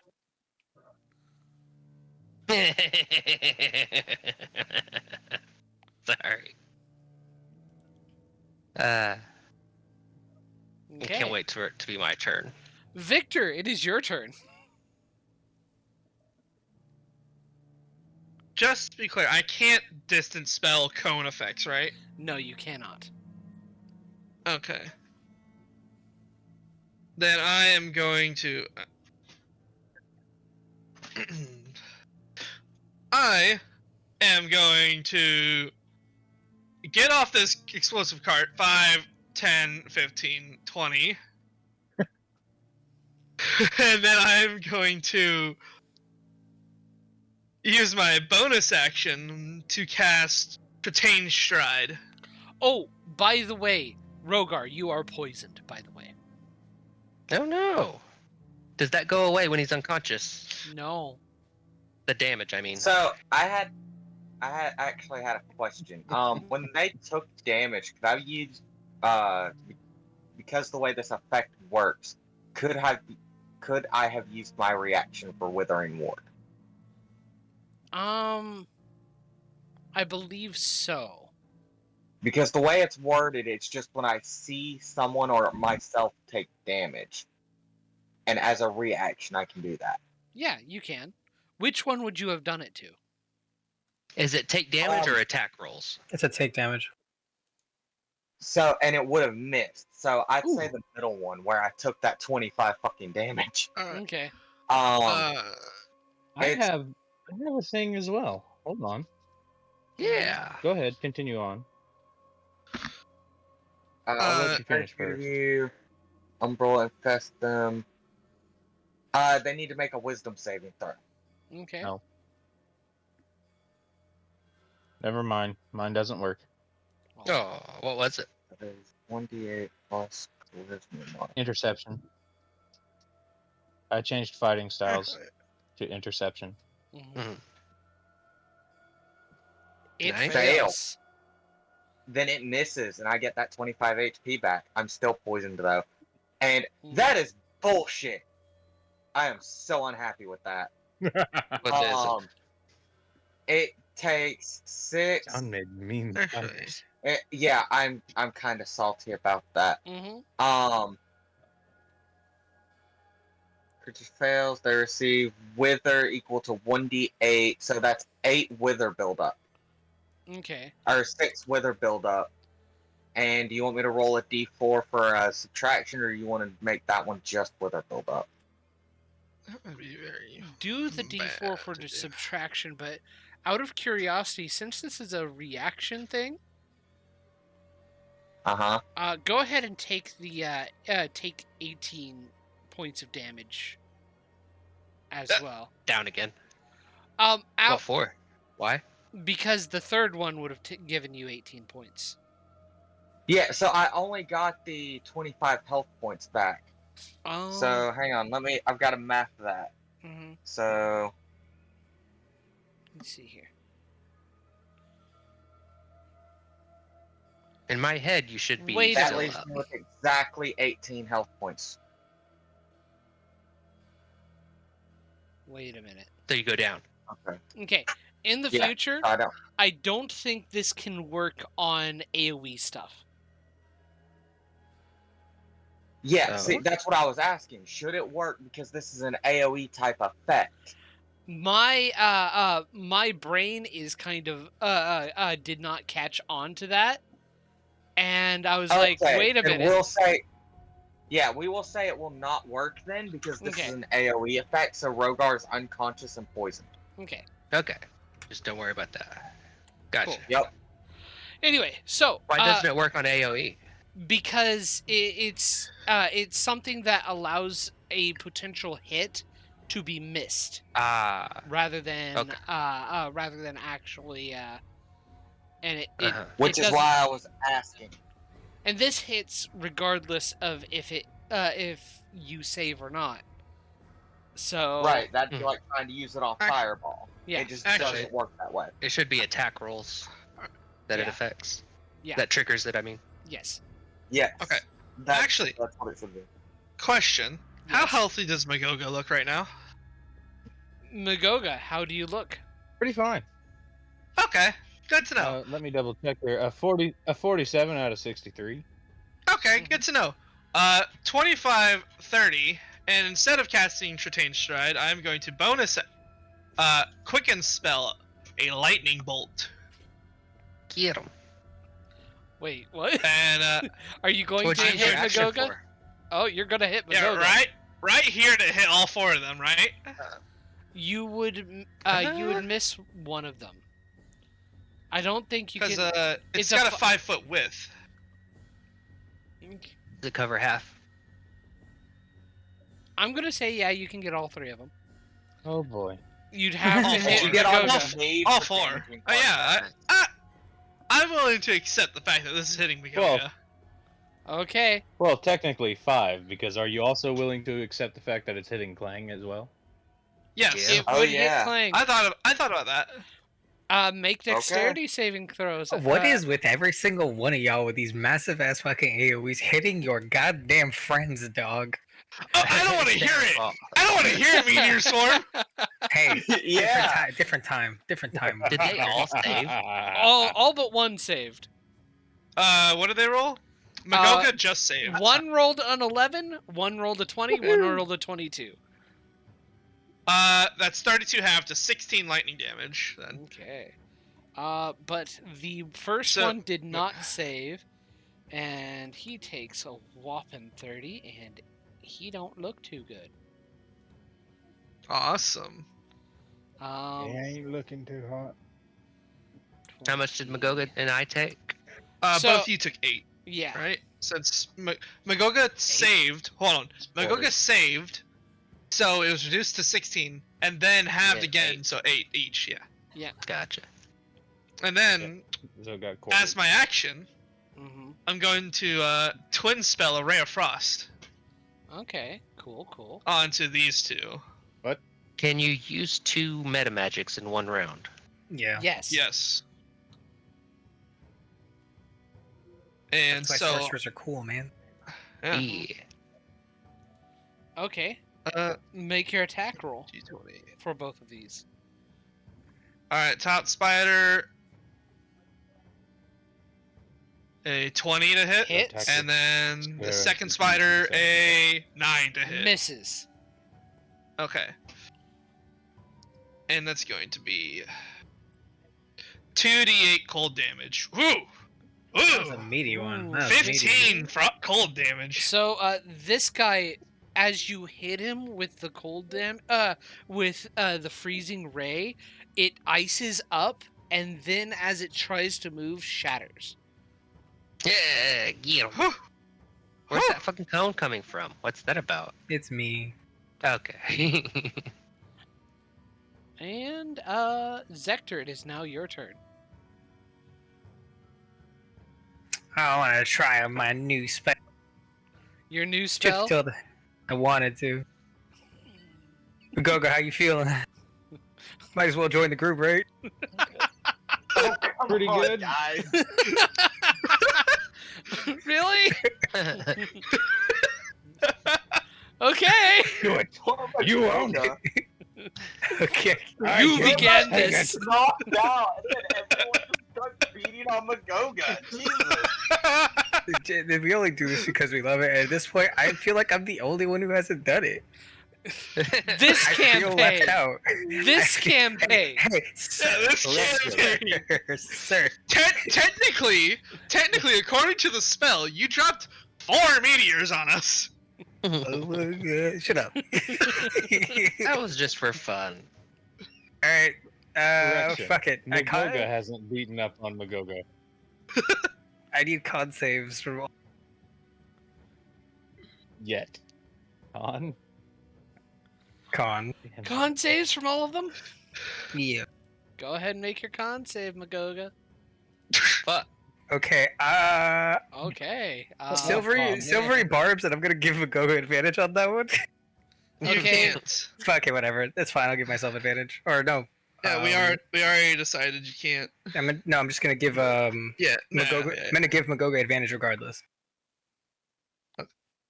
Sorry. I Okay. can't wait for it to be my turn. Victor, it is your turn. Just to be clear, I can't distance spell cone effects, right? No, you cannot. Okay. Then I am going to... I am going to get off this explosive cart 5, 10, 15, 20. And then I'm going to use my bonus action to cast Protein Stride. Oh, by the way, Rogar, you are poisoned, by the way. Oh no. Does that go away when he's unconscious? No. The damage, I mean. So I actually had a question. When they took damage, could I use because the way this effect works, could I have used my reaction for Withering Ward? I believe so. Because the way it's worded, it's just when I see someone or myself take damage, and as a reaction, I can do that. Yeah, you can. Which one would you have done it to? Is it take damage or attack rolls? It's a take damage. So, and it would have missed. So I'd say Ooh. the middle one where I took that 25 fucking damage. Okay. I It's- have a thing as well. Hold on. Yeah. Go ahead. Continue on. I'll let you finish first. You, Umbral infest them. They need to make a wisdom saving throw. Okay. No. Never mind. Mine doesn't work. Oh, what was it? That is 1d8 plus charisma mod. Interception. I changed fighting styles to interception. Mhm. It Nice. fails. Then it misses, and I get that 25 HP back. I'm still poisoned though, and Mhm. that is bullshit. I am so unhappy with that. What is it? It takes 6. John made mean Actually, face. Yeah, I'm kind of salty about that. Mm-hmm. Creature fails. They receive wither equal to 1d8, so that's 8 wither buildup. Okay. Or 6 wither buildup. And do you want me to roll a d4 for a subtraction, or you want to make that one just wither buildup? that would be very Do the D4 for bad the to do. subtraction, but out of curiosity, since this is a reaction thing, go ahead and take the take 18 points of damage as well. Down again. Out What for? Why? because the third one would have given you 18 points. Yeah, so I only got the 25 health points back. Oh. So hang on, I've got to math that. Mhm. So Let's see here. In my head, you should be Wait a that still leaves up. me with exactly 18 health points. Wait a minute. So you go down. Okay. Okay. In the Yeah, future, I don't think this can work on AoE stuff. Yeah, Oh. see, that's what I was asking. Should it work because this is an AoE type effect? My brain is kind of did not catch on to that, and I was like, wait a minute. We will say it will not work then because this Okay. is an AoE effect. So Rogar's unconscious and poisoned. Okay. Okay. Just don't worry about that. Gotcha. Cool. Yep. Anyway, so Why doesn't it work on AoE? because it's something that allows a potential hit to be missed Ah. rather than Okay. actually and it Which it is doesn't- why I was asking. and this hits regardless of if you save or not. So Right, that'd be like trying to use it on Ac- Fireball. Yeah. It just Actually- doesn't work that way. It should be attack rolls that it Yeah. affects. Yeah. That triggers it, I mean. Yes. Yes. Okay. That's Actually- that's what it should be. Question: How Yes. healthy does Magoga look right now? Magoga, how do you look? Pretty fine. Okay, good to know. Let me double check here. A 47 out of 63. Okay, good to know. 25, 30, and instead of casting Tritaine Stride, I'm going to bonus quicken spell a lightning bolt. Get him. Wait, what? And Are you going What'd to you use hit your action Magoga? for? Oh, you're gonna hit yeah, Magoga. right here to hit all 4 of them, right? You would miss one of them. I don't think you Because can. it's it's a got a fi- 5-foot width. Does it cover half? I'm gonna say yeah, you can get all 3 of them. Oh boy. You'd have All to four. hit You get all Magoga. the waves All of 4. damaging Oh yeah, I'm willing to accept the fact that this is hitting Magoga. Okay. Well, technically 5, because are you also willing to accept the fact that it's hitting Clang as well? Yes, Yeah. It Oh, would yeah. hit Clang. I thought about that. Make dexterity saving throws. What is with every single one of y'all with these massive ass fucking AoEs hitting your goddamn friends, dog? Oh, I don't want to It's hear their it. fault. I don't want to hear Meteor Swarm. Hey, Yeah. different time. Did they all save? all but one saved. What did they roll? Magoga just saved. One rolled an 11, one rolled a 20, one rolled a 22. That's 32 half to 16 lightning damage. Then. Okay. But the first So- one did not save, and he takes a whopping 30, and he don't look too good. Awesome. He Um, ain't looking too hot. How much did Magoga and I take? So- Both you took 8, yeah. right? Since Magoga saved. Hold on. Magoga Quarters. saved, so it was reduced to 16, and then halved Yeah, again, 8. so 8 each. Yeah. Gotcha. And then, So it got as quarters. my action, Mm-hmm. I'm going to twin spell a ray of frost Okay. Cool. onto these two. Can you use 2 meta magics in 1 round? Yeah. Yes. Yes. And That's why so, sorcerers are cool, man. yeah. Okay. Uh, Make your attack roll D20. for both of these. All right, top spider. A 20 to hit. Hits. Attack And then the Yeah, second it's spider, easy, a 9 to hit. Misses. Okay. And that's going to be 2d8 cold damage. Woo! That was a Ooh! meaty one. Ooh. That was meaty. 15 cold damage. So, this guy, as you hit him with the the freezing ray, it ices up, and then as it tries to move, shatters. Yeah, get 'em. Whew. Where's Whew. that fucking cone coming from? What's that about? It's me. Okay. And, Zector, it is now your turn. I want to try my new spell. Your new spell? Just till I wanted to. Goga, how you feeling? Might as well join the group, right? Oh, come Pretty on, good. guys. Really? Okay. You owned it. Okay. You began this. No, no. Everyone just starts beating on Magoga. Jesus. We only do this because we love it. At this point, I feel like I'm the only one who hasn't done it. This I feel left campaign. out. This campaign. Hey, sir, this campaign. sir. Technically, according to the spell, you dropped 4 meteors on us. Oh my God. Shut up. That was just for fun. All right. Correction. Fuck it. Magoga hasn't beaten up on Magoga. I need con saves from all. Yet. On. Con. Con saves from all of them? Yeah. Go ahead and make your con save, Magoga. Fuck. Okay. Okay. Silvery barbs, and I'm gonna give Magoga advantage on that one. You Okay. can't. Fuck it, whatever. That's fine. I'll give myself advantage. Or no. Yeah, we already decided you can't. I'm just gonna give Yeah. Magoga. yeah. I'm gonna give Magoga advantage regardless.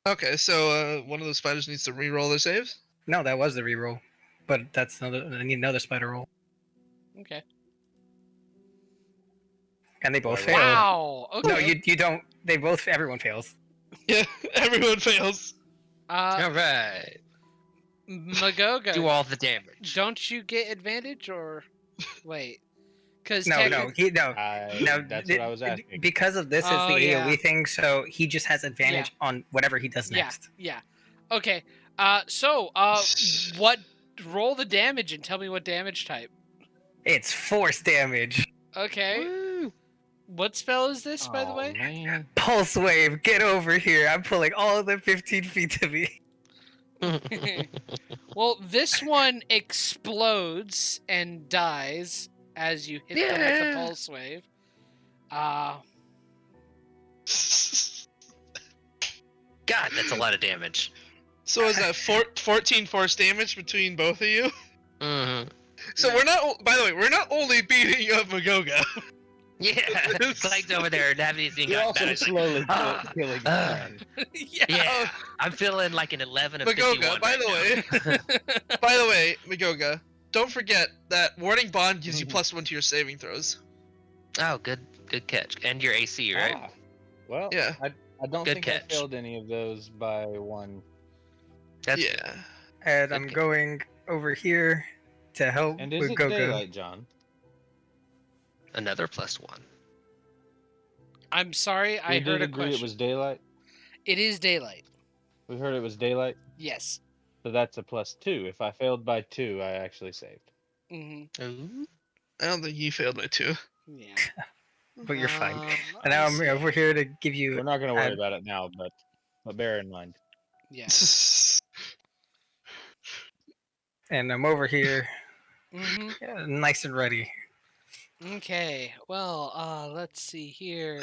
Okay, so one of those spiders needs to re-roll their saves. No, that was the reroll, but that's another. I need another spider roll, Okay. and they both Wow. failed. Wow. Okay. No, you don't. They both. Everyone fails. Yeah, everyone fails. All right. Magoga, Do all the damage. don't you get advantage or wait? Because No, no, no. That's what I was asking. Because of this is Oh, the yeah. AOE thing, so he just has advantage on whatever he does Yeah. next. Yeah. Okay. What? Roll the damage and tell me what damage type. It's force damage. Okay. Woo. What spell is this, by the Oh, way? man. Pulse wave, get over here. I'm pulling all of them 15 feet to me. Well, this one explodes and dies as you hit them with the Yeah. pulse wave. God, that's a lot of damage. So is that 14 force damage between both of you? Hmm. So we're not. By the way, we're not only beating up Magoga. Yeah, Blake's over there and haven't even You're got also that. slowly Ah, killing his ah. friend. Yeah. Yeah, I'm feeling like an 11 of Magoga, 51 by right the by the way, Magoga, don't forget that warding bond gives you +1 to your saving throws. now. Oh, good catch. And your AC, right? Ah, well, Yeah. I don't Good think catch. I failed any of those by 1. That's Yeah. And Good I'm catch. going over here to help And is with it Gogo. daylight, John? another +1. I'm sorry, We I did heard a agree question. it was daylight. It is daylight. We heard it was daylight, Yes. so that's a +2. If I failed by 2, I actually saved. Mm-hmm. Ooh. I don't think you failed by 2. Yeah. But you're fine. Let And now me I'm see. over here to give you. We're not going to worry an- about it now, but bear in mind. Yeah. And I'm over here, Mm-hmm. nice and ready. Okay. Well, let's see here.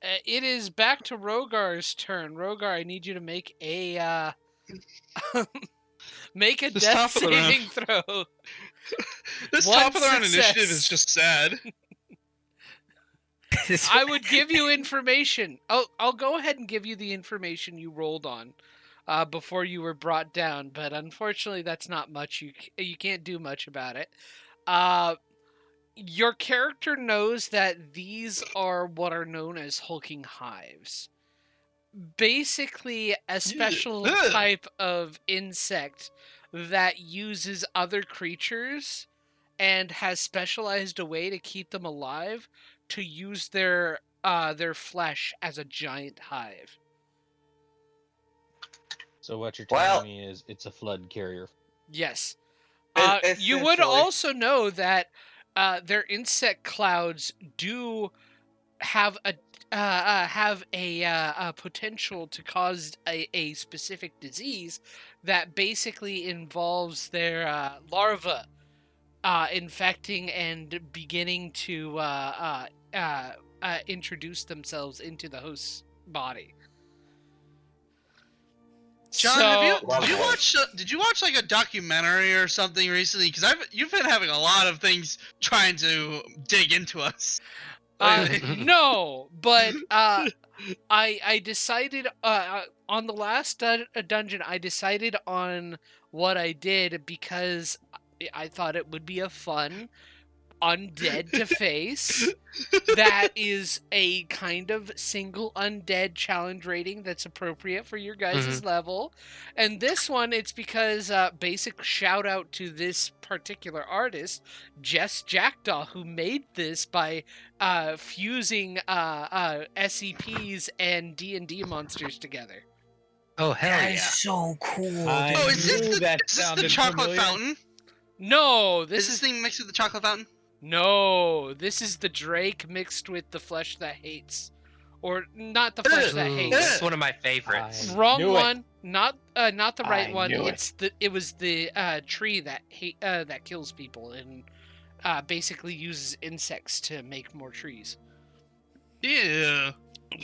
It is back to Rogar's turn. Rogar, I need you to make a make a This death top of the round. saving throw. This One top of the round initiative success. is just sad. I would give you information. I'll go ahead and give you the information you rolled on before you were brought down, but unfortunately that's not much. You can't do much about it. Your character knows that these are what are known as hulking hives. Basically a special Ugh. type of insect that uses other creatures and has specialized a way to keep them alive to use their flesh as a giant hive. So what you're Well- telling me is it's a flood carrier. Yes. It- You would essentially- also know that their insect clouds do have a potential to cause a specific disease that basically involves their larvae infecting and beginning to introduce themselves into the host's body. John, So, did you watch like a documentary or something recently? Because you've been having a lot of things trying to dig into us. no, but I decided on the last dungeon. I decided on what I did because I thought it would be a fun undead to face. That is a kind of single undead challenge rating that's appropriate for your guys' level. And this one, it's because basic shout out to this particular artist, Jess Jackdaw, who made this by fusing SCPs and D&D monsters together. Oh hell That yeah! is so cool. I Oh, dude. is this knew the, that is this the sounded chocolate familiar. fountain? No, Is this this is thing mixed with the chocolate fountain? no, this is the Drake mixed with the flesh that hates, or not the flesh that Ooh, hates. it's one of my favorites. I Wrong knew it. one, not the right I one. knew it. It was the tree that that kills people and basically uses insects to make more trees. Yeah.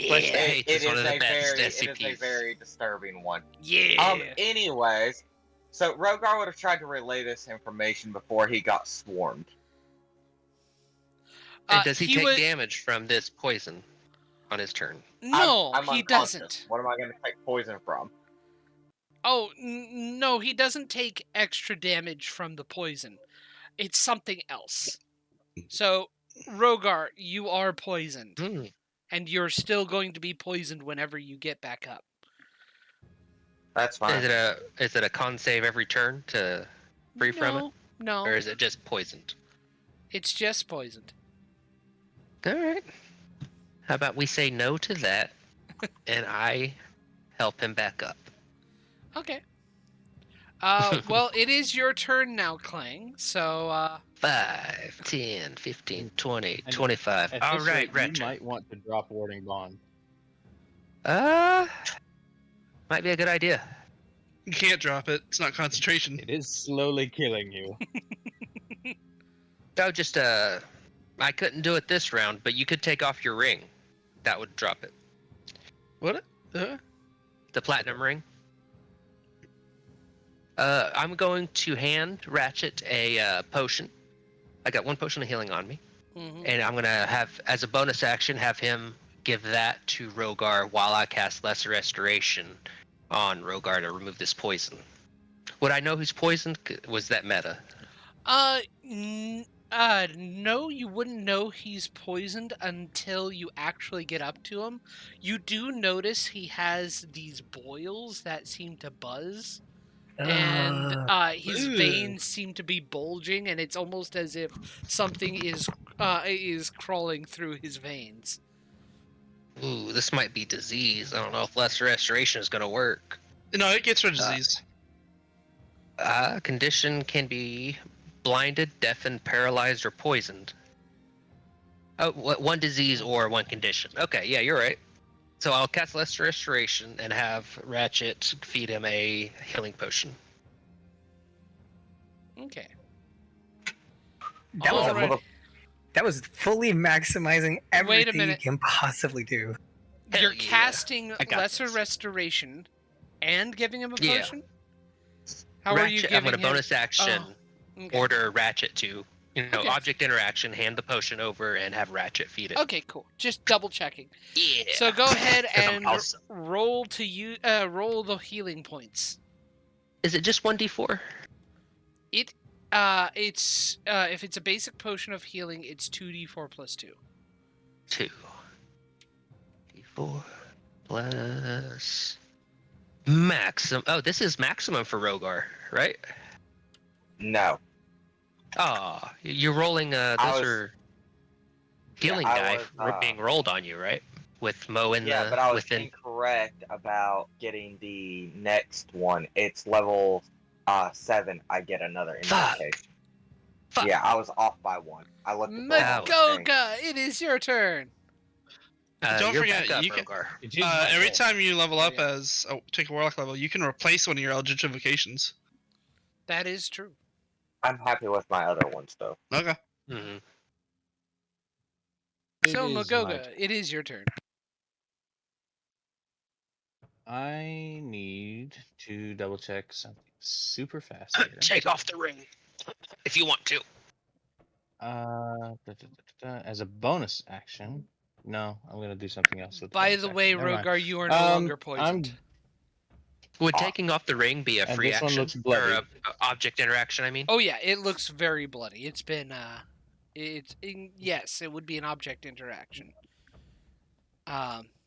Flesh that hates It is one of the a best very, it is a SCPs. very disturbing one. Yeah. Anyways, so Rogar would have tried to relay this information before he got swarmed. And does he take was- damage from this poison on his turn? No, I'm he unconscious. doesn't. What am I going to take poison from? Oh, no, he doesn't take extra damage from the poison. It's something else. So, Rogar, you are poisoned. Hmm. And you're still going to be poisoned whenever you get back up. That's fine. Is it a con save every turn to free from it, No, or is it just poisoned? it's just poisoned. All right. How about we say no to that, and I help him back up. Okay. Well, it is your turn now, Clang. So, 5, 10, 15, 20, And 25. At All this right, rate, Ratchet. you might want to drop warding bond. Might be a good idea. You can't drop it. It's not concentration. It is slowly killing you. Oh, just I couldn't do it this round, but you could take off your ring. That would drop it. What? The platinum ring. I'm going to hand Ratchet a potion. I got 1 potion of healing on me, and I'm gonna have, as a bonus action, have him give that to Rogar while I cast Lesser Restoration on Rogar to remove this poison. Would I know who's poisoned? Was that meta? No, you wouldn't know he's poisoned until you actually get up to him. You do notice he has these boils that seem to buzz, and his Ugh. veins seem to be bulging, and it's almost as if something is is crawling through his veins. Ooh, this might be disease. I don't know if lesser restoration is gonna work. No, it gets rid of disease. Condition can be blinded, deafened, paralyzed, or poisoned. Oh, one disease or one condition. Okay, yeah, you're right. So I'll cast lesser restoration and have Ratchet feed him a healing potion. Okay. That was, Alright. that was fully maximizing everything you minute. can possibly do. Hell You're yeah. casting I got lesser this. restoration and giving him a Yeah. potion? How are you Ratchet, giving I'm gonna him? bonus action Okay. order Ratchet to, Okay. object interaction, hand the potion over, and have Ratchet feed it. Okay, cool. Just double checking. Yeah. So go ahead 'Cause I'm and awesome. roll to roll the healing points. Is it just 1d4? It's if it's a basic potion of healing, it's 2d4 plus 2. 2. d4 plus maximum. Oh, this is maximum for Rogar, right? No. Oh, you're rolling. Those I was- are healing I die was, being rolled on you, right? With Mo in Yeah, the but I was within. incorrect about getting the next one. It's level 7. I get another Fuck. invocation. Fuck. Yeah, I was off by 1. I looked at the wrong thing. Magoga, it is your turn. Don't You're forget, back up, you can- Rogar. It is Every my time you level up Yeah. as take a warlock level, you can replace one of your eldritch invocations. That is true. I'm happy with my other ones, though. Okay. Mhm. It So is my Magoga, turn. it is your turn. I need to double check something super fast here. Take off the ring if you want to. As a bonus action. No, I'm gonna do something else with. By bonus the action. way, Never mind. Rogar, you are no longer poisoned. Would taking off the ring be a And free this one action looks or bloody. a object interaction? I mean. Oh yeah, it looks very bloody. It's been yes, it would be an object interaction.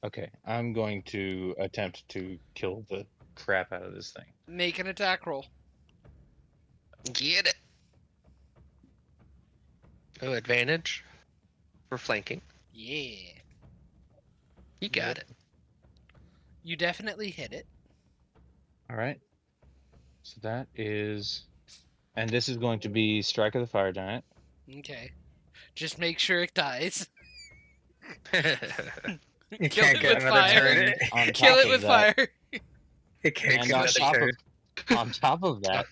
Okay, I'm going to attempt to kill the crap out of this thing. Make an attack roll. Get it. Oh, advantage for flanking. Yeah. You got it. You definitely hit it. All right. So that is, and this is going to be Strike of the Fire Giant. Okay. Just make sure it dies. You Kill can't it get with another fire. turn. On Kill top it of with that- fire. You can't And get on another top turn. on top of that,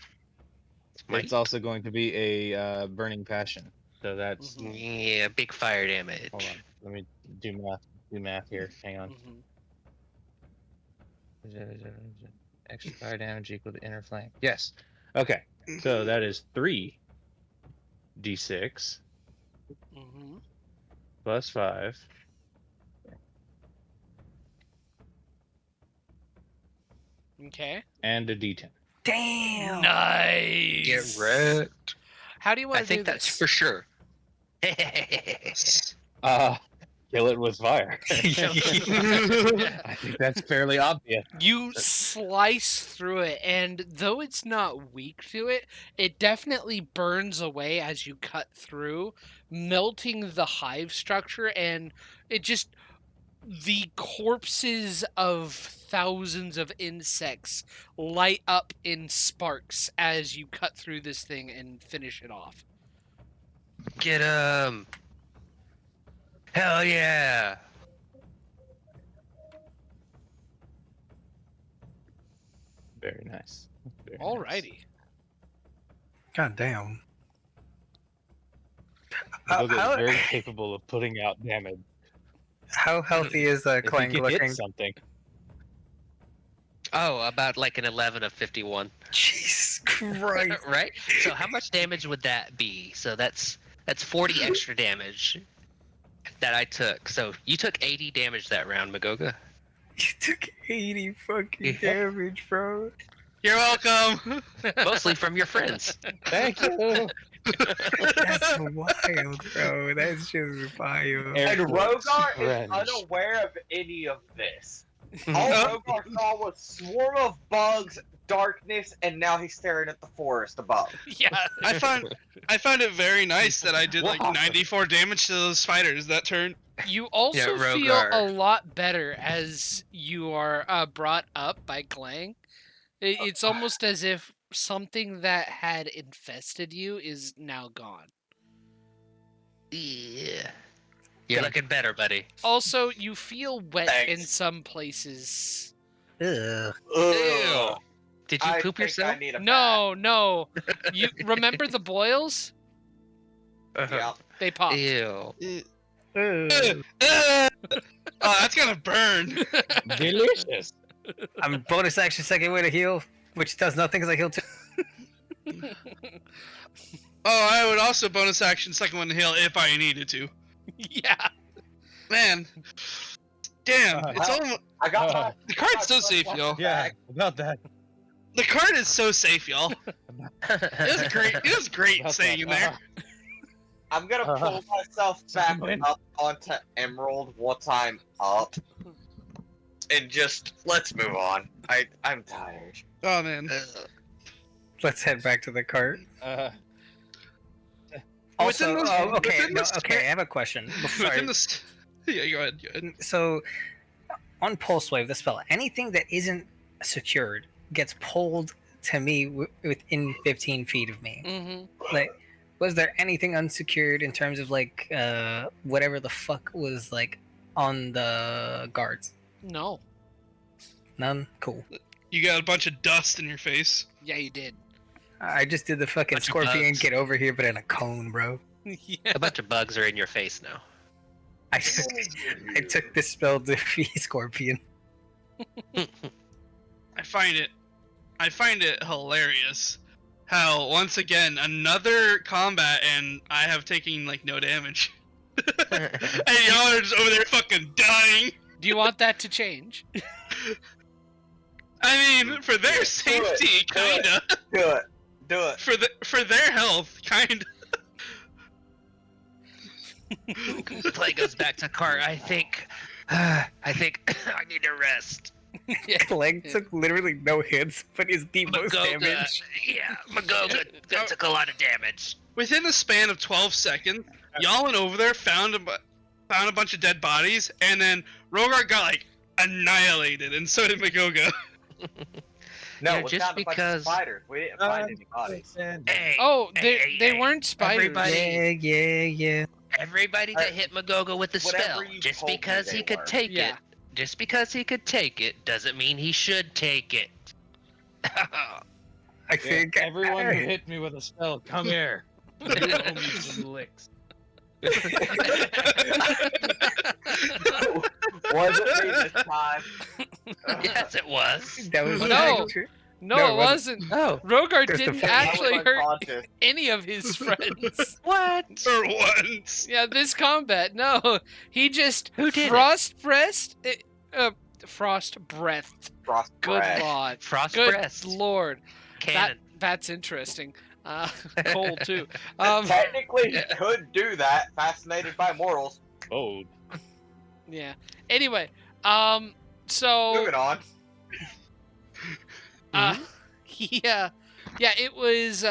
Right. it's also going to be a Burning Passion. So that's Yeah, big fire damage. hold on. Let me do math here. Hang on. Mhm. Extra fire damage equal to inner flank. Yes. Okay. So that is 3d6 Mhm. plus 5. Okay. And a d10. Damn. Nice. Get wrecked. How do you want I to do think that's this? for sure. Kill it with fire. I think that's fairly obvious. You slice through it, and though it's not weak to it, it definitely burns away as you cut through, melting the hive structure, and it just. The corpses of thousands of insects light up in sparks as you cut through this thing and finish it off. Get him. Hell yeah. Very nice. Very nice. Alrighty. God damn. Magoga is How, very capable of putting out damage. how healthy is If Clang he can hit looking? something. Oh, about like an 11 of 51. Jesus Christ. Right? So how much damage would that be? So that's 40 extra damage that I took. So you took 80 damage that round, Magoga. You took 80 fucking Yeah. damage, bro. You're welcome. Mostly from your friends. Thank you. That's wild, bro. That's just wild. Air And quotes, Rogar is friends. unaware of any of this. All Rogar saw was swarm of bugs darkness, and now he's staring at the forest above. Yeah. I found it very nice that I did like Wow. 94 damage to those spiders that turn. You also Yeah, feel Rogar. a lot better as you are brought up by Clang. It's almost as if something that had infested you is now gone. Yeah. You're looking better, buddy. Also, you feel wet in Thanks. some places. Ugh. Ugh. Did you I poop think yourself? I need a No. You remember the boils? bath. Yeah. They popped. Ew. Ugh. Oh, that's gonna burn. Delicious. I'm bonus action second way to heal, which does nothing because I heal 2. Oh, I would also bonus action second one to heal if I needed to. Yeah. Man, damn, it's almost I got my. the card's so safe, y'all. Yeah, about that. The card is so safe, y'all. It was great. It was great About staying in there. I'm gonna pull myself back up onto Emerald once I'm up, and just let's move on. I'm tired. Oh man. Let's head back to the cart. Within Also, the- okay, within no, the okay, I have a question. Sorry. Within the yeah, go ahead. Go ahead. So, on Pulse Wave, the spell, anything that isn't secured gets pulled to me within 15 feet of me. Mm-hmm. Like, was there anything unsecured in terms of like whatever the fuck was like on the guards? No. None. Cool. You got a bunch of dust in your face. Yeah, you did. I just did the fucking Bunch of scorpion bugs. get over here, but in a cone, bro. Yeah. A bunch of bugs are in your face now. I took this spell to be scorpion. I find it hilarious how once again another combat and I have taken like no damage. And y'all are just over there fucking dying. Do you want that to change? I mean, for their Do it, safety, do it. kinda. Do it. For their health, kinda. Play goes back to cart. I think I need to rest. Clegg took literally no hits, but is the most Magoga, damage. yeah, Magoga that took a lot of damage. Within the span of 12 seconds, y'all went over there, found a bunch of dead bodies, and then Rogar got like annihilated, and so did Magoga. No, Yeah, we just found a bunch of because- spiders. We didn't find any bodies. Hey, Oh, hey, they hey, weren't spiders. everybody- Yeah. everybody that hit Magoga with the Whatever spell, you just told me because they he could were. take Yeah. it, just because he could take it, doesn't mean he should take it. I think Everyone who hit me with a spell, come here. You owe me some licks. Was it me this time? Yes, it was. that was No. actually- No, No, it it wasn't. Oh, Rogar Just the didn't fact- actually I was hurt unconscious. any of his friends. what? For once. Yeah, this combat, no. He just Who did it? frost breathed. Frost breathed. Frost Good breath. lord. Frost Good breast. lord. Cannon. That's interesting. Cold too. Technically, he could do that. Fascinated by mortals. Oh, Yeah. Anyway, so Moving on. yeah, it was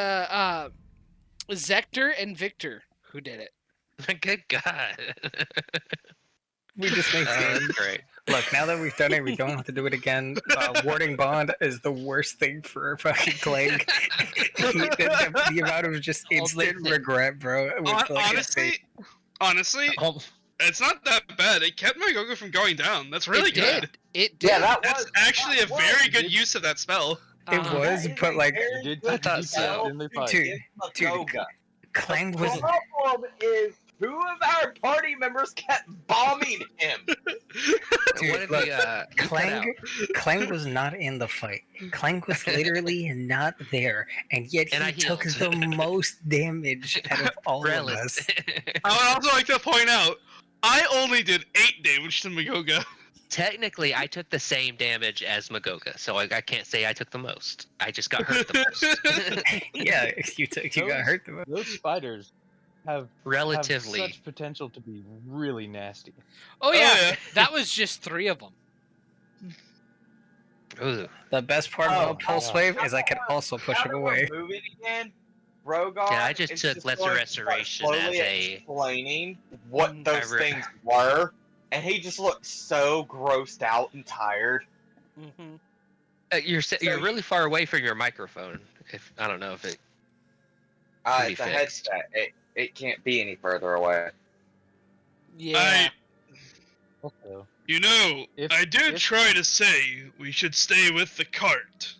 Zector and Victor who did it. Good God. We just make That's it. great. Look, now that we've done it, we don't have to do it again. Warding bond is the worst thing for fucking Clegg. the amount of just instant regret, bro. with, like, his fate. Honestly, oh, it's not that bad. It kept Magoga from going down. That's really It good. did. It did. Yeah, that That's was actually a that was- very good use of that spell. It Uh-huh. was, that is but a like, very did good I thought spell so. in the to fight. Dude, give dude, Magoga. Clegg The was problem is two of our party members kept bombing him. Dude, What did look, we, you cut out? Clegg was not in the fight. Clegg was literally not there, and yet And he I took healed. the most damage out of all of Relic. us. I would also like to point out, I only did 8 damage to Magoga. Technically, I took the same damage as Magoga, so I can't say I took the most. I just got hurt the most. Yeah, you got hurt the most. those spiders have Relatively. such potential to be really nasty. Oh yeah, yeah. that was just 3 of them. Ooh. The best part Oh, about Pulse Wave is I can also push How him to away. remove it again? Rogar Yeah, I just is took Lesser going to start Restoration slowly as a. explaining what Mhm. those I re- things were, and he just looked so grossed out and tired. Mm-hmm. You're So you're really far away from your microphone. If I don't know if it can be the fixed. headset, it can't be any further away. Yeah. Also, You know, If- I did if- try to say we should stay with the cart.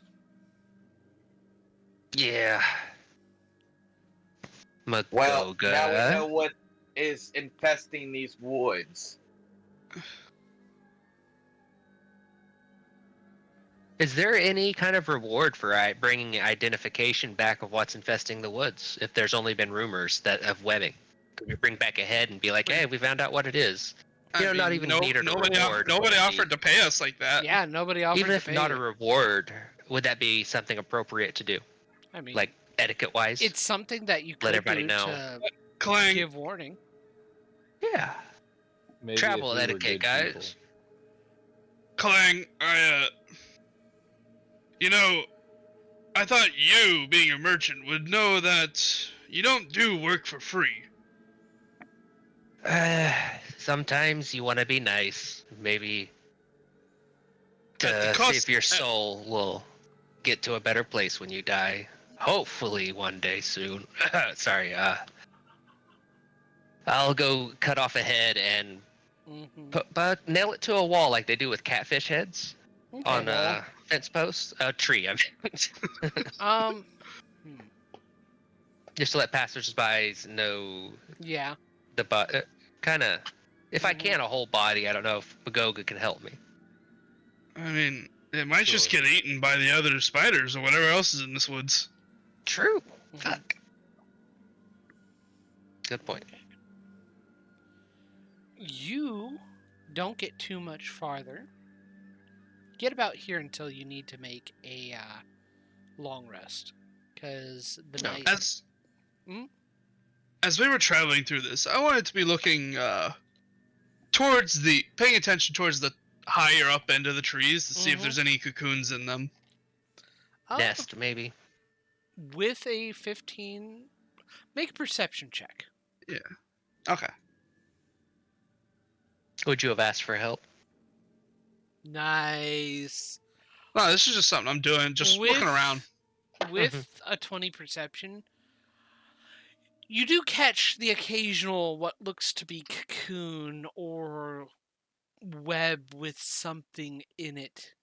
Yeah. Well, now we Magoga. know what is infesting these woods. Is there any kind of reward for bringing identification back of what's infesting the woods? If there's only been rumors that of webbing, could we bring back a head and be like, "Hey, we found out what it is." You know, not even needed a nobody, reward. nobody would offered be- to pay us like that. Yeah, nobody offered Even to if pay not you. a reward, would that be something appropriate to do, I mean, like etiquette-wise? it's something that you Let could everybody do know. to Clang, give warning. Yeah. maybe Travel if we were etiquette, good people. guys. Clang, you know, I thought you, being a merchant, would know that you don't do work for free. Sometimes you want to be nice. Maybe At the to see cost- if your soul will get to a better place when you die. Hopefully one day soon. Sorry, I'll go cut off a head and but nail it to a wall like they do with catfish heads on fence posts. A tree, I mean. Just to let passersby know Yeah. the kind of. If I can, a whole body. I don't know if Magoga can help me. I mean, it might just Sure. get eaten by the other spiders or whatever else is in this woods. True. Fuck. Good point. You don't get too much farther. Get about here until you need to make a long rest, because the No, night. As we were traveling through this, I wanted to be looking paying attention towards the higher up end of the trees to see if there's any cocoons in them. Nest, maybe. With a 15, make a perception check. Yeah. Okay. Would you have asked for help? Nice. No, this is just something I'm doing, just looking around. With a 20 perception, you do catch the occasional what looks to be cocoon or web with something in it.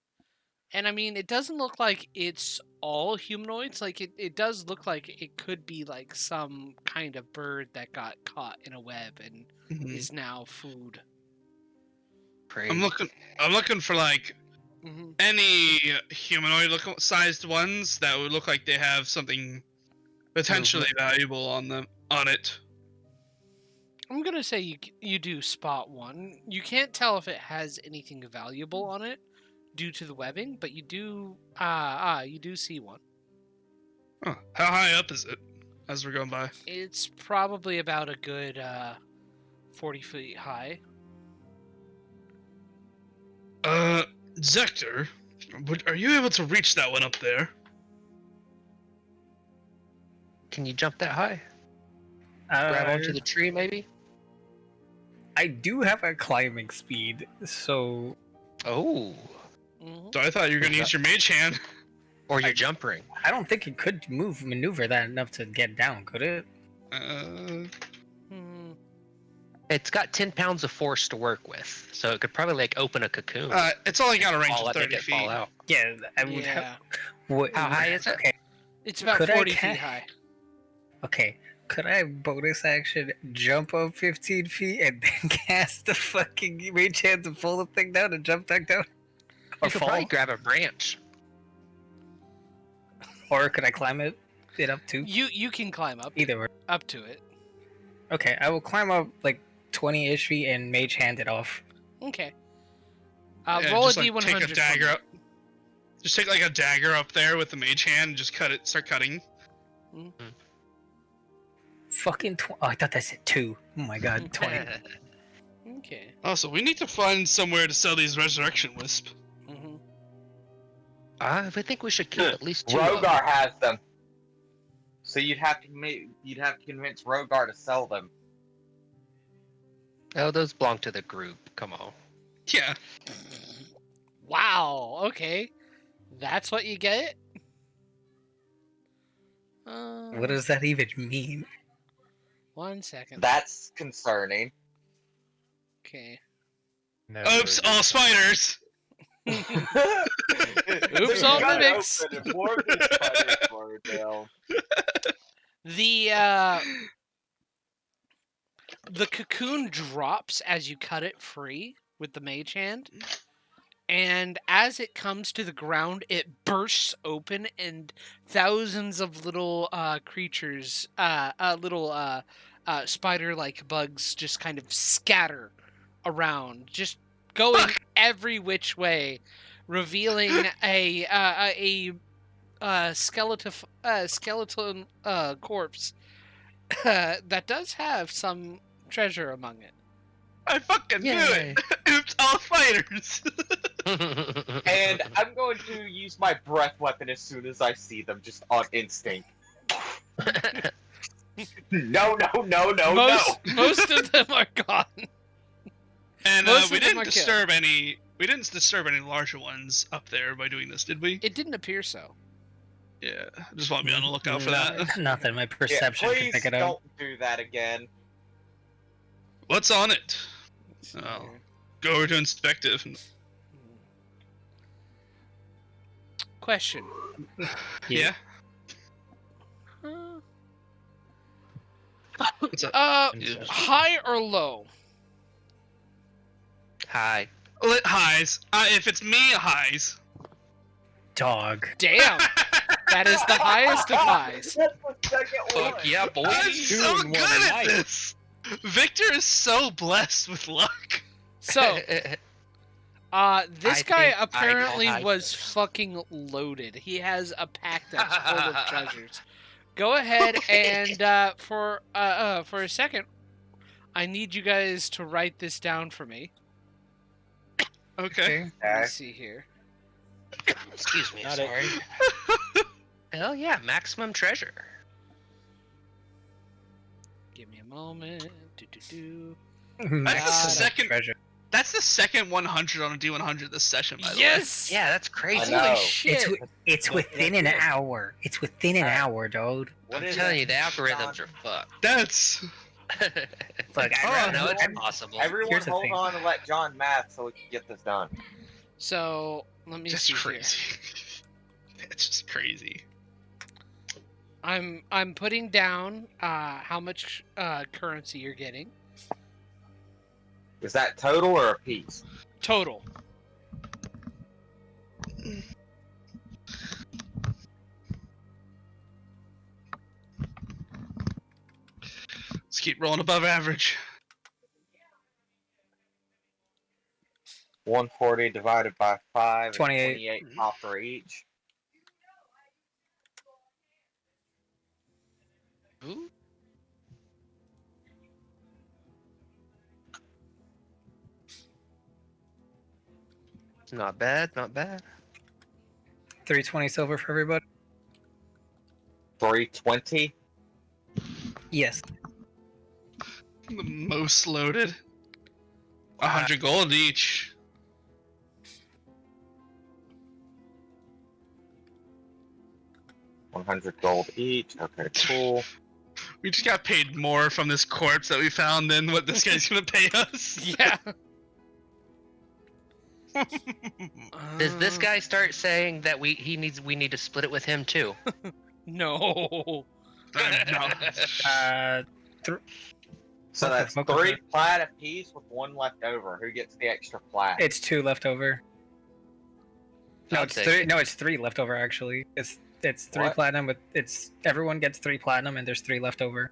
And I mean, it doesn't look like it's all humanoids. Like, it does look like it could be like some kind of bird that got caught in a web and is now food. Crazy. I'm looking for like any humanoid sized ones that would look like they have something potentially valuable on it. I'm gonna say you do spot one. You can't tell if it has anything valuable on it due to the webbing, but you do you do see one. Huh. How high up is it as we're going by? It's probably about a good 40 feet high. Zector, are you able to reach that one up there? Can you jump that high? Grab onto the tree, maybe? I do have a climbing speed, so. Oh. So I thought you were going to use your mage hand. Or your jump ring. I don't think it could maneuver that enough to get down, could it? It's got 10 pounds of force to work with, so it could probably like open a cocoon. It's only got a range Fall of up, 30 make it feet. fall out. Yeah, I would have. What, How high is it? Okay. It's about Could I 40 feet high. Okay. Could I bonus action jump up 15 feet and then cast the fucking mage hand to pull the thing down and jump back down? Or You could fall? probably grab a branch. Or could I climb it up too? You can climb up. Either way. Up to it. Okay, I will climb up like 20-ish feet and mage hand it off. Okay. Yeah, Roll a just, d100. Take a for dagger me. up. Just take like a dagger up there with the mage hand and just start cutting. Fucking oh, I thought that said 2. Oh my god, 20. Okay. Also, we need to find somewhere to sell these resurrection wisp. I think we should keep at least 2 of them. Rogar has them. So you'd have to convince Rogar to sell them. Oh, those belong to the group. Come on. Yeah. Wow. Okay, that's what you get. What does that even mean? 1 second. That's concerning. Okay. Never Oops, again. all spiders. Oops, all the mix. The cocoon drops as you cut it free with the mage hand, and as it comes to the ground, it bursts open, and thousands of little creatures, little spider-like bugs, just kind of scatter around, just going every which way, revealing a skeleton corpse that does have some treasure among it. I fucking knew Yay. it. Oops, all spiders. And I'm going to use my breath weapon as soon as I see them, just on instinct. No. Most of them are gone. And Most we of them didn't are disturb any. We didn't disturb any larger ones up there by doing this, did we? It didn't appear so. Yeah. I just want to be on the lookout for that. Nothing. My Yeah, perception can please pick it up. don't do that again. What's on it? Let's see Oh. here. Go over to inspect it. Question. Yeah. Uh, What's up? Inception. high or low? Hi. Highs. If it's me, highs. Dog. Damn, that is the highest of highs. That's the second one. Fuck yeah, boy. I'm Two so in one good at night. this. Victor is so blessed with luck. So, this I guy think I apparently know was this. fucking loaded. He has a pack that's full of treasures. Go ahead and for a second, I need you guys to write this down for me. Okay. Let me Okay. see here. Excuse me, Not it. sorry. Hell yeah, maximum treasure. Give me a moment. Do. That's the second. treasure. That's the second 100 on a D100 this session, by the way. Yes. Yeah, that's crazy. I know. Holy shit. It's within an hour. It's within an hour, dude. What I'm is telling it? you, the algorithms are fucked. That's. Look, Oh, no, it's impossible. Everyone Here's the hold thing. on and let John math so we can get this done. So let me Just see here. crazy. It's just crazy. I'm putting down how much currency you're getting Is that total or a piece? total. Let's keep rolling above average. 140 divided by 5 is 28. 28 copper each. Ooh. Not bad, not bad. 320 silver for everybody. 320. Yes. The most loaded. 100 gold each. $100 gold each. Okay, cool. We just got paid more from this corpse that we found than what this guy's gonna pay us. Yeah. Does this guy start saying that we need to split it with him too? No. No. So that's Okay. 3 plat apiece with 1 left over. Who gets the extra plat? It's 2 left over. No, I'll it's take 3. it. No, it's 3 left over actually. It's 3 What? platinum, but everyone gets 3 platinum, and there's 3 left over.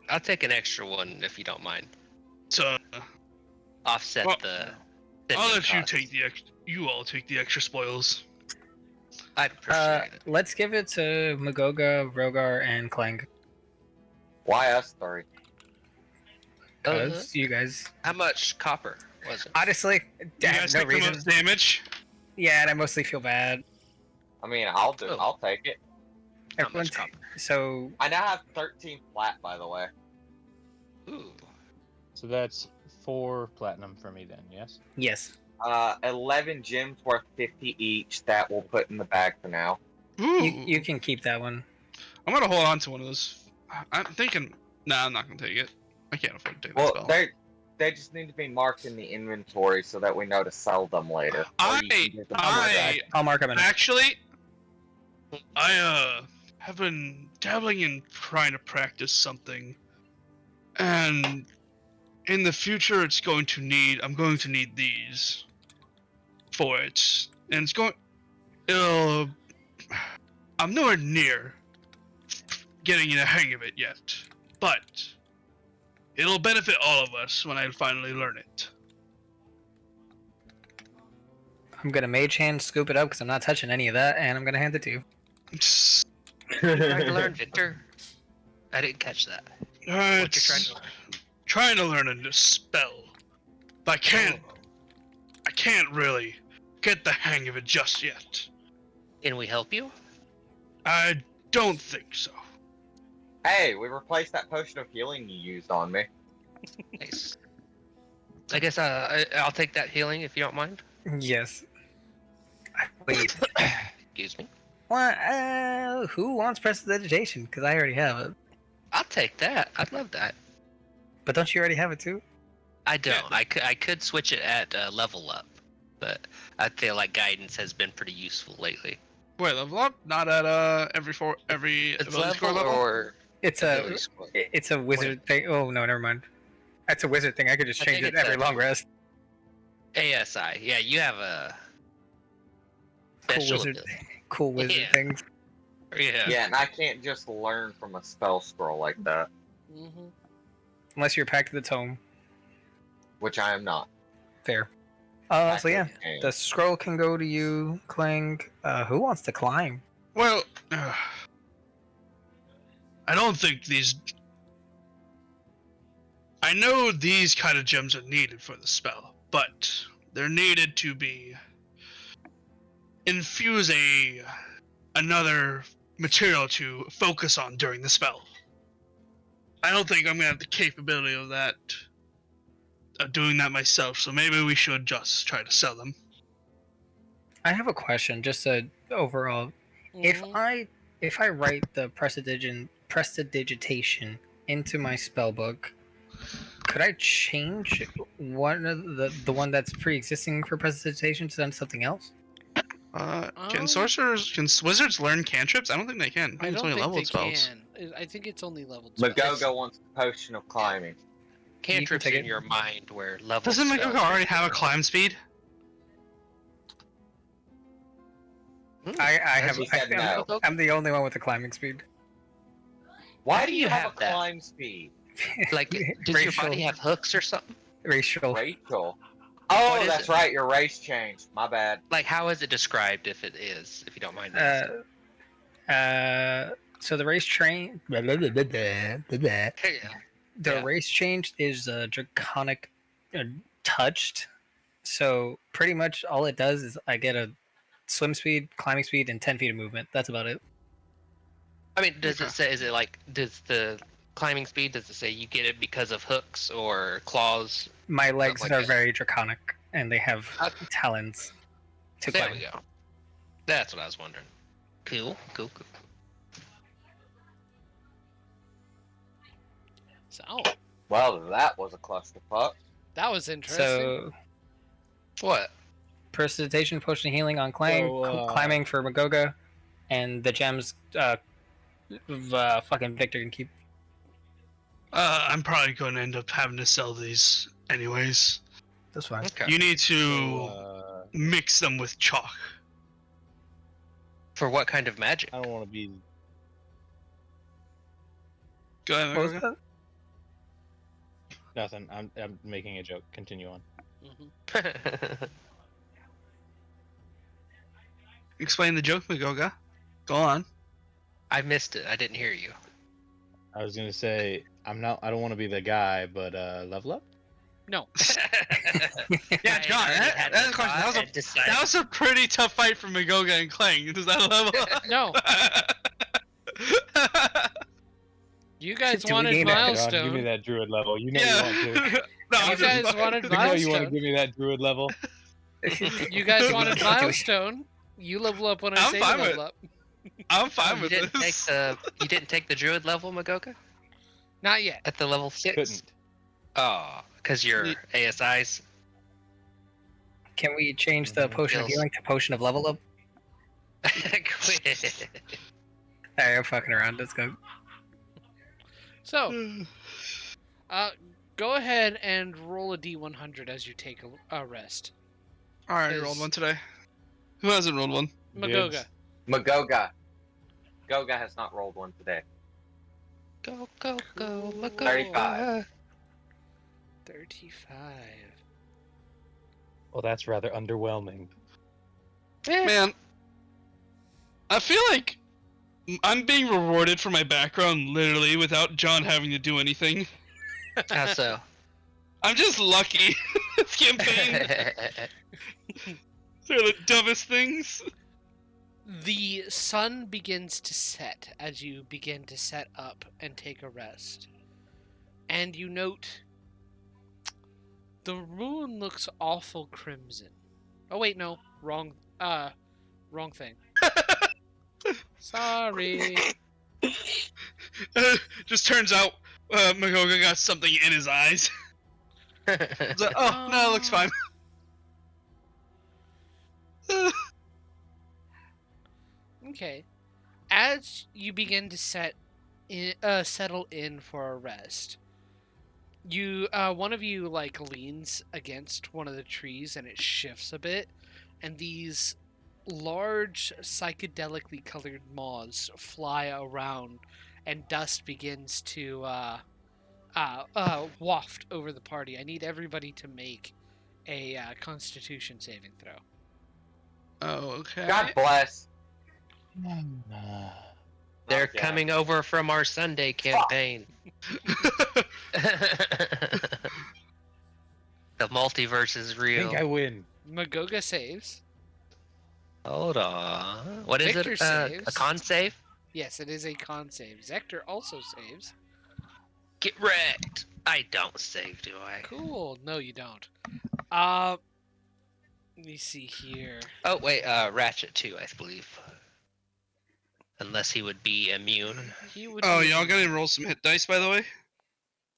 I'll take an extra one if you don't mind. So Offset Well, the. I'll let you costs. take the extra. You all take the extra spoils. I'd appreciate it. Let's give it to Magoga, Rogar, and Clank. Why us 3? Because you guys, How much copper was it? honestly, You I have guys no take the reason. most damage. Yeah, and I mostly feel bad. I mean, Oh. I'll take it. How Everyone, much copper? so I now have 13 flat, by the way. Ooh. So that's 4 platinum for me then, yes? yes. 11 gems worth 50 each. That we'll put in the bag for now. Ooh. You can keep that one. I'm gonna hold on to one of those. I'm thinking. Nah, I'm not gonna take it. I can't afford to take that Well, spell. they just need to be marked in the inventory so that we know to sell them later. Or I you can get them on the bag. I'll mark them in. Actually, I have been dabbling in trying to practice something, and in the future, I'm going to need these for it, and I'm nowhere near getting the hang of it yet, but it'll benefit all of us when I finally learn it. I'm gonna mage hand scoop it up because I'm not touching any of that, and I'm gonna hand it to you. What are you trying to learn, Victor? I didn't catch that. What you're trying to learn? Trying to learn a new spell, but I can't really get the hang of it just yet. Can we help you? I don't think so. Hey, we replaced that potion of healing you used on me. Nice. I guess I'll take that healing if you don't mind. Yes. Wait. Excuse me. Well, who wants prestidigitation? Because I already have it. I'll take that. I'd love that. But don't you already have it too? I don't. I could switch it at level up, but I feel like guidance has been pretty useful lately. Wait, level up? Not at every It's ability score level level? or It's ability a score? it's a wizard thing. Oh no, never mind. That's a wizard thing. I could just I change think it it's every a- long rest. ASI. Yeah, you have a Cool special wizard, ability. cool wizard Yeah. things. Yeah. Yeah, and I can't just learn from a spell scroll like that, Mm-hmm. Unless you're packed to the tome. which I am not. Fair. Packed So to yeah, the game. the scroll can go to you, Clang. Who wants to climb? Well, I don't think these. I know these kind of gems are needed for the spell, but they're needed to be infuse another material to focus on during the spell. I don't think I'm gonna have the capability of that, of doing that myself. So maybe we should just try to sell them. I have a question, just a overall. Mm-hmm. If I write the prestidigitation into my spell book, could I change one of the one that's pre-existing for prestidigitation to then something else? Can wizards learn cantrips? I don't think they can. I It's don't only think leveled they spells. can. I think it's only leveled spells. Magogo wants the potion of climbing. Cantrips take in it. your mind where level. Doesn't Magogo already have a climb speed? I have. He said no. I'm the only one with the climbing speed. Why How do do you you have have a that? climb speed? Like, does your body have hooks or something? racial? Rachel. Oh, What is that's it? right. Your race changed. My bad. Like, how is it described if it is, if you don't mind? So the race train. The Yeah. race change is draconic touched. So pretty much all it does is I get a swim speed, climbing speed, and 10 feet of movement. That's about it. I mean, does it say? Is it like? Does the climbing speed? Does it say you get it because of hooks or claws? My legs like are that. very draconic, and they have Okay. talons to There climb. we go. That's what I was wondering. Cool. So Well, that was a clusterfuck. that was interesting. So What? prestidigitation, potion of healing on Clang, So, climbing for Magoga, and the gems. Fucking Victor can keep. I'm probably going to end up having to sell these anyways. That's fine. Okay. You need to So, mix them with chalk. For what kind of magic? I don't want to be. Go ahead. What was Magogo. that? Nothing. I'm making a joke. Continue on. Mhm. Explain the joke, Magoga. Go on. I missed it. I didn't hear you. I was gonna say I don't want to be the guy, but level up. No. Yeah, I John, already that, had that, the question, thought and decided- that was a pretty tough fight for Magoga and Clang. Does that level up? No. You guys Do we wanted gain that? John, give me milestone. that druid level. You know you Yeah. want to. No, You I'm just guys fucking- wanted You know you want to milestone. give me that druid level. You guys Do we- wanted do we- milestone. You level up when I I'm say fine to level with- up. I'm fine you with didn't take this. you didn't take the druid level, Magoga, Not yet. at the level 6. Couldn't. Oh, because you're Ye- ASIs. Can we change the potion of Feels- healing to potion of level up? Quit. Alright, I'm fucking around. Let's go. So, go ahead and roll a d100 as you take a rest. I already Is- rolled one today. Who hasn't rolled one? Magoga. Magoga. Goga has not rolled one today. Go, go, go, Magoga. 35. 35. Well, that's rather underwhelming. Man, I feel like I'm being rewarded for my background literally without John having to do anything. How so? I'm just lucky. This campaign, they're the dumbest things. The sun begins to set as you begin to set up and take a rest. And you note the moon looks awful crimson. Oh wait, no, wrong thing. Sorry. Just turns out Magoga got something in his eyes. It's like, oh, no, it looks fine. Okay. As you begin to settle in for a rest, one of you like leans against one of the trees and it shifts a bit, and these large psychedelically colored moths fly around, and dust begins to waft over the party. I need everybody to make a Constitution saving throw. Oh, okay. God bless. They're Okay. coming over from our Sunday campaign. The multiverse is I real. think I win. Magoga saves. Hold on. What is Victor it? saves. A con save? Yes, it is a con save. Zector also saves. Get wrecked. I don't save, do I? Cool. No, you don't. Let me see here. Oh wait, Ratchet too, I believe. Unless he would be immune. He would Oh, be- y'all gotta roll some hit dice, by the way.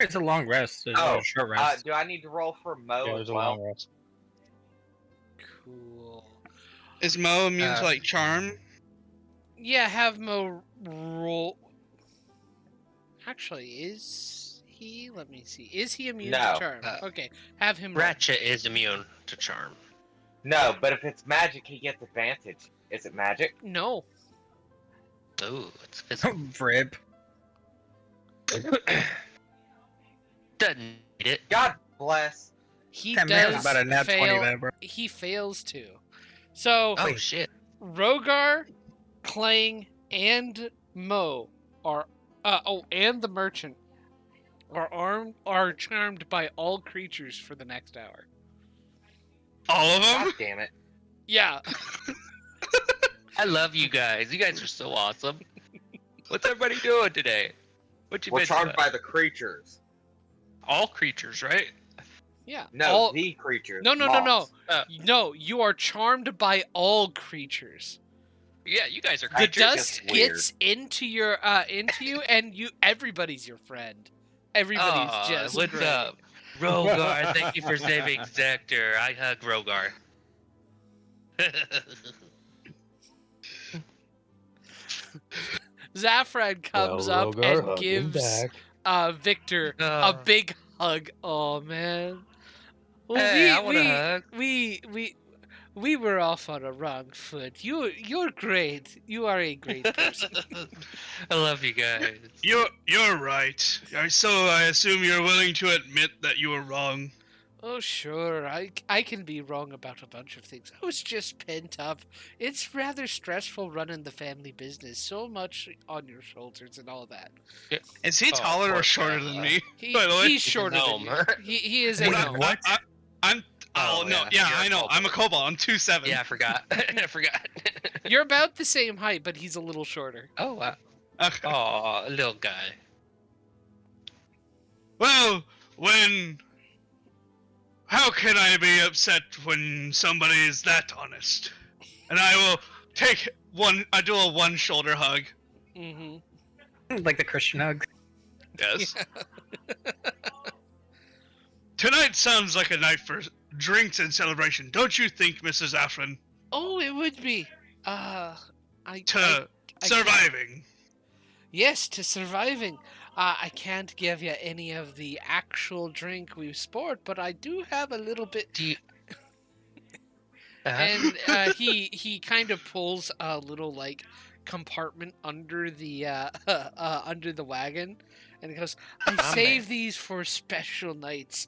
It's a long rest. There's Oh, a short rest. Do I need to roll for Mo Yeah, as there's a well? long rest. Cool. Is Mo immune to like charm? Yeah, have Mo roll. Actually, is he? Let me see. Is he immune No. to charm? Okay, have him roll. Ratchet is immune to charm. No, but if it's magic, he gets advantage. Is it magic? No. Ooh, it's physical. Rib. Doesn't need it. God bless. He That man was does about a nat 20 fail. there, bro. He fails to. So Oh shit. Rogar, Clang, and Mo are and the merchant are charmed by all creatures for the next hour. All of them? God damn it. Yeah. I love you guys. You guys are so awesome. What's everybody doing today? What you We're been charmed doing? by the creatures. All creatures, right? Yeah. No, All- the creatures. No, moths. No, you are charmed by all creatures. Yeah, you guys are The creatures. dust just weird. gets into you, and everybody's your friend. Everybody's Aw, just what's great. up? Rogar, thank you for saving Zector. I hug Rogar. Zafran comes Well, up Rogar, and hug him gives back. Victor a Oh. big hug. Oh man. Well, Hey, I want a hug. we were off on a wrong foot. You're great. You are a great person. I love you guys. You're right. So I assume you're willing to admit that you were wrong. Oh, sure. I can be wrong about a bunch of things. I was just pent up. It's rather stressful running the family business. So much on your shoulders and all that. Is he Oh, taller poor or shorter than fella. me? He, By the way, he's shorter than gnome. you. He is a What? gnome. What? I'm. Oh, Oh, no, yeah, yeah, you're a I know. kobold. I'm a kobold. I'm 2'7". Yeah, I forgot. I forgot. You're about the same height, but he's a little shorter. Oh, wow. Okay. Oh, little guy. Well, how can I be upset when somebody is that honest? And I will take one. I do a one shoulder hug. Mm-hmm. Like the Christian hug. Yes. Tonight sounds like a night for drinks and celebration, don't you think, Mrs. Afflin? Oh, it would be. To surviving. Yes, to surviving. I can't give you any of the actual drink we sport, but I do have a little bit. Do you... And he kind of pulls a little like compartment under the under the wagon, and he goes, "I save these for special nights.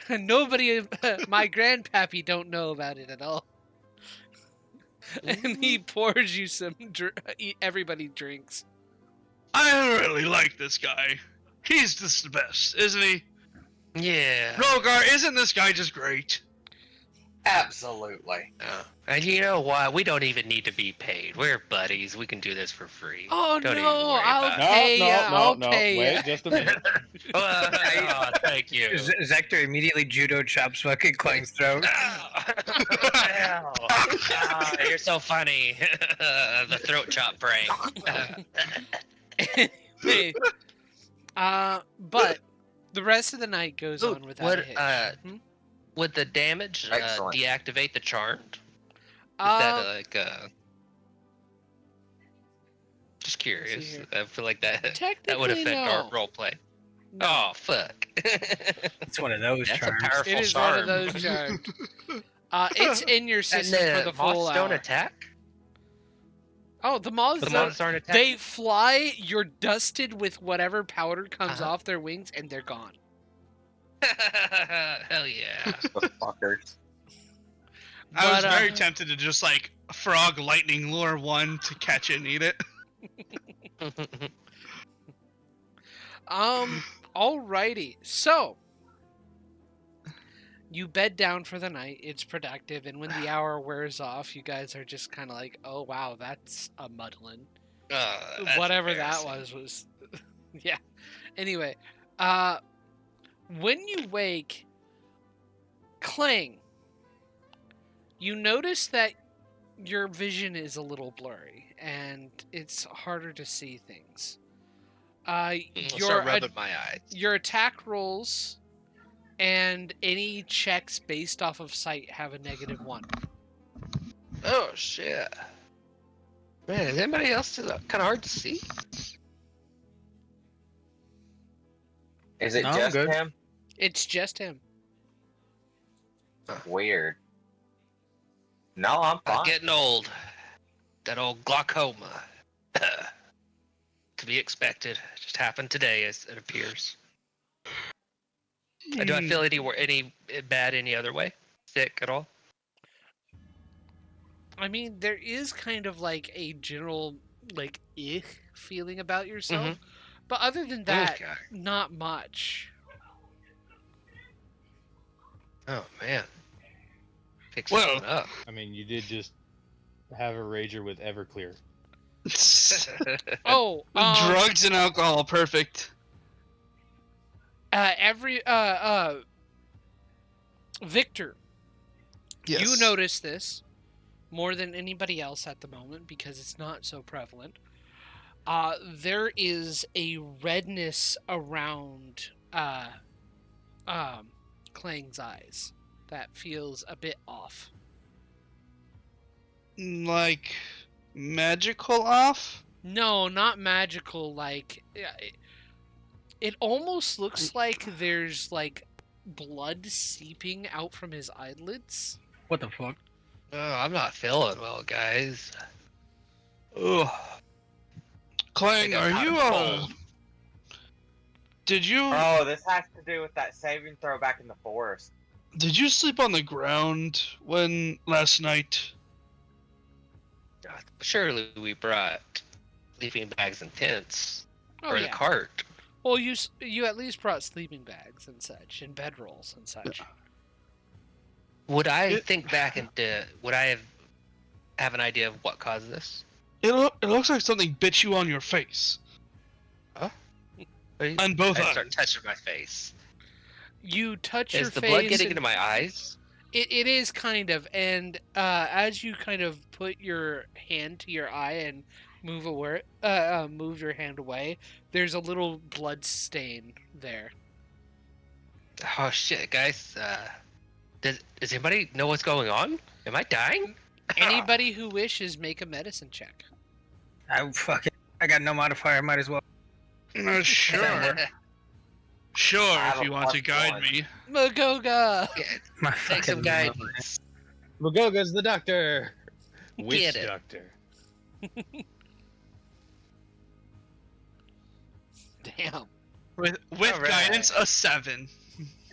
Nobody, my grandpappy don't know about it at all." And he pours you some. Everybody drinks. I really like this guy. He's just the best, isn't he? Yeah. Rogar, isn't this guy just great? Absolutely. And you know what? We don't even need to be paid. We're buddies. We can do this for free. Oh Don't even no! worry I'll about it. pay ya. I'll pay ya. Wait just a minute. Oh, thank you. Zector immediately judo chops fucking Clang's throat. Ow. You're so funny. The throat chop prank. Anyway, but the rest of the night goes on without a hitch. Would the damage Excellent. deactivate the charmed? Is Uh, that like just curious. here. I feel like that would Technically, affect our no. roleplay. No. Oh fuck! It's one of those That's charms. a powerful It is charm. one of those charms. It's in your And system for the full moths don't hour. attack. Oh, the moths The don't. moths aren't attacking. They fly. You're dusted with whatever powder comes Uh-huh. off their wings, and they're gone. Hell yeah! The fuckers. I was But, very tempted to just like frog lightning lure one to catch it and eat it. Alrighty. So, you bed down for the night. It's productive, and when the hour wears off, you guys are just kind of like, "Oh wow, that's a muddling." That's Whatever that embarrassing. was, yeah. Anyway, when you wake, Clang, you notice that your vision is a little blurry, and it's harder to see things. I'll Your start rubbing my eyes. your attack rolls and any checks based off of sight have a -1. Oh shit! Man, is anybody else kind of hard to see? Is it No, I'm just good. him? It's just him. Weird. No, I'm I'm fine. getting old. That old glaucoma. To be expected. Just happened today, as it appears. Do I feel any bad any other way? Sick at all? I mean, there is kind of like a general like feeling about yourself, but other than that, Okay. not much. Oh man. Pick Well- something up. I mean, you did just have a rager with Everclear. Oh, Drugs and alcohol, perfect. Victor, Yes. you notice this more than anybody else at the moment because it's not so prevalent. There is a redness around Clang's eyes that feels a bit off. Like magical off? No, not magical. Like it almost looks like there's like blood seeping out from his eyelids. What the fuck? Oh, I'm not feeling well, guys. Ugh. Clang, I got are caught you in cold. Did you Oh, this has to do with that saving throw back in the forest. sleep on the ground when last night? Surely we brought sleeping bags and tents Oh for the yeah. cart. Well, you at least brought sleeping bags and such, and bedrolls and such. Would I think back into? Would I have an idea of what caused this? It looks like something bit you on your face. On both I eyes. start touching my face. You touch your Is the face. blood getting and- into my eyes? It is kind of, and as you kind of put your hand to your eye and move your hand away, there's a little blood stain there. Oh shit, guys! Does anybody know what's going on? Am I dying? Anybody who wishes, make a medicine check. I got no modifier. Might as well. Sure. Sure, I have if a you want to +1. guide me. Magoga! My Take some fucking guidance. Magoga's the doctor. Witch Get it. doctor. Damn. With Alright. guidance, a 7.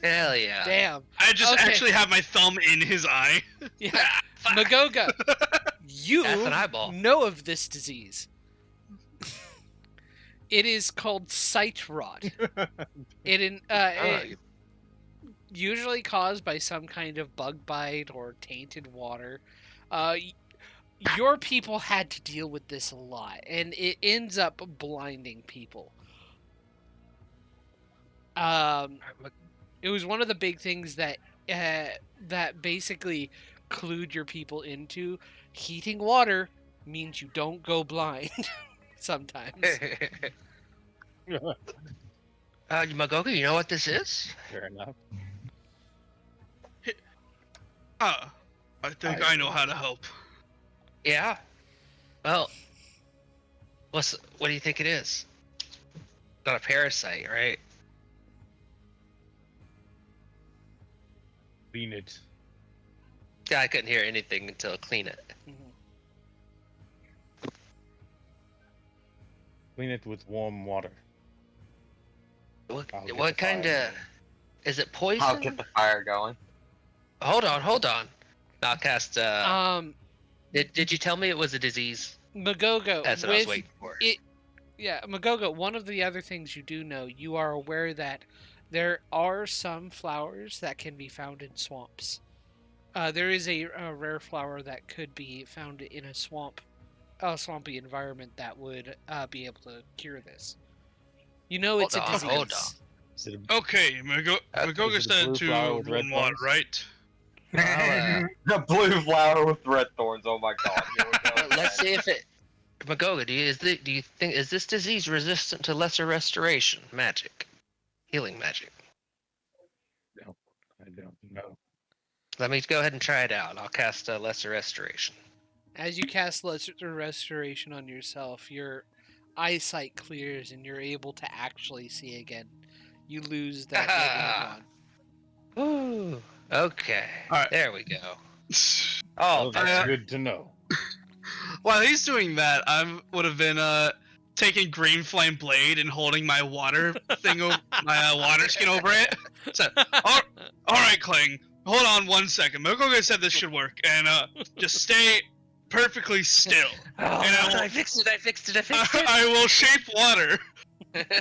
Hell yeah! Damn. I just Okay. actually have my thumb in his eye. Yeah. Fuck. Magoga, you Half an eyeball. know of this disease. It is called sight rot. It usually caused by some kind of bug bite or tainted water. Your people had to deal with this a lot, and it ends up blinding people. It was one of the big things that basically clued your people into heating water means you don't go blind sometimes. Magoga, you know what this is? Fair enough. I think I know how to help. Yeah. Well, what do you think it is? Not a parasite, right? Clean it. Yeah, I couldn't hear anything until clean it. Clean it with warm water. What, I'll get what the kind fire of? Is it poison? I'll get the fire going. Hold on. I'll cast. Um, Did you tell me it was a disease? Magogo, That's what I was waiting for. Magogo, one of the other things you do know, you are aware that there are some flowers that can be found in swamps. There is a rare flower that could be found in a swampy environment that would be able to cure this. You know it's a disease. Hold on. Is it Okay, Magoga is it a said blue to flower with red run water, thorns? right? The blue flower with red thorns. Oh my god. Here we go. Let's see if it. Magoga, do you think is this disease resistant to lesser restoration magic, healing magic? I don't know. Let me go ahead and try it out. I'll cast a lesser restoration. As you cast lesser restoration on yourself, your eyesight clears and you're able to actually see again. You lose that negative one. Ooh. Okay. All right. There we go. Oh, Oh, that's good to know. While he's doing that, I would have been taking green flame blade and holding my water thing, my water skin over it. So, all right, Kling, hold on 1 second. Magoga said this should work, and just stay perfectly still. Oh, And I will- I fixed it. I will shape water,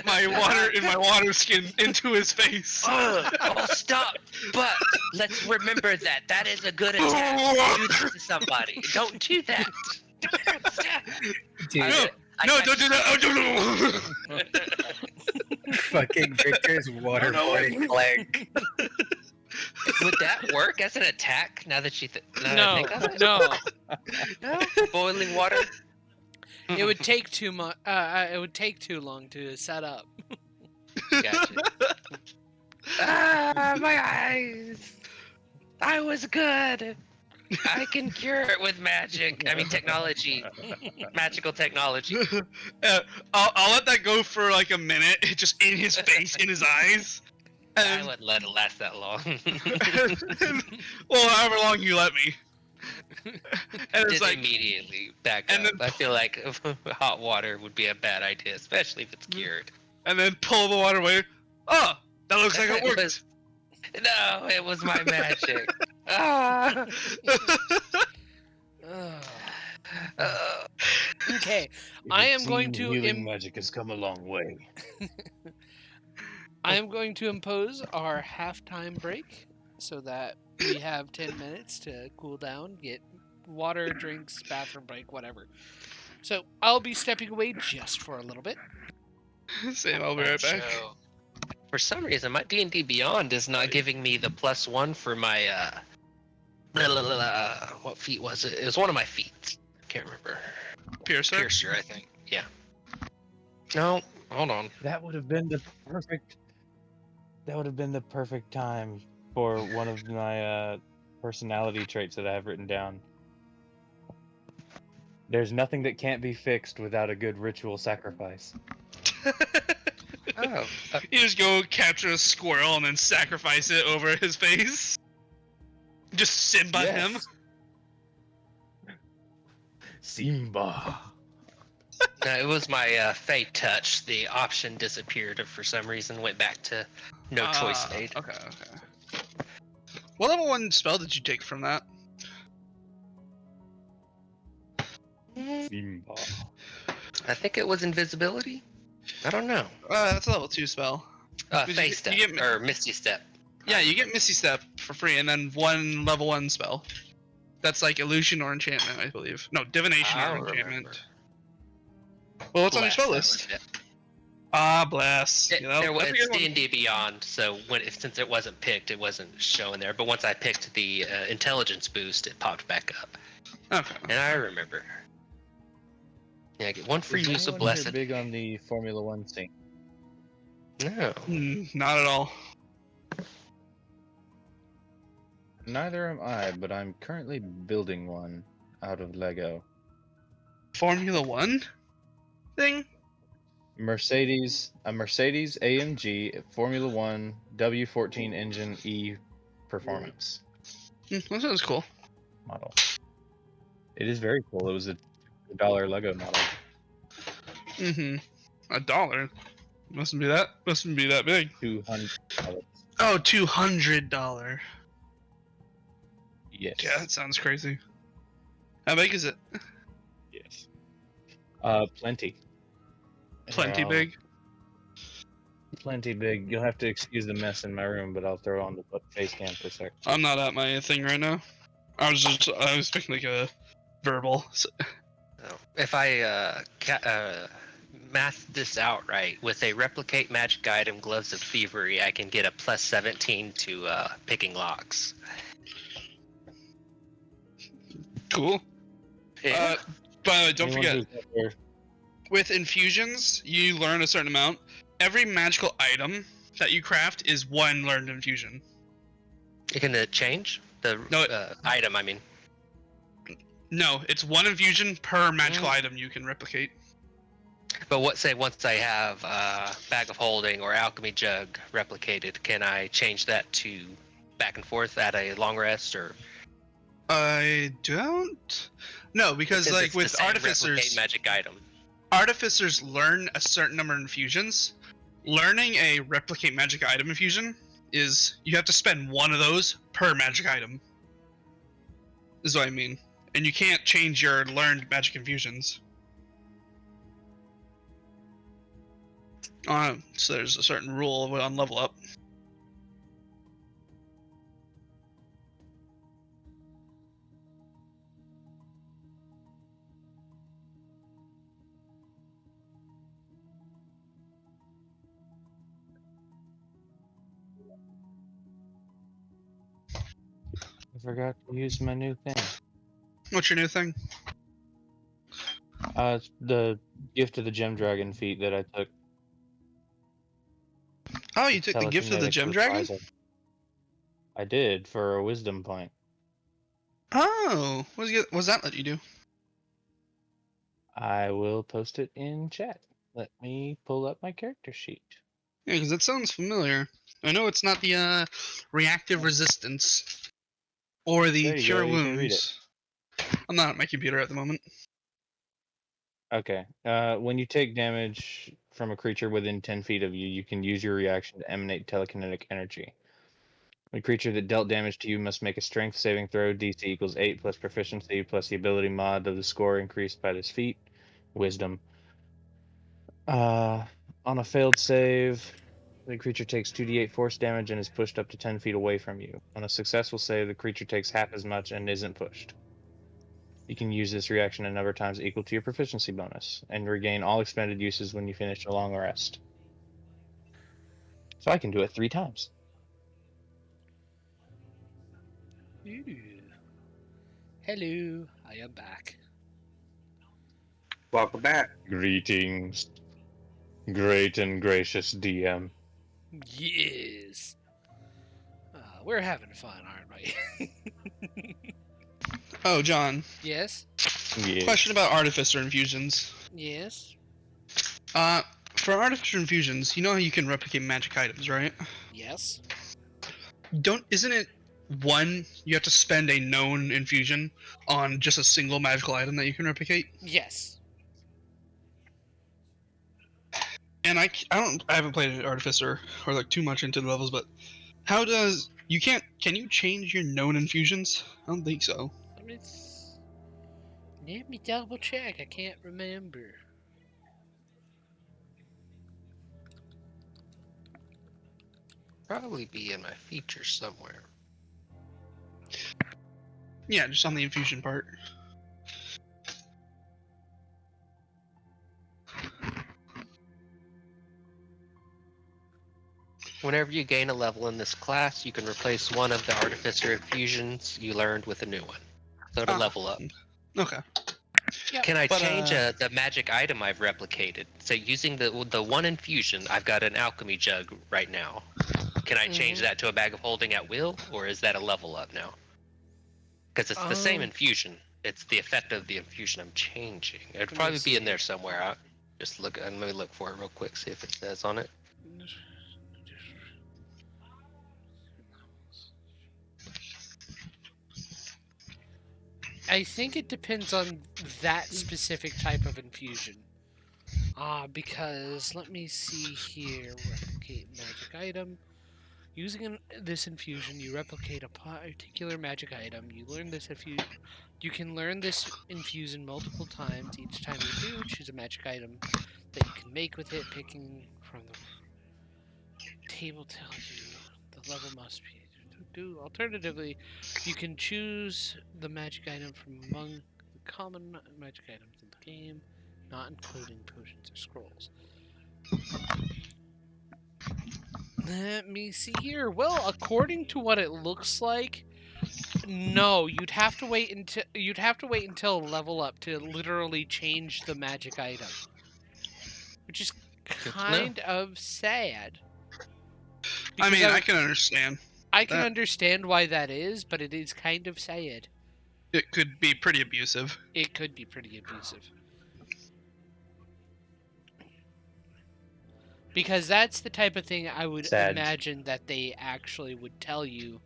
my water skin into his face. Oh, stop! But let's remember that that is a good attack. Do this to somebody. Don't do that. Dude, No, don't do that. Oh, no. fucking Victor's waterboarding leg. Would that work as an attack? Now that I No, think of it? no. No? Boiling water. It would take too much. It would take too long to set up. Gotcha. Ah, my eyes. I was good. I can cure it with magic. I mean, technology. Magical technology. I'll let that go for like a minute, just in his face, in his eyes. I And, wouldn't let it last that long. well, however long you let me. And it's Just like, immediately back and up. then- I feel like hot water would be a bad idea, especially if it's cured. and then pull the water away. Oh, that looks like it It worked. was- No, it was my magic. Ah. Ugh. Uh, Okay, It I would am going seem to healing magic has come a long way. I am going to impose our halftime break so that we have 10 minutes to cool down, get water, drinks, bathroom break, whatever. So I'll be stepping away just for a little bit. Same, I'll be right back. Joe. For some reason, my D&D Beyond is not giving me the +1 for my what feat was it? It was one of my feats. Can't remember. Piercer? Piercer, I think. Yeah. No, hold on. That would have been the perfect. That would have been the perfect time for one of my personality traits that I have written down. There's nothing that can't be fixed without a good ritual sacrifice. Oh, You just go capture a squirrel and then sacrifice it over his face. Just Simba him. Simba. no, it was my Fate Touch. The option disappeared for some reason. Went back to no choice made. Okay. What level 1 spell did you take from that? Simba. I think it was invisibility. I don't know. That's a level 2 spell. Did you Face get- Step you get- or Misty Step. Yeah, you get Misty Step for free, and then one level 1 spell. That's like illusion or enchantment, I believe. No, divination I or don't enchantment. remember. Well, what's on your Blast, spell that list? was it. Bless. There That's was a good one. D&D Beyond, so since it wasn't picked, it wasn't showing there. But once I picked the intelligence boost, it popped back up, Okay. and I remember. Yeah, I get one free Is use of anyone here blessed. big on the Formula One scene? No. Not at all. Neither am I, but I'm currently building one out of Lego. Formula 1 thing? A Mercedes AMG Formula One W14 engine E performance That sounds cool. model. It is very cool. It was a $1 Lego model. $1. Mustn't be that big. $200. Oh, $200. Yes. Yeah, that sounds crazy. How big is it? Yes. Plenty. Plenty I'll- big. Plenty big. You'll have to excuse the mess in my room, but I'll throw on the face cam for a sec. I'm not at my thing right now. I was making like a verbal. If I math this out right, with a replicate magic item, Gloves of Thievery, I can get a +17 to picking locks. Cool. Yeah. By the way, don't Anyone forget, who's ever- with infusions, you learn a certain amount. Every magical item that you craft is one learned infusion. You can change the No, item, I mean. No, it's one infusion per magical item you can replicate. But once I have Bag of Holding or Alchemy Jug replicated, can I change that to back and forth at a long rest, or? I don't. No, because Since like it's the with same artificers, replicate magic item. artificers learn a certain number of infusions. Learning a replicate magic item infusion is you have to spend one of those per magic item. Is what I mean. And you can't change your learned magic infusions. So there's a certain rule on level up. I forgot to use my new thing. What's your new thing? It's the gift of the gem dragon feat that I took. Oh, you took the gift of the Telekinetic gem dragon? reprisal. I did for a wisdom point. Oh, what does that let you do? I will post it in chat. Let me pull up my character sheet. Yeah, because it sounds familiar. I know it's not the reactive resistance or the There you cure go, you can read wounds. I'm not at my computer at the moment. Okay. When you take damage from a creature within 10 feet of you, you can use your reaction to emanate telekinetic energy. A creature that dealt damage to you must make a strength saving throw. DC equals 8 plus proficiency plus the ability mod of the score increased by this feat. Wisdom. On a failed save, the creature takes 2d8 force damage and is pushed up to 10 feet away from you. On a successful save, the creature takes half as much and isn't pushed. You can use this reaction a number of times equal to your proficiency bonus, and regain all expended uses when you finish a long rest. So I can do it 3 times. Ooh. Hello, I am back. Welcome back. Greetings, great and gracious DM. Yes. We're having fun, aren't we? Oh, John. Yes. Yeah. Question about artificer infusions. Yes. For artificer infusions, you know how you can replicate magic items, right? Yes. Isn't it one you have to spend a known infusion on just a single magical item that you can replicate? Yes. And I haven't played Artificer or like too much into the levels, but how does can you change your known infusions? I don't think so. Let me double check. I can't remember. Probably be in my features somewhere. Yeah, just on the infusion part. Whenever you gain a level in this class, you can replace one of the artificer infusions you learned with a new one. So to level up. Okay. Yep. Can I But, change the magic item I've replicated? So using the one infusion, I've got an alchemy jug right now. Can I change that to a bag of holding at will, or is that a level up now? Because it's the same infusion. It's the effect of the infusion I'm changing. It'd probably be in there somewhere. I'll just look. Let me look for it real quick. See if it says on it. I think it depends on that specific type of infusion. Because let me see here. Replicate magic item. Using this infusion, you replicate a particular magic item. You learn this you can learn this infusion multiple times. Each time you do, choose a magic item that you can make with it. Picking from the table tells you the level must be. Alternatively, you can choose the magic item from among the common magic items in the game, not including potions or scrolls. Let me see here. Well, according to what it looks like, no, you'd have to wait until level up to literally change the magic item, which is kind of sad. I mean, I can understand. I can understand why that is, but it is kind of sad. It could be pretty abusive. It could be pretty abusive. Because that's the type of thing I would imagine that they actually would tell you,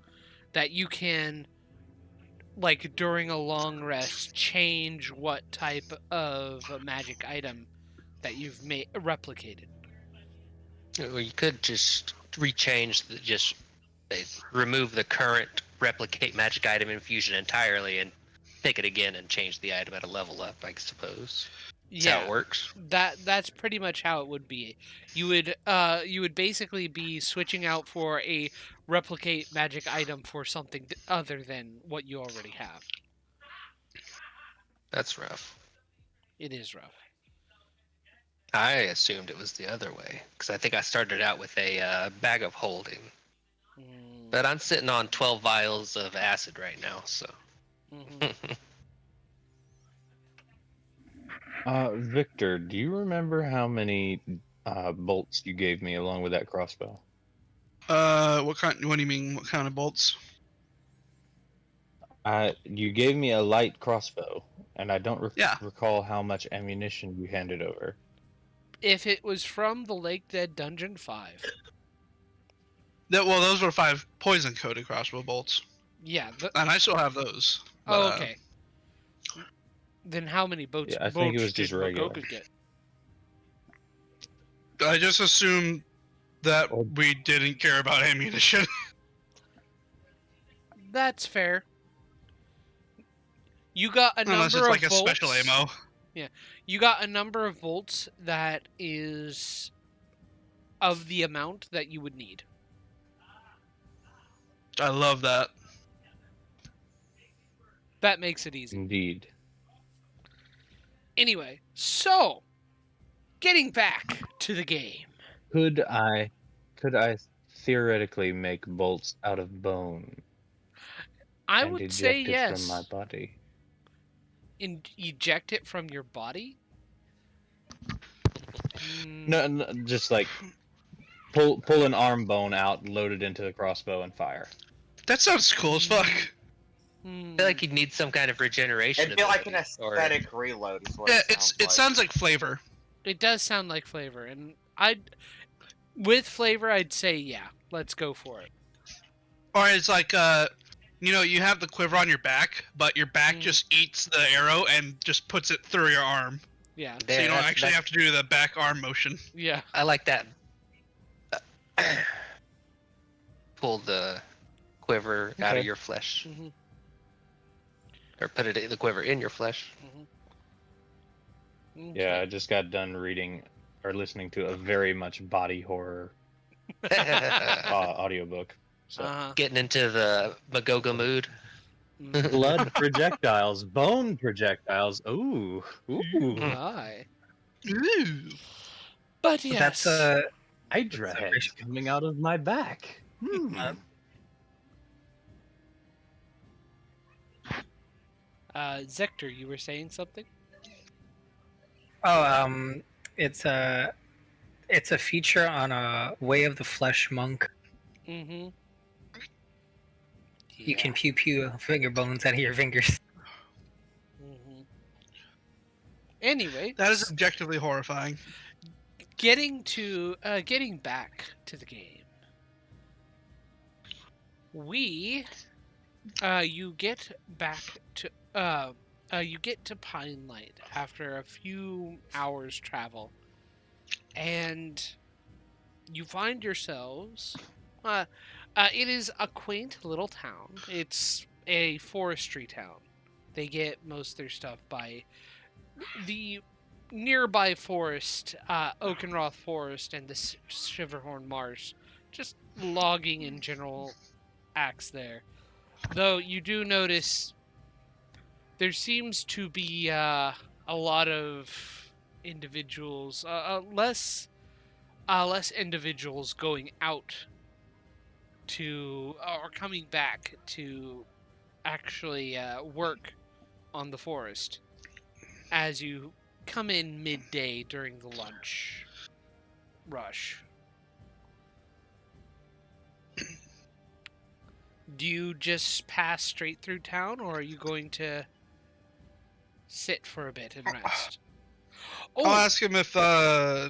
that you can, like, during a long rest, change what type of magic item that you've replicated. Well, you could just remove the current replicate magic item infusion entirely and pick it again and change the item at a level up, I suppose. That's how it works. That's pretty much how it would be. You would basically be switching out for a replicate magic item for something other than what you already have. That's rough. It is rough. I assumed it was the other way, because I think I started out with a bag of holding. But I'm sitting on 12 vials of acid right now, so. Victor, do you remember how many bolts you gave me along with that crossbow? What do you mean? What kind of bolts? You gave me a light crossbow, and I don't Yeah. recall how much ammunition you handed over. If it was from the Lake Dead Dungeon 5. Well, those were 5 poison-coated crossbow bolts. Yeah. And I still have those. But, okay. Then how many bolts? Yeah, I think it was just regular. Get? I just assumed that Oh. we didn't care about ammunition. That's fair. You got a Unless number it's like of a special bolts. ammo. You got a number of volts that is of the amount that you would need. I love that. That makes it easy. Indeed. Anyway, so getting back to the game. Could I theoretically make bolts out of bone I and would say eject it yes. from my body? Eject it from your body? No, just like pull an arm bone out, load it into the crossbow, and fire. That sounds cool as fuck. I feel like you'd need some kind of regeneration. It'd be like an ability, or- aesthetic reload. Is what Yeah, it sounds like flavor. It does sound like flavor, and with flavor, I'd say yeah. Let's go for it. Or it's like you have the quiver on your back, but your back just eats the arrow and just puts it through your arm. Yeah. So you don't actually have to do the back arm motion. Yeah. I like that. Pull the quiver out Okay. of your flesh, Mhm. or put it in the quiver in your flesh. Yeah, I just got done reading or listening to a very much body horror audiobook. So. Uh-huh. Getting into the Magoga mood. Mhm. Blood projectiles, bone projectiles. Ooh. Aye. Ooh. But yes. That's Hydra heads coming out of my back. Zector, you were saying something? it's a feature on a Way of the Flesh monk. Mm-hmm. You can pew pew finger bones out of your fingers. Mm-hmm. Anyway, That is objectively horrifying. getting back to the game. You get to Pine Light after a few hours travel, and you find yourselves. It is a quaint little town. It's a forestry town. They get most of their stuff by the nearby forest, Oakenroth Forest, and the Shiverhorn Marsh. Just logging in general acts there. Though you do notice there seems to be a lot of individuals, less individuals going out to or coming back to actually work on the forest as you come in midday during the lunch rush. Do you just pass straight through town, or are you going to sit for a bit and rest? I'll ask him if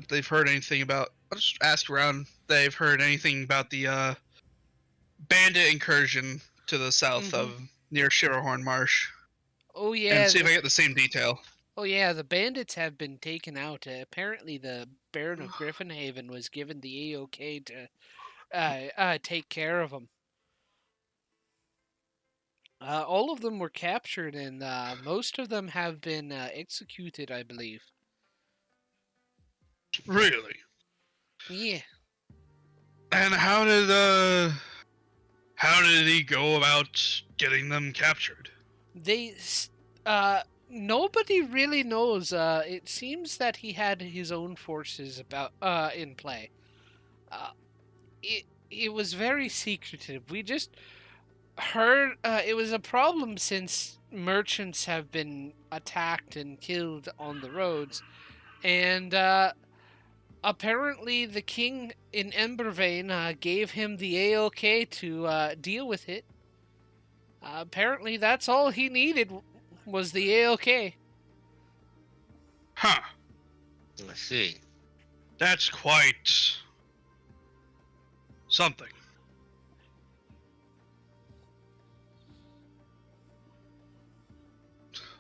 they've heard anything about. I'll just ask around. If they've heard anything about the bandit incursion to the south of near Shiverhorn Marsh. Oh yeah. And see if I get the same detail. Oh yeah, the bandits have been taken out. Apparently, the Baron of Griffinhaven was given the A-OK to take care of them. All of them were captured, and most of them have been executed, I believe. Really? Yeah. And how did he go about getting them captured? Nobody really knows. It seems that he had his own forces in play. It was very secretive. We just heard it was a problem since merchants have been attacked and killed on the roads, and apparently the king in Embervane gave him the A-OK to deal with it. Apparently that's all he needed was the A-OK. Huh. I see. That's quite something.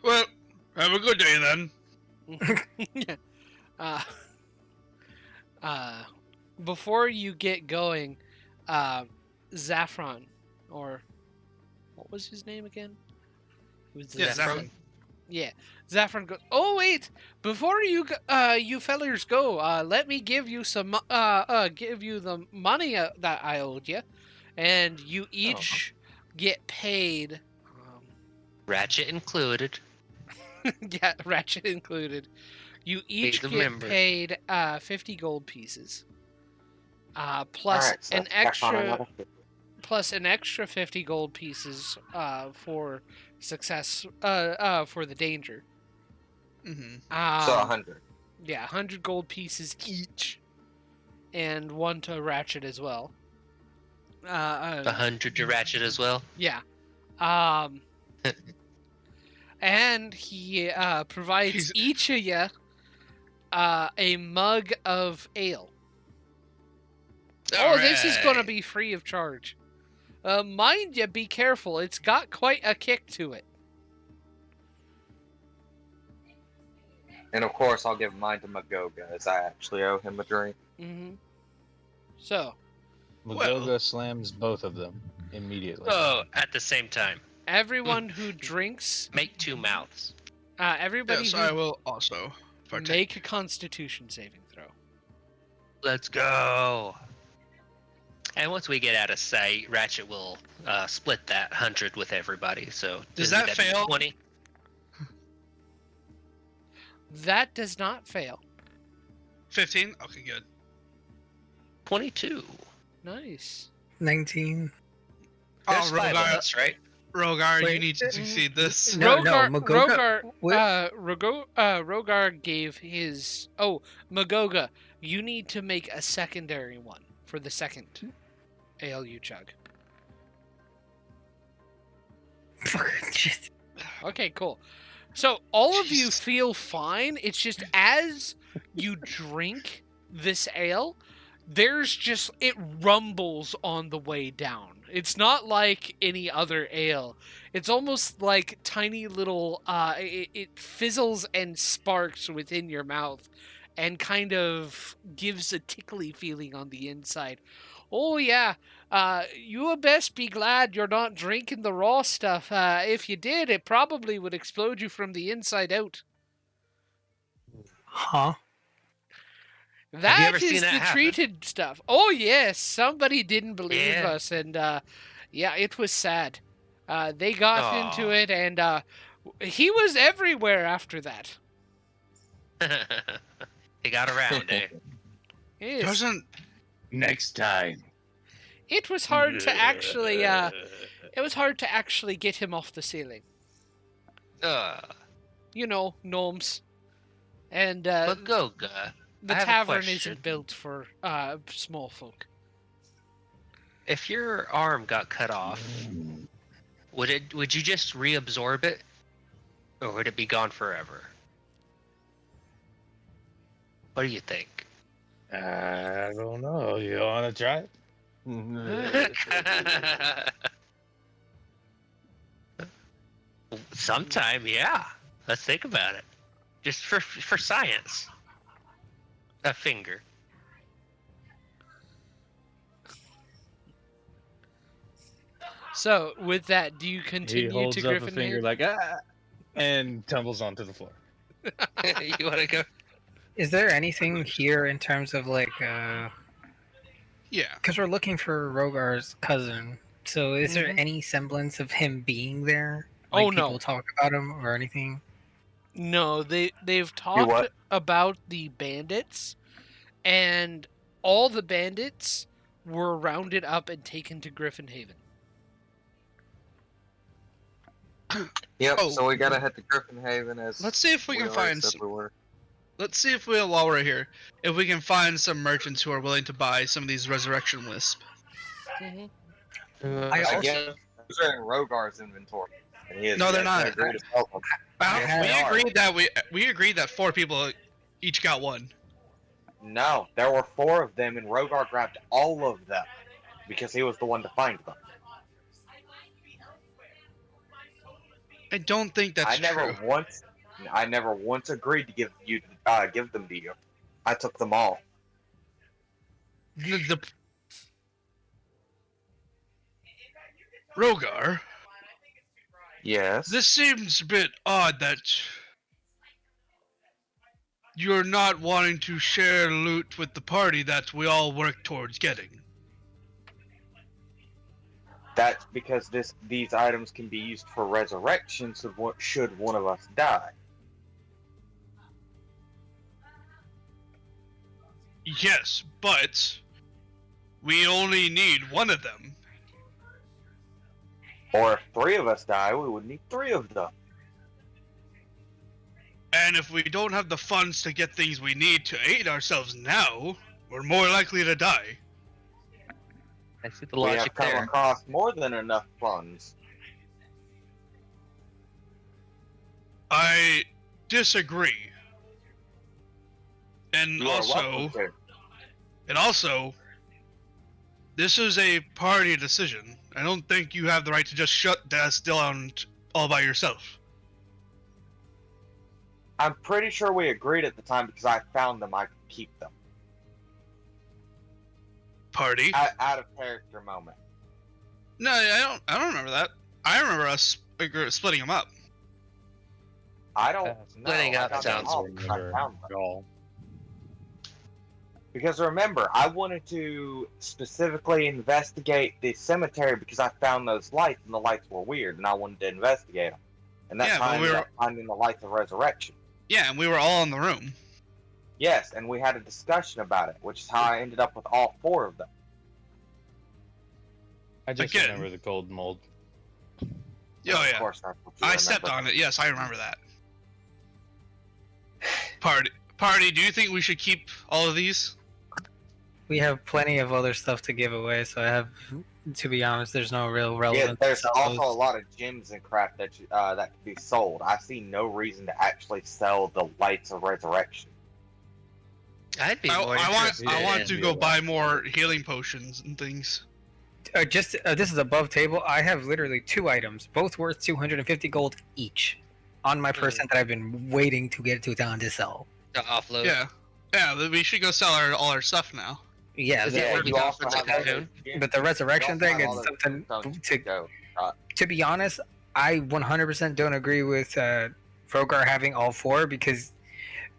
Well, have a good day then. Before you get going, Zaffron, or what was his name again? It was Yeah, Zaffron. Zaffron. Yeah, Zaffron goes. Oh wait! Before you fellers go, let me give you give you the money that I owed you, and you each get paid. Ratchet included. Yeah, Ratchet included. You each the get member. paid 50 gold pieces, plus Alright, so an that's back on extra another 50. plus an extra 50 gold pieces for success for the danger. Mm-hmm. So Um, 100. Yeah, 100 gold pieces each, and one to Ratchet as well. 100 to Ratchet as well. Yeah. And he provides He's- each of you a mug of ale. Oh, this is going to Alright. be free of charge. Mind you, be careful. It's got quite a kick to it. And of course, I'll give mine to Magoga, as I actually owe him a drink. Mm-hmm. So, Magoga slams both of them immediately. Oh, at the same time. everyone who drinks, Make two mouths. everybody Yes, who I will also partake. make a Constitution saving throw. Let's go. And once we get out of sight, Ratchet will split that 100 with everybody. So Does would that be fail? 20? That does not fail. 15? Okay, good. 22. Nice. 19. There's Oh, 5 of Rogar, us, right? Rogar, you Wait, need to succeed this. No, Rogar gave his. Oh, Magoga, you need to make a secondary one for the second ale you chug. Fucking shit. Okay, cool. So all of you Jesus. feel fine. It's just as you drink this ale, there's just it rumbles on the way down. It's not like any other ale. It's almost like tiny little it fizzles and sparks within your mouth and kind of gives a tickly feeling on the inside. Oh yeah, you had best be glad you're not drinking the raw stuff. If you did, it probably would explode you from the inside out. Huh? Have you ever That seen is that the happen? treated stuff. Oh yes, somebody didn't believe Yeah. us, and yeah, it was sad. They got into Aw. it, and he was everywhere after that. He got around, eh? Yes. Doesn't Next time. It was hard to actually. It was hard to actually get him off the ceiling. You know, gnomes, and Magoga, the I have a tavern question. isn't built for small folk. if your arm got cut off, would you just reabsorb it, or would it be gone forever? What do you think? I don't know. You want to try it? Sometime, yeah. Let's think about it. Just for science. A finger. So, with that, do you He continue holds to up Griffin a finger like and tumbles onto the floor. You want to go? Is there anything here in terms of like, yeah. because we're looking for Rogar's cousin. So is there Mhm. any semblance of him being there? Oh, Like no. people talk about him or anything? No, they've talked what? about the bandits, and all the bandits were rounded up and taken to Griffin Haven. Yep, Oh. so we gotta head to Griffin Haven as Let's see if we can already find said we were. Let's see if while we're here, if we can find some merchants who are willing to buy some of these resurrection wisps. I I also guess those are in Rogar's inventory. And he has No, they're yet not. to agree to sell them. Yes, we they are. agreed that we agreed that 4 people each got one. No, there were 4 of them, and Rogar grabbed all of them because he was the one to find them. I don't think that's I never true. once agreed to give them to you. I took them all. The Rogar, Yes. this seems a bit odd that you're not wanting to share loot with the party that we all work towards getting. That's because these items can be used for resurrection, so should one of us die. Yes, but we only need one of them. Or if 3 of us die, we would need 3 of them. And if we don't have the funds to get things we need to aid ourselves now, we're more likely to die. I see the We have logic come there. across more than enough funds. I disagree. And You are welcome also, to. this is a party decision. I don't think you have the right to just shut that down all by yourself. I'm pretty sure we agreed at the time because I found them. I could keep them. Party? Out of character moment. No, I don't remember that. I remember us splitting them up. I don't know. Splitting I up got them sounds all weird. because I found them. at all. Because remember, I wanted to specifically investigate the cemetery because I found those lights and the lights were weird, and I wanted to investigate them. And that's Yeah, how I but ended up finding the lights of resurrection. Yeah, and we were all in the room. Yes, and we had a discussion about it, which is how I ended up with all 4 of them. I just Again. remember the gold mold. Oh Of yeah, course, that's what you I stepped remember. on it. Yes, I remember that. Party. Do you think we should keep all of these? We have plenty of other stuff to give away, so I have, to be honest, there's no real Yeah, relevance. there's to also those. a lot of gems and crap that that can be sold. I see no reason to actually sell the lights of resurrection. I'd be I more want interested to in- go buy more healing potions and things. This is above table. I have literally 2 items, both worth 250 gold each, on my person that I've been waiting to get to town to sell. to offload. Yeah. We should go sell all our stuff now. Yeah, Is that Yeah, what we you got also for have the all those cocoon? gems. but the resurrection You thing also have is all those something stones to go. to be honest, I 100% don't agree with Frogar having all 4 because,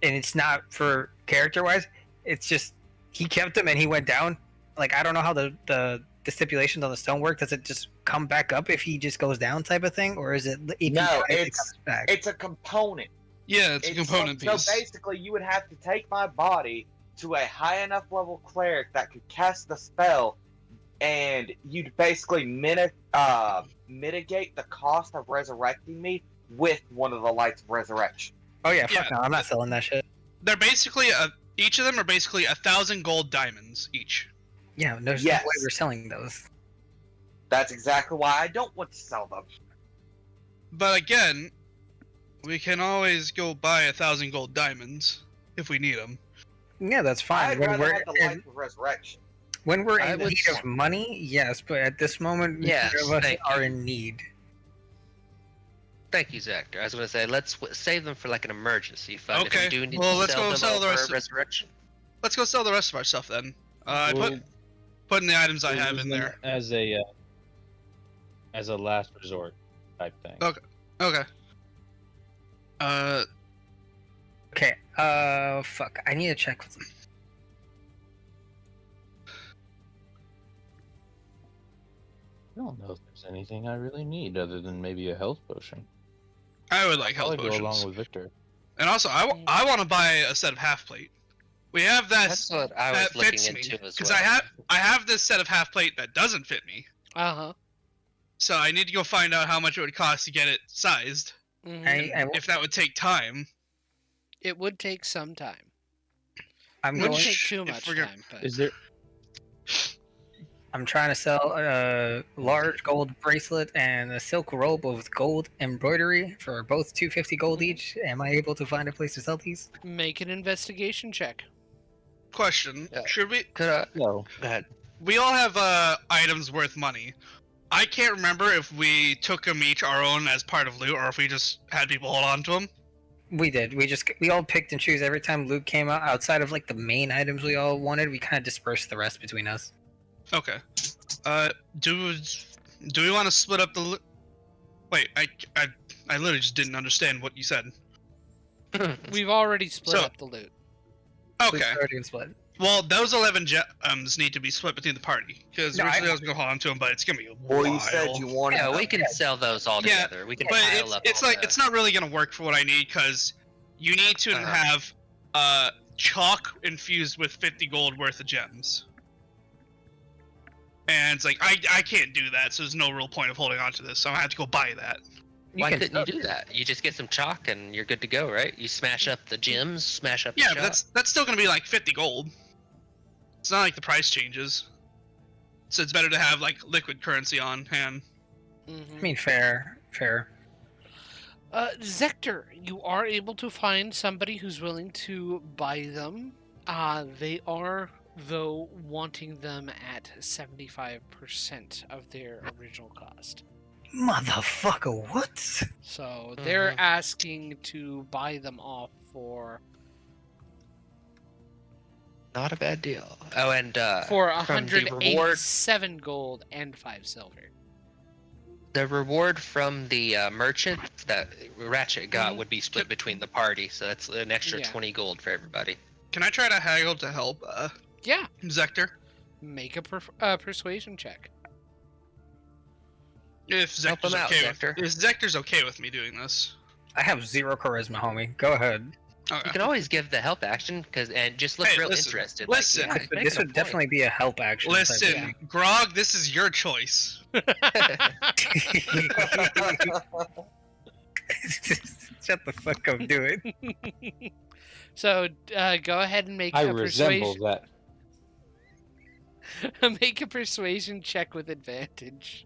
and it's not for character wise, it's just he kept them and he went down. Like, I don't know how the stipulations on the stone work. Does it just come back up if he just goes down type of thing, or is it if he No, dies, it it's- comes back? It's a component. Yeah, it's a component piece. So basically, you would have to take my body to a high enough level cleric that could cast the spell, and you'd basically mitigate the cost of resurrecting me with one of the lights of resurrection. Oh yeah, fuck Yeah. no, I'm not selling that shit. They're basically each of them are basically 1,000 gold diamonds each. Yeah, there's Yes. no way we're selling those. That's exactly why I don't want to sell them. But again, we can always go buy 1,000 gold diamonds if we need them. Yeah, that's fine. I'd When rather we're have the lights of resurrection. when we're I in would need of s- money, yes, but at this moment, Yes, neither of us thank are you. in need. Thank you, Zactor. I was going to say, let's save them for like an emergency fund. Okay, If we do need well, to let's sell go them sell the over rest of- resurrection. Let's go sell the rest of our stuff then. I put in the items I have in there. as a last resort type thing. Okay. Okay, fuck. I need to check with them. I don't know if there's anything I really need other than maybe a health potion. I would like health Probably go potions. along with Victor. And also, I want to buy a set of half plate. We have That's what I was that looking fits me into as because well. I have this set of half plate that doesn't fit me. Uh-huh. So I need to go find out how much it would cost to get it sized. Mhm. If that would take time. It would take some time. I'm It going. wouldn't take Which, too if much we're gonna- time, but Is there? I'm trying to sell a large gold bracelet and a silk robe with gold embroidery for both 250 gold each. Am I able to find a place to sell these? make an investigation check. Question: Yeah. Should we? Could I? No. Go ahead. We all have items worth money. I can't remember if we took them each our own as part of loot, or if we just had people hold on to them. We did. We all picked and choose every time loot came out. Outside of like the main items we all wanted, we kind of dispersed the rest between us. Okay. Do we want to split up the loot? Wait, I literally just didn't understand what you said. We've already split So- up the loot. Loot's Okay. already been split. Well, those 11 gems need to be split between the party because No, originally I was gonna hold on to them, but it's gonna be a Well, while. you said you wanted. Yeah, we can sell those all Yeah, together. We can But pile up. it's all like the- it's not really gonna work for what I need because you need to have chalk infused with 50 gold worth of gems. And it's like I can't do that, so there's no real point of holding on to this. So I'm gonna have to go buy that. Why can couldn't you do that? You just get some chalk and you're good to go, right? You smash up the gems, smash up Yeah, the but chalk. that's still gonna be like 50 gold. It's not like the price changes. So it's better to have like liquid currency on hand. I mean, fair. Zector, you are able to find somebody who's willing to buy them. They are, though, wanting them at 75% of their original cost. Motherfucker, what? So they're asking to buy them off for Not a bad deal. Oh, and for from the reward, 187 gold and 5 silver. the reward from the merchant that Ratchet got Mhm. would be split between the party, so that's an extra Yeah. 20 gold for everybody. Can I try to haggle to help Yeah, Zector? make a persuasion check. If Help him Zector's out, okay Zector. if Zector's okay with me doing this. I have 0 charisma, homie. Go ahead. You Okay. can always give the help action and just look Hey, real listen, interested. listen. Like, yeah, This would definitely be a help action. type Listen, thing. Grog, this is your choice. Shut the fuck up, do it. So go ahead and make I a resemble persuasion. that. Make a persuasion check with advantage.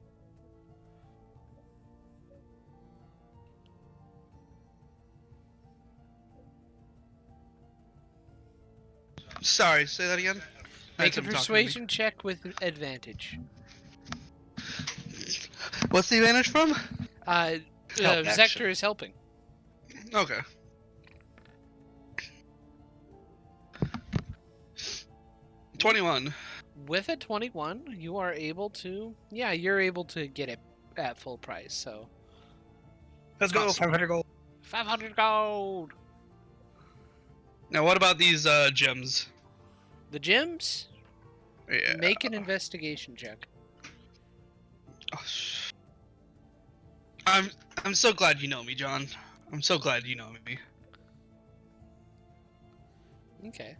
Sorry, say that again. I had Make a someone talking to me. persuasion check with advantage. What's the advantage from? Help Zector action. is helping. Okay. $21. With a 21, you are able to. Yeah, you're able to get it at full price. So Let's go, Awesome. 500 gold. 500 gold. Now, what about these gems? The gems. Yeah. Make an investigation check. I'm so glad you know me, John. I'm so glad you know me. Okay.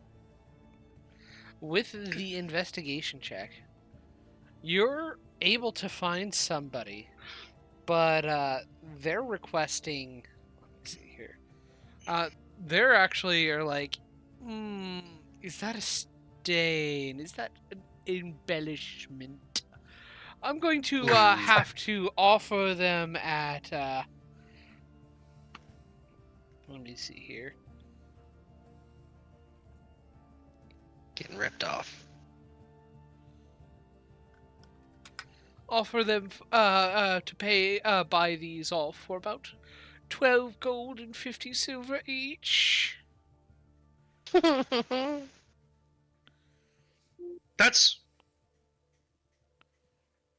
With the investigation check, you're able to find somebody, but they're requesting. Let me see here. They're actually are like, is that a stain? Is that an embellishment? I'm going to have to offer them at. Let me see here. Getting ripped off. Offer them to pay buy these all for about 12 gold and 50 silver each. That's.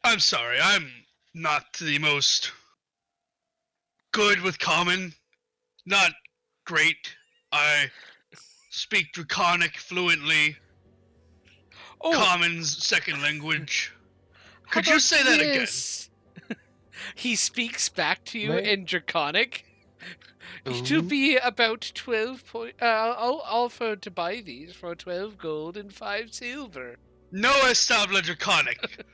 I'm sorry, I'm not the most good with common. Not great. I speak Draconic fluently. Oh, Common's second language. how Could you about say that again? this? He speaks back to you Right. in Draconic. It'll Ooh. be about 12 I'll offer to buy these for 12 gold and 5 silver. No establa Draconic.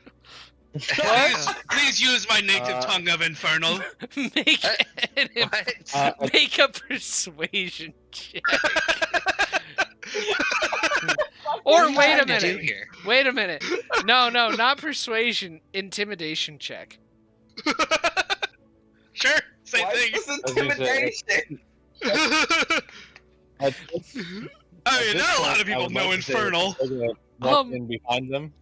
Please use my native tongue of Infernal. Make What? make a persuasion check. Or What are you wait a trying to do minute. here? Wait a minute. No, not persuasion. Intimidation check. Sure, same Why thing. is this I was gonna say- intimidation? At I mean, this not a lot point, of people would know like to say Infernal. that they're gonna walk Um, in behind them.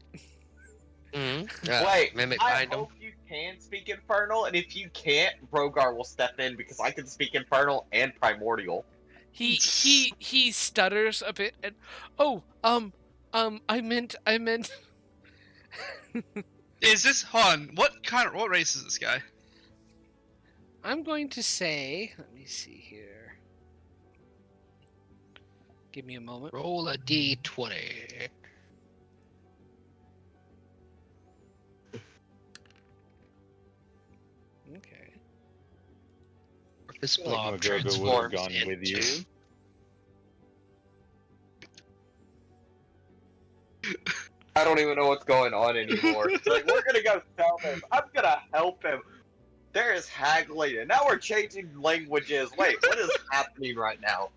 Wait, Mimic I find him. hope you can speak Infernal, and if you can't, Rogar will step in because I can speak Infernal and Primordial. He stutters a bit and I meant Is this Han? What race is this guy? I'm going to say, let me see here. Give me a moment. Roll a d20. Okay. This I feel like blob Magogo would have transforms gone into... with you. I don't even know what's going on anymore. It's like, we're gonna go tell him. I'm gonna help him. There is haggling, and now we're changing languages. Wait, what is happening right now?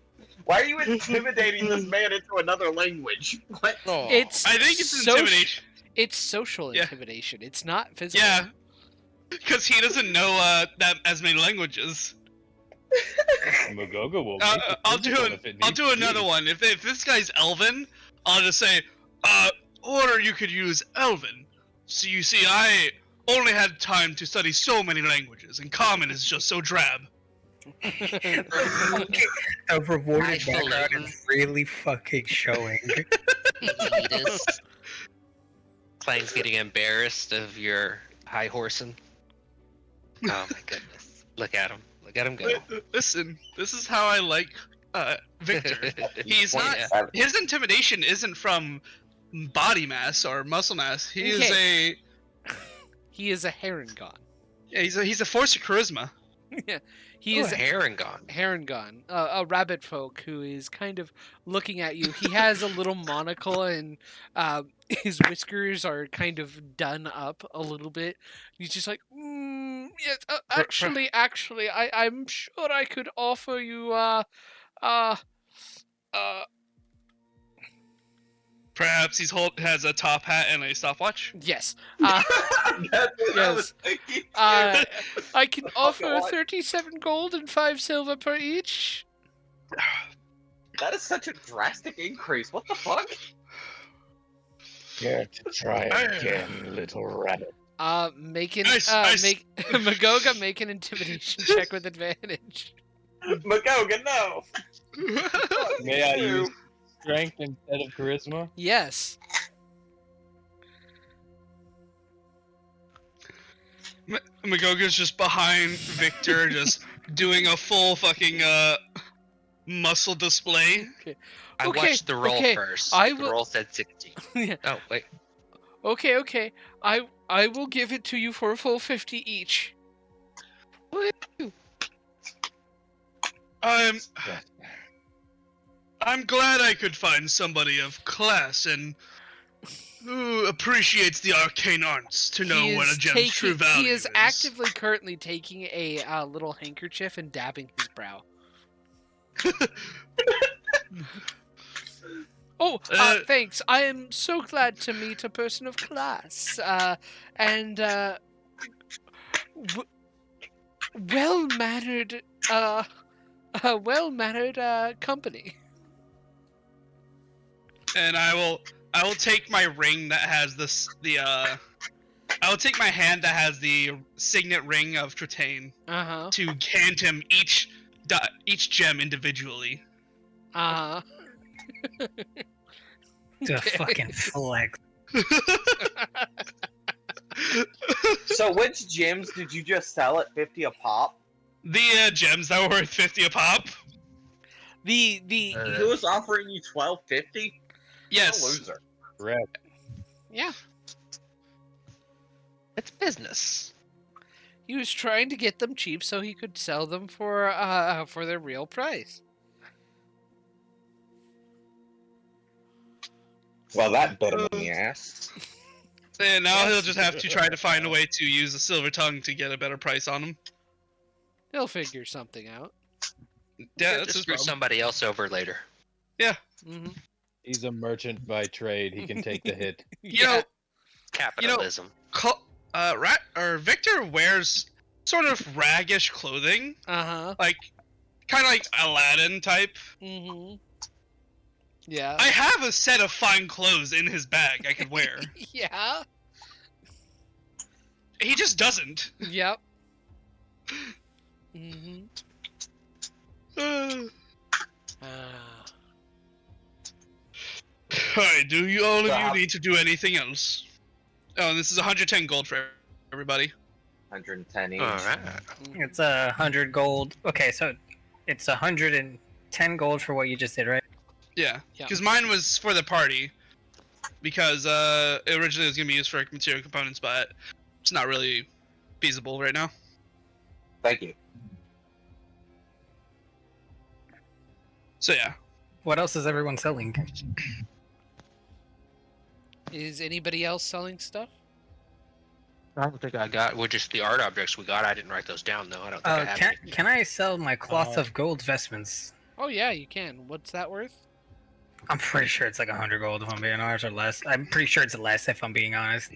Why are you intimidating this man into another language? What? It's I think it's soci- intimidation. It's social Yeah. intimidation. It's not physical. Yeah, because he doesn't know that as many languages. Magogo will. Uh, make it I'll do physical an, if it I'll needs do to another be. one. If this guy's Elven, I'll just say, or you could use Elven. So you see, I only had time to study so many languages, and Common is just so drab. The rewarded Highfalutin. background is really fucking showing. Elitist. Klein's getting embarrassed of your high horsing. Oh my goodness. Look at him. Look at him go. Listen, this is how I like Victor. He's not. Yeah. His intimidation isn't from body mass or muscle mass. He is Okay. a. He is a Harengon. Yeah, he's a force of charisma. He Ooh, is Harengon. Harengon, a rabbit folk who is kind of looking at you. He has a little monocle and his whiskers are kind of done up a little bit. He's just like, yes, actually, I'm sure I could offer you, Perhaps has a top hat and a stopwatch. yes, That's what I yes. was thinking. I can offer God. 37 gold and 5 silver per each. That is such a drastic increase. What the fuck? Care to try again, little rabbit. Make an Nice. make Magoga make an intimidation check with advantage. Magoga, no. May I use strength instead of charisma? Yes. Magoga's just behind Victor, just doing a full fucking muscle display. I Okay, watched the roll okay, first. I The will- roll said 60. Yeah. Oh, wait. Okay. I will give it to you for a full 50 each. I'm glad I could find somebody of class and who appreciates the arcane arts to know He what is a gem's true value He is actively currently taking a little handkerchief and dabbing his brow. Thanks. I am so glad to meet a person of class. Well-mannered company. And I will take my ring that has I will take my hand that has the signet ring of Tritane Uh-huh. to hand him each gem individually. Uh-huh. The fucking flex. So which gems did you just sell at 50 a pop? The gems that were worth 50 a pop. The Who was offering you 12.50? Yes. Loser. Correct. yeah. It's business. He was trying to get them cheap so he could sell them for their real price. Well, that bit him in the ass. And now he'll just have to try to find a way to use the silver tongue to get a better price on him. He'll figure something out. Yeah, that's Just his screw problem. somebody else over later. Mm-hmm. He's a merchant by trade. He can take the hit. You know, Capitalism. Victor wears sort of raggish clothing, Uh-huh. like kind of like Aladdin type. Mm-hmm. Yeah. I have a set of fine clothes in his bag I could wear. Yeah. He just doesn't. Yep. Mm-hmm. Alright, do you all of So you how- need to do anything else? Oh, and this is 110 gold for everybody. 110 each. All right. It's 100 gold. Okay, so it's 110 gold for what you just did, right? Yeah, Yeah. because mine was for the party. Because originally it was gonna be used for material components, but it's not really feasible right now. Thank you. So yeah. What else is everyone selling? Is anybody else selling stuff? I don't think I got. Well, just the art objects we got. I didn't write those down though. I don't think I have any. Can I sell my cloth of gold vestments? Oh yeah, you can. What's that worth? I'm pretty sure it's like 100 gold if I'm being honest, or less. I'm pretty sure it's less if I'm being honest.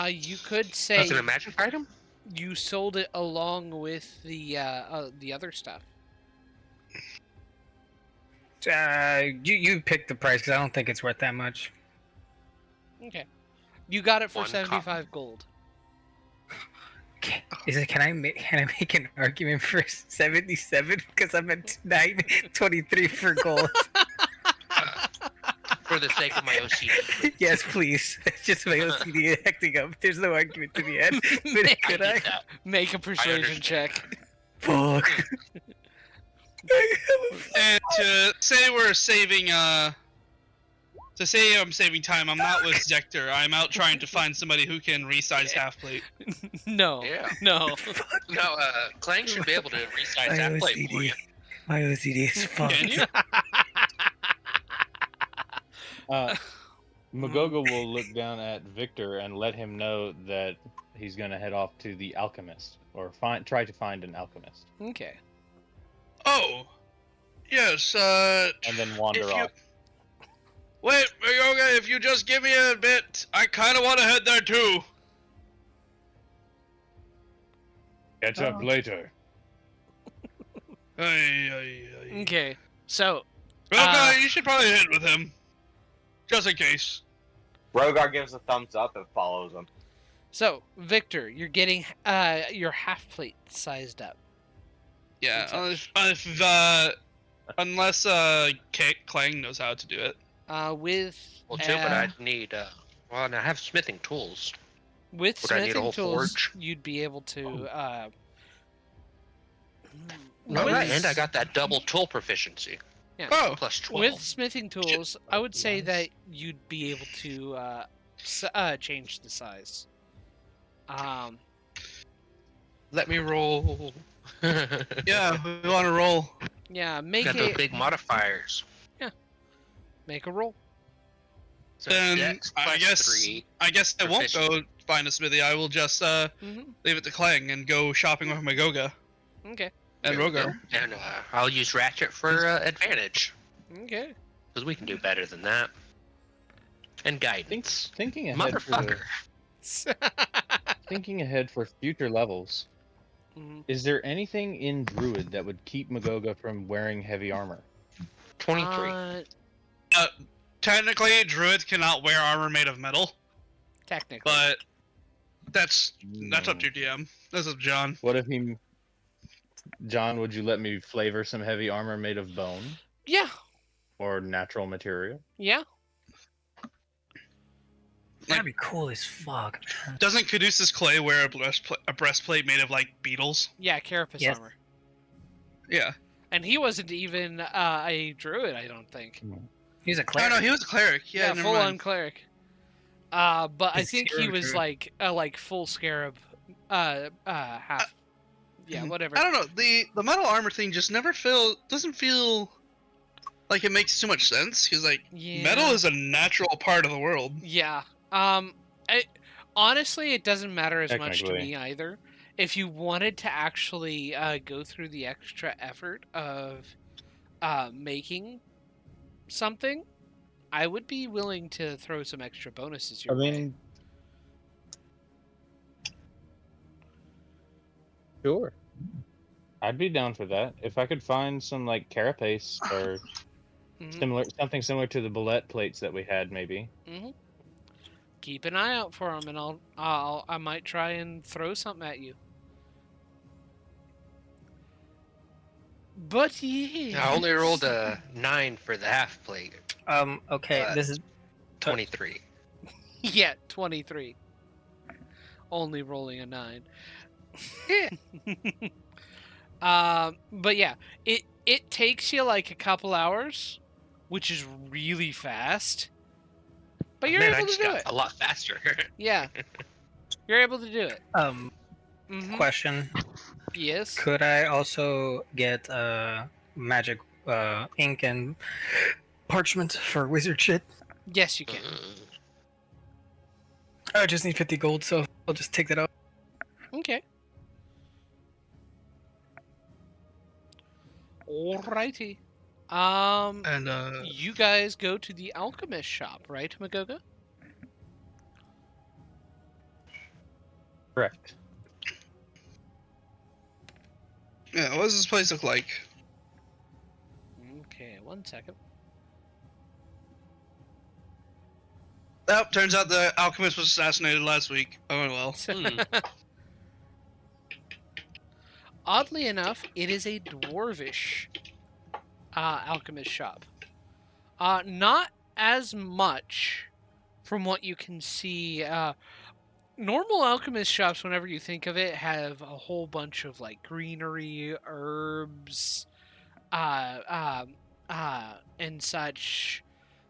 You could say That's an magic item. you sold it along with the other stuff. You pick the price because I don't think it's worth that much. Okay. You got it for One 75 gold. Can I make an argument for 77 because I'm at 923 for gold? For the sake of my OCD. Yes, please. It's just my OCD acting up. There's no argument to be had. But could I? get that. Make a persuasion understand. check. Fuck. And to say we're saving, to say I'm saving time, I'm not with Zector. I'm out trying to find somebody who can resize half plate. No. Yeah. No. No, Clang should be able to resize that plate for you. My OCD is Can fucked. you? Magoga will look down at Victor and let him know that he's going to head off to the alchemist, or try to find an alchemist, Okay. Oh, yes. and then wander If you- off. Wait, Yoga, if you just give me a bit, I kind of want to head there too. Catch up later. Ay. Okay. So, Yoga, you should probably head with him, just in case. Rogar gives a thumbs up and follows him. Victor, you're getting your half plate sized up. Yeah, Good unless Clang knows how to do it. With Well, too, but I'd need. Well, and I have smithing tools. with would I need a smithing whole tools, forge? you'd be able to. Oh, with- right, and I got that double tool proficiency. Yeah. Oh, Plus 12. With smithing tools, I would say that you'd be able to change the size. Let me roll. yeah, we want to roll. Yeah, make Got those it. big modifiers. Make a roll. So Then Dex I plus guess 3. I guess I won't go Proficient. find a smithy. I will just Mm-hmm. leave it to Clang and go shopping with Magoga Okay. and There we go. Rogar. And I'll use Ratchet for advantage. Okay. Because we can do better than that. And guidance. Thinking ahead Motherfucker. thinking ahead for future levels. Mhm. Is there anything in Druid that would keep Magoga from wearing heavy armor? 23. Technically, druids cannot wear armor made of metal, Technically. but that's up to your DM. That's up to John. What if he... John, would you let me flavor some heavy armor made of bone Yeah. or natural material? Yeah. That'd be cool as fuck. Doesn't Caduceus Clay wear a breastplate made of like beetles? Yeah. Carapace Yes. armor. Yeah. And he wasn't even a druid, I don't think. He's a Oh cleric. no, he was a cleric. Yeah, never full mind. on cleric. But I He's think he scarab was druid. like full scarab. Half. Yeah. Whatever. I don't know. The metal armor thing just never doesn't feel like it makes too much sense because like Yeah. metal is a natural part of the world. Yeah. Honestly, it doesn't matter as much to Technically. me either. If you wanted to actually go through the extra effort of making something, I would be willing to throw some extra bonuses your way. Sure. I'd be down for that. If I could find some like carapace or Mhm. something similar to the bullet plates that we had, maybe. Keep an eye out for them, and I might try and throw something at you. But yeah, I only rolled a 9 for the half plate. Okay, this is 23. Yeah, 23. Only rolling a 9. But yeah, it takes you like a couple hours, which is really fast. But you're Man, I able to just do got it. a lot faster. Yeah, you're able to do it. Mhm. Question. Yes. Could I also get magic ink and parchment for wizard shit? Yes, you can. I just need 50 gold, so I'll just take that out. Okay. Alrighty. And You guys go to the alchemist shop, right, Magoga? Correct. yeah, what does this place look like? Okay, 1 second. Oh, turns out the alchemist was assassinated last week. Oh well. Oddly enough, it is a dwarvish alchemist shop. Not as much from what you can see. Normal alchemist shops, whenever you think of it, have a whole bunch of like greenery, herbs, and such,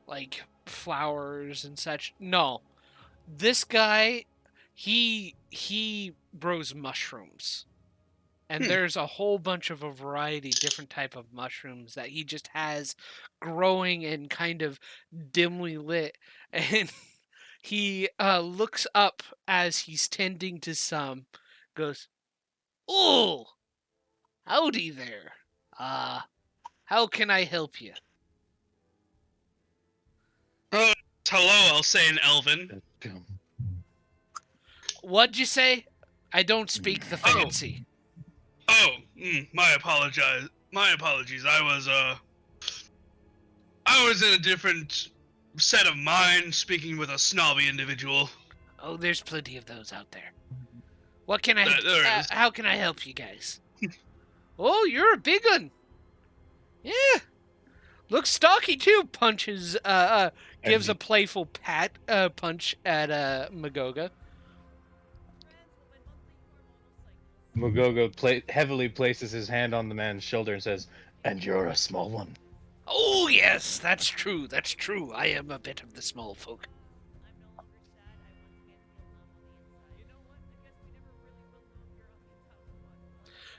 like flowers and such. No, this guy, he grows mushrooms. And there's a whole bunch of a variety different type of mushrooms that he just has growing and kind of dimly lit. And he looks up as he's tending to some, goes, "Oh, howdy there. How can I help you?" Hello, I'll say in Elven. What'd you say? I don't speak the fancy. Oh, my apologies. I was in a different set of mind, speaking with a snobby individual. Oh, there's plenty of those out there. What can I? There is. How can I help you guys? Oh, you're a big one. Yeah. Looks stocky too. Punches. Gives a playful pat. Punch at Magoga. Magogo heavily places his hand on the man's shoulder and says, "And you're a small one." Oh yes, that's true. That's true. I am a bit of the small folk. Not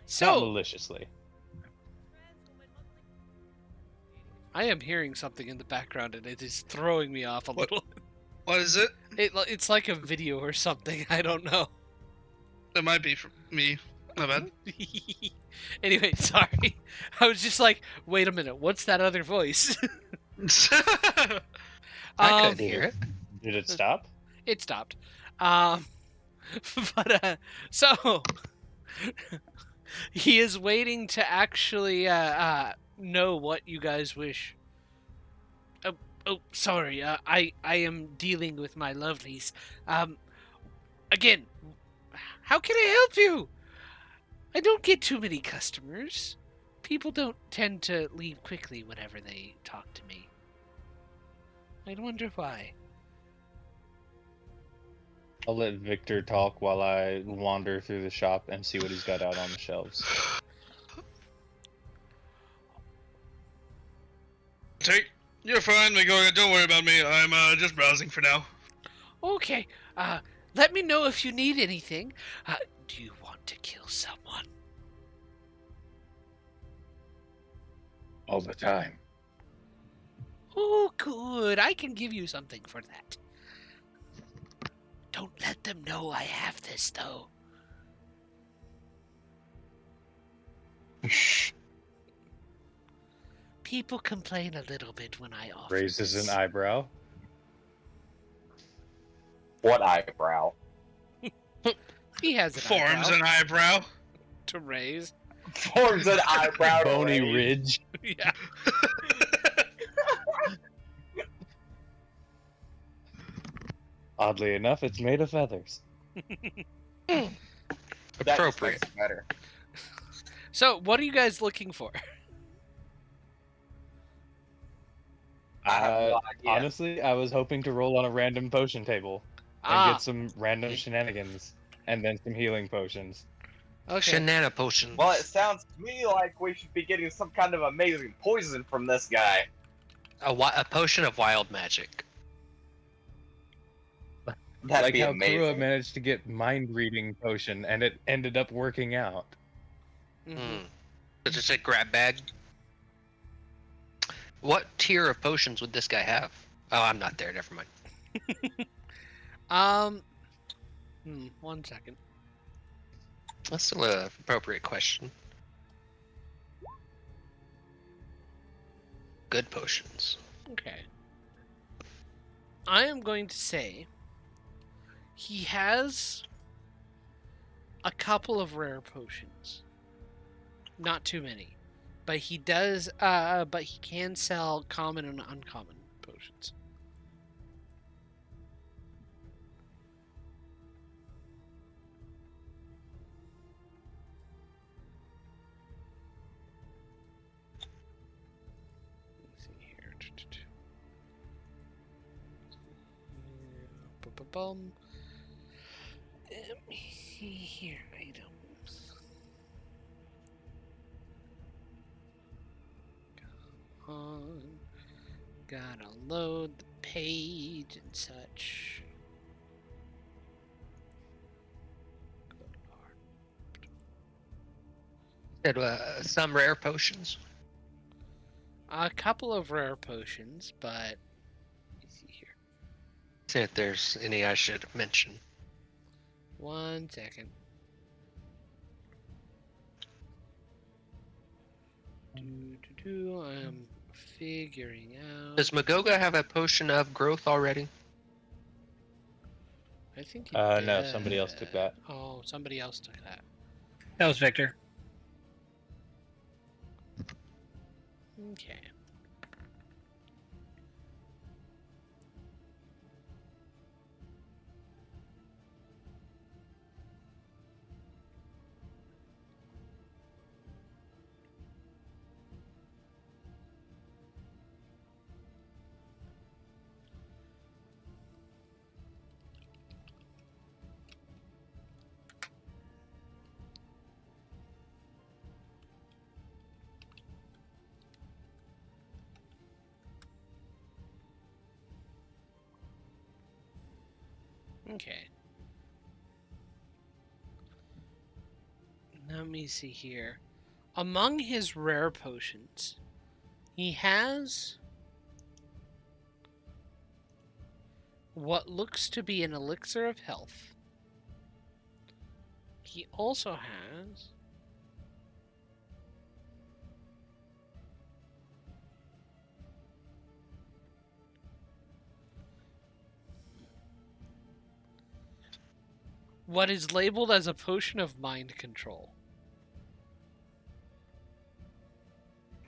So maliciously. I am hearing something in the background, and it is throwing me off a little. What is it? It's like a video or something. I don't know. That might be from me. My bad. Anyway, sorry. I was just like, wait a minute, what's that other voice? I couldn't hear it. Did it stop? It stopped. But so he is waiting to actually know what you guys wish. Oh, sorry. I am dealing with my lovelies. Again, how can I help you? I don't get too many customers. People don't tend to leave quickly whenever they talk to me. I wonder why. I'll let Victor talk while I wander through the shop and see what he's got out on the shelves. You're fine, Magoga. Don't worry about me. I'm just browsing for now. Okay. Let me know if you need anything. Do you want to kill someone? All the time. Oh, good. I can give you something for that. Don't let them know I have this, though. People complain a little bit when I offer Raises this. an eyebrow. What eyebrow? He has an Forms eyebrow an eyebrow. to raise. Forms an eyebrow. Bony raise. ridge. Yeah. Oddly enough, it's made of feathers. That just makes Appropriate. it better. So, what are you guys looking for? I have no idea. Honestly, I was hoping to roll on a random potion table and get some random shenanigans and then some healing potions. Okay. Shanana potions. Well, it sounds to me like we should be getting some kind of amazing poison from this guy. A potion of wild magic. That'd Like be how amazing. Kurua managed to get mind reading potion and it ended up working out. Mhm. So just a grab bag. What tier of potions would this guy have? Oh, I'm not there. Never mind. 1 second. That's still an appropriate question. Good potions. Okay. I am going to say he has a couple of rare potions. Not too many. But he does but he can sell common and uncommon potions. Let's see here. Bum. Let me see here. Items. On. Gotta load the page and such. Good lord. Said some rare potions. A couple of rare potions, but let me see here. See if there's any I should mention. 1 second. I'm figuring out. Does Magoga have a potion of growth already? I think. No, somebody else took that. Oh, somebody else took that. That was Victor. Okay. Okay. Let me see here. Among his rare potions, he has what looks to be an elixir of health. He also has what is labeled as a potion of mind control.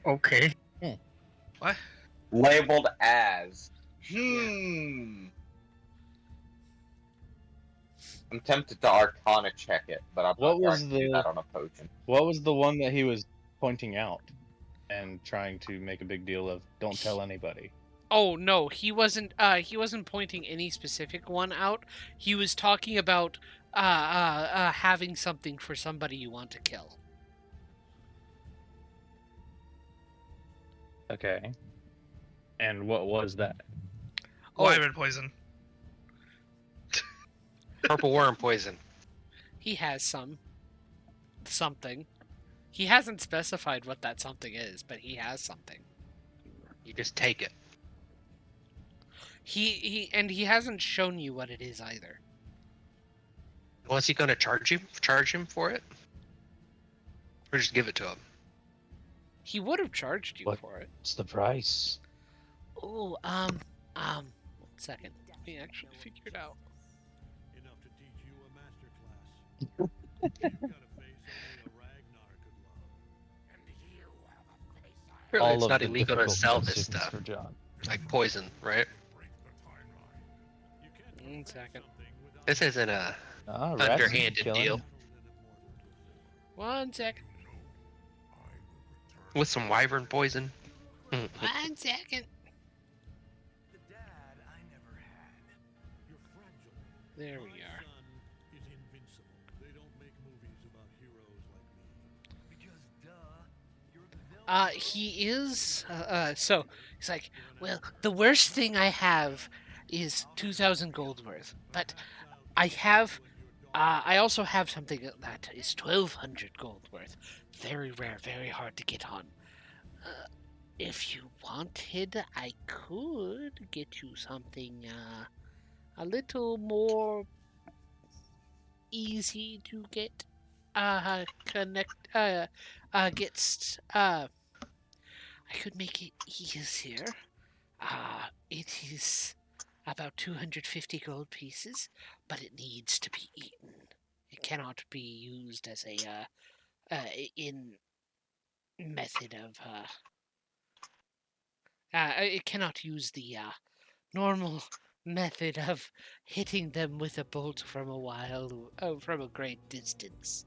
Okay. What? Labeled as. I'm tempted to Arcana check it, but I'm What not was trying to do the- that on a potion. What was the one that he was pointing out and trying to make a big deal of? Don't tell anybody. Oh no, he wasn't pointing any specific one out. He was talking about having something for somebody you want to kill. Okay. And what was that? Oh. Wyvern poison. Purple worm poison. He has something. He hasn't specified what that something is, but he has something. You just take it. He hasn't shown you what it is either. Was he going to charge him for it? Or just give it to him? He would have charged you What? for it. What's the price? Oh, 1 second. Let me actually figure it out. Enough to teach you a master class. You've got a face only a Ragnar could love. And you have a face Really, All it's of not the illegal to difficult sell this decisions stuff. for John. Like poison, right? break the timeline. You can't 1 second. This isn't a Rats underhanded killing. deal. 1 second. With some wyvern poison. 1 second. There we are. Is invincible. They don't make movies about heroes like me. Because you're the villain. He is. So he's like, well, the worst thing I have is 2,000 gold worth, but I have. I also have something that is 1,200 gold worth. Very rare, very hard to get on. If you wanted, I could get you something a little more easy to get. I could make it easier. It is about 250 gold pieces, but it needs to be eaten. It cannot be used as a in method of it cannot use the normal method of hitting them with a bolt from from a great distance.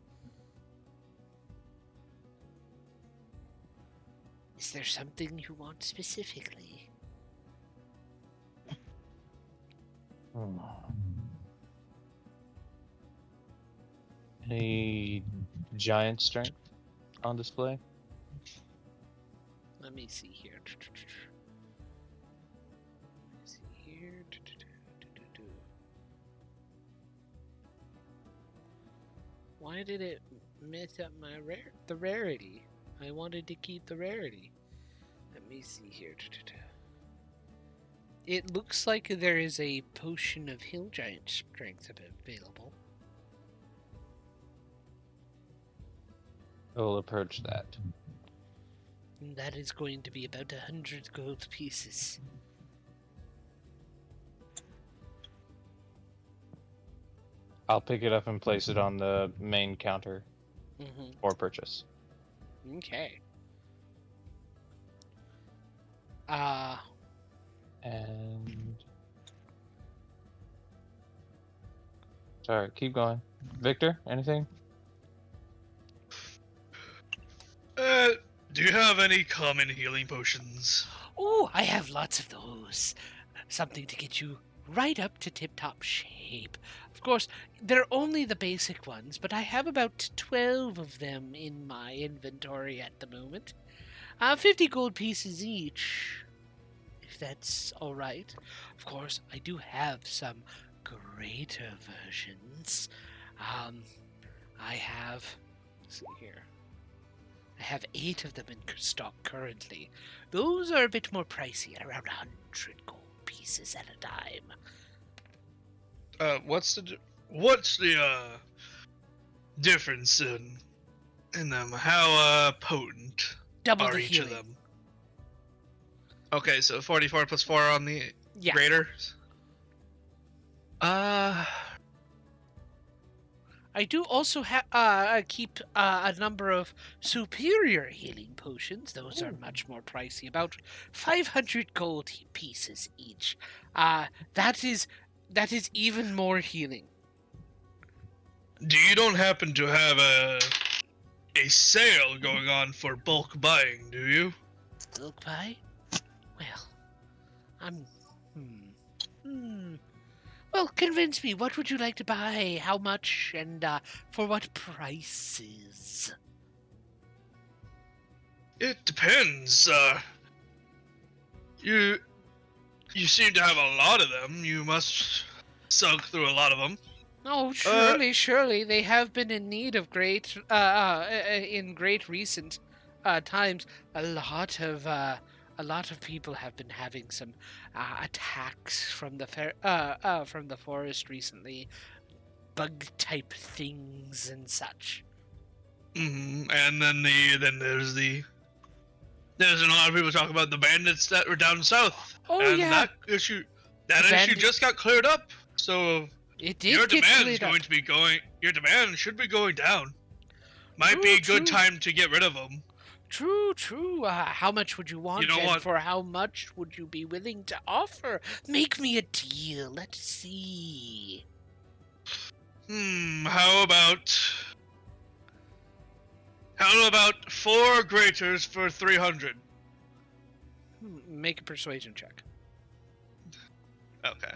Is there something you want specifically? Any giant strength on display? Let me see here. Why did it mess up my the rarity? I wanted to keep the rarity. Let me see here. It looks like there is a potion of hill giant strength available. We'll approach that. And that is going to be about 100 gold pieces. I'll pick it up and place it on the main counter Mm-hmm. for purchase. Okay. And sorry, keep going. Victor, anything? Do you have any common healing potions? Oh, I have lots of those. Something to get you right up to tip-top shape. Of course, they're only the basic ones, but I have about 12 of them in my inventory at the moment. 50 gold pieces each, if that's all right. Of course, I do have some greater versions. I have... Let's see here. I have 8 of them in stock currently. Those are a bit more pricey, around 100 gold pieces at a time. What's the difference in them? How potent Double are the each healing. of them? Okay, so 44 plus 4 on the Yeah. greaters. I do also keep a number of superior healing potions. Those are much more pricey, about 500 gold pieces each. That is even more healing. You don't happen to have a sale going on for bulk buying, do you? Bulk buy? Well, I'm... Well, convince me. What would you like to buy? How much? And for what prices? It depends. You seem to have a lot of them. You must sunk through a lot of them. Oh, surely. They have been in need of great, in great recent times. A lot of people have been having some attacks from the forest recently, bug-type things and such. Mm-hmm. And then there's a lot of people talk about the bandits that were down south. Oh, and yeah. that issue just got cleared up. So It did your get demand is cleared up. going to be going. Your demand should be going down. Might be a good time to get rid of them. True, true. How much would you want, know and what? for how much would you be willing to offer? Make me a deal. Let's see. How about 4 graters for 300? Make a persuasion check. Okay.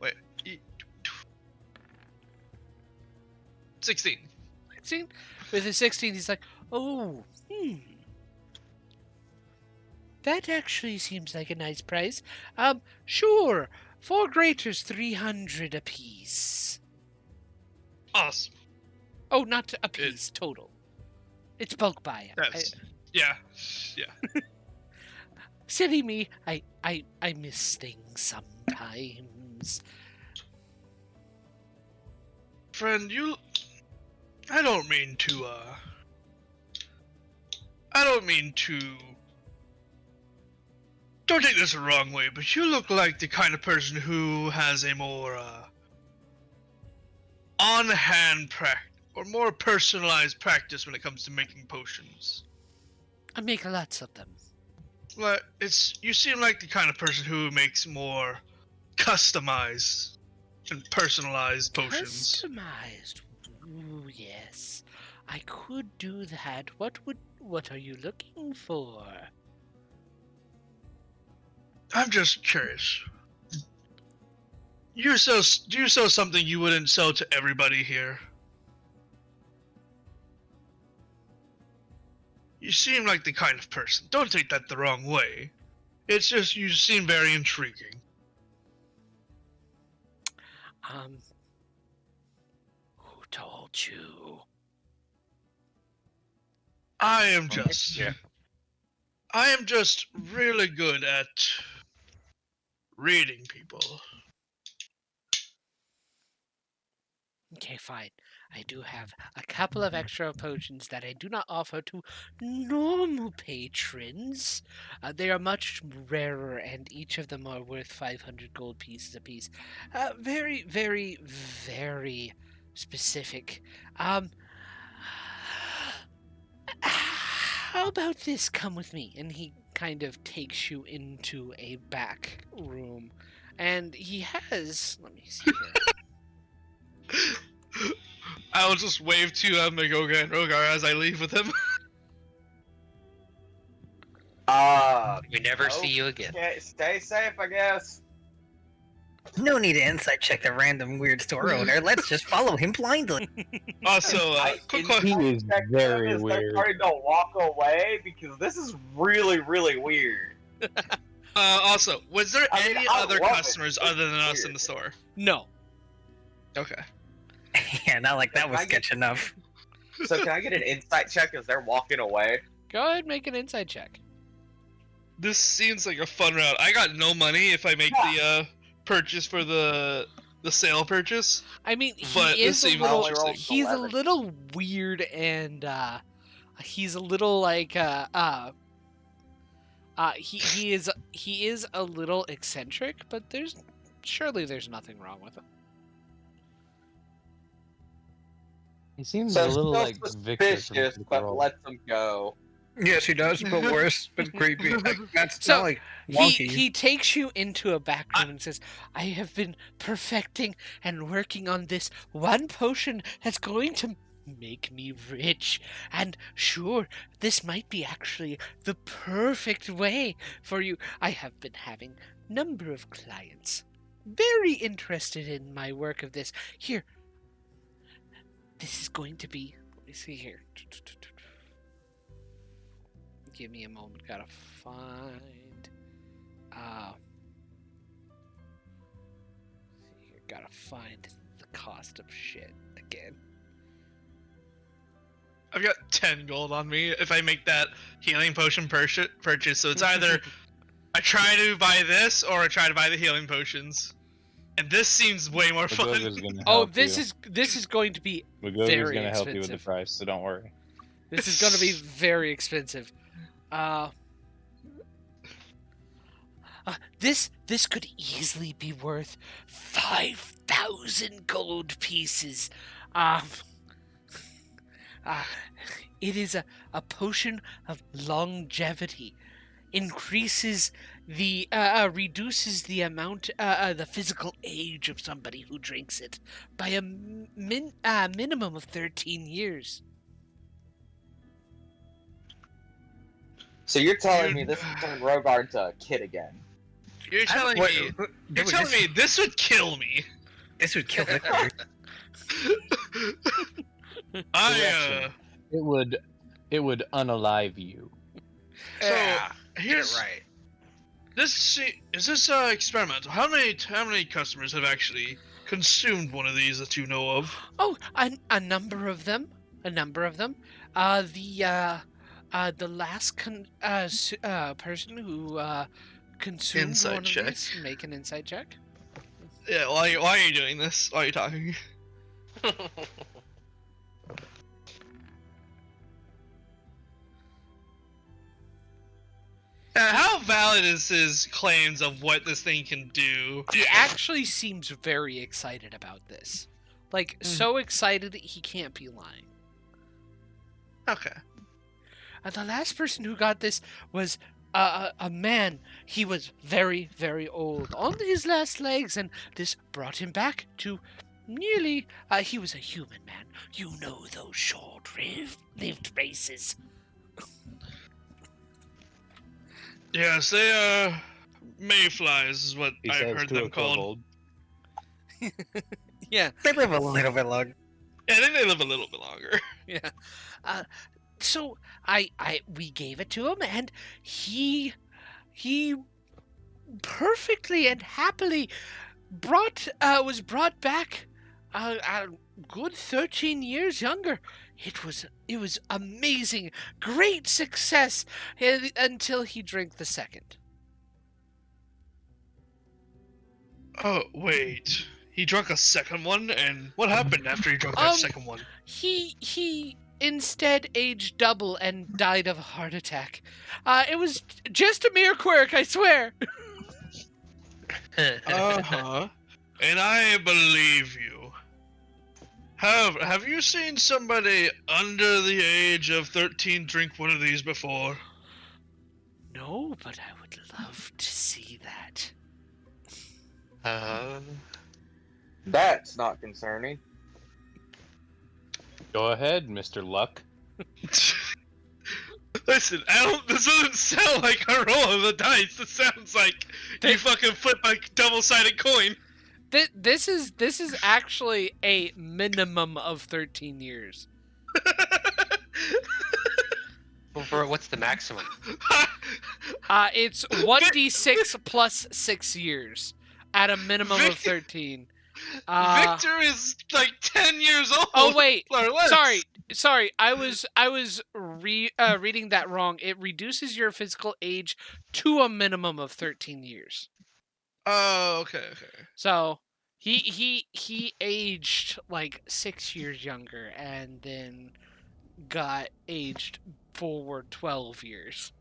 Wait. 16. 16? With a 16, he's like, oh, that actually seems like a nice price. Sure. 4 graters, 300 apiece. Awesome. Oh, not a piece, total. It's bulk buy. Yeah. Silly me. I miss things sometimes. Friend, I don't mean to don't take this the wrong way, but you look like the kind of person who has a more on-hand or more personalized practice when it comes to making potions. I make lots of them. Well, you seem like the kind of person who makes more customized and personalized potions. Customized. Ooh, yes. I could do that. What are you looking for? I'm just curious. Do you sell something you wouldn't sell to everybody here? You seem like the kind of person. Don't take that the wrong way. It's just you seem very intriguing. Who told you? I am just really good at reading people. Okay, fine. I do have a couple of extra potions that I do not offer to normal patrons. They are much rarer, and each of them are worth 500 gold pieces apiece. Very, very, very specific. How about this? Come with me. And he kind of takes you into a back room. And he has... Let me see here. I will just wave to Magoga and Rogar as I leave with him. We never see you again. Stay safe, I guess. No need to insight check the random weird store owner. Let's just follow him blindly. Also, quick question. He is very They're weird. starting to walk away because this is really, really weird. Also, was there I mean, any I other love it. customers This other is than us in weird. the store? No. Okay. Yeah, not like that Can was I get- sketch enough. So can I get an insight check as they're walking away? Go ahead and make an insight check. This seems like a fun route. I got no money if I make the purchase for the sale purchase. I mean, But he this is a seems little. interesting. He's a 11. little weird, and he's a little like he is a little eccentric, but surely there's nothing wrong with him. He seems So a little still like Victor from suspicious, Critical but Role. lets them go. Yes, he does, but worse, but creepy. Like, that's So, not like wonky. He takes you into a back room and says, I have been perfecting and working on this one potion that's going to make me rich. And sure, this might be actually the perfect way for you. I have been having a number of clients very interested in my work of this. Here, this is going to be, let me see here. Give me a moment. Gotta find. Gotta find the cost of shit again. I've got 10 gold on me if I make that healing potion purchase. So it's either I try to buy this or I try to buy the healing potions. And this seems way more fun. Magoga's gonna Oh, help this you. is going to be Magoga's very gonna help you with the expensive. price, so don't worry. This is going to be very expensive. This could easily be worth 5,000 gold pieces. Uh, it is a potion of longevity. Increases the reduces the amount the physical age of somebody who drinks it by a minimum of 13 years. So you're telling me Dude. this turned Rogar into a kid again? You're telling me this would kill me. This would kill Victor. I It would unalive you. so here's right. this is this experimental. How many customers have actually consumed one of these that you know of? Oh, a number of them. A number of them. The last person who consumed Insight one check. of these, make an insight check. Yeah, why are you doing this? Why are you talking? How valid is his claims of what this thing can do? He actually seems very excited about this. Like, so excited that he can't be lying. Okay. The last person who got this was a man. He was very, very old, on his last legs, and this brought him back to nearly... he was a human man. You know those short-lived races. Yes, they mayflies is what He I've says heard to them a called. kobold. Yeah. They live a little bit long. Yeah, I think they live a little bit longer. Yeah. So we gave it to him, and he perfectly and happily was brought back a good 13 years younger. It was amazing, great success until he drank the second. Oh wait, he drank a second one, and what happened after he drank that second one? He instead aged double and died of a heart attack. It was just a mere quirk, I swear. Uh-huh. And I believe you. Have you seen somebody under the age of 13 drink one of these before? No, but I would love to see that. That's not concerning. Go ahead, Mr. Luck. Listen, this doesn't sound like a roll of the dice. This sounds like you fucking flip a double-sided coin. This is actually a minimum of 13 years. Well, what's the maximum? It's 1d6 plus 6 years at a minminimum of 13. Victor is like 10 years old. Oh wait, or less. sorry. I was reading that wrong. It reduces your physical age to a minimum of 13 years. Oh, okay. So he aged like 6 years younger, and then got aged forward 12 years.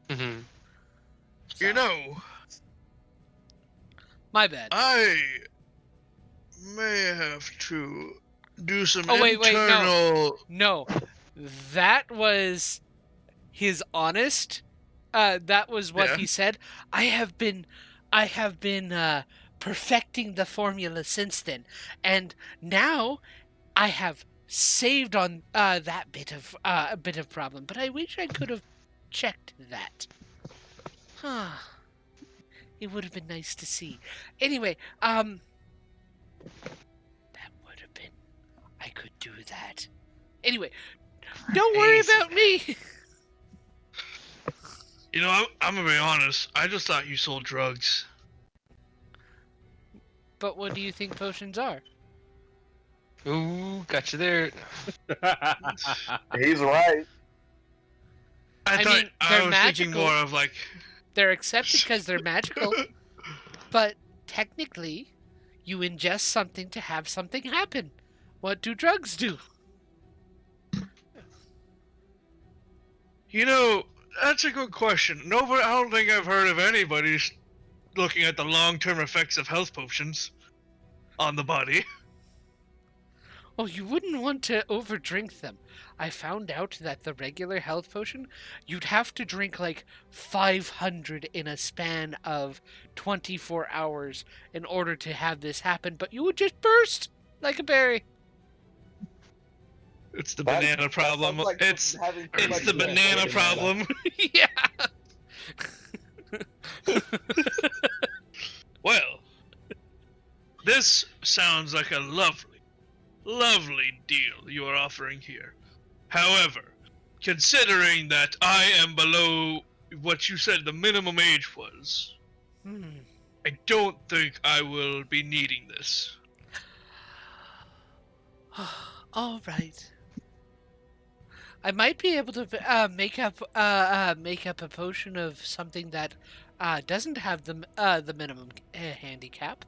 Mm-hmm. So, You know, my bad. I may have to do some Wait, internal. No, that was his honest. That was what he said. I have been perfecting the formula since then, and now I have saved on that bit of problem. But I wish I could have checked that. It would have been nice to see. Anyway, that would have been. I could do that. Anyway, don't worry about me. You know, I'm gonna be honest. I just thought you sold drugs. But what do you think potions are? Ooh, got you there. He's right. I thought mean, I they're was magical. thinking more of like. They're accepted because they're magical. But technically, you ingest something to have something happen. What do drugs do? You know, that's a good question. I don't think I've heard of anybody looking at the long-term effects of health potions on the body. Oh, you wouldn't want to overdrink them. I found out that the regular health potion, you'd have to drink like 500 in a span of 24 hours in order to have this happen, but you would just burst like a berry. It's the That- banana that problem. sounds like It's having too it's much the drink. banana problem. Yeah. Well, this sounds like a lovely, lovely deal you are offering here. However, considering that I am below what you said the minimum age was, I don't think I will be needing this. All right. I might be able to make up a potion of something that doesn't have the minimum handicap.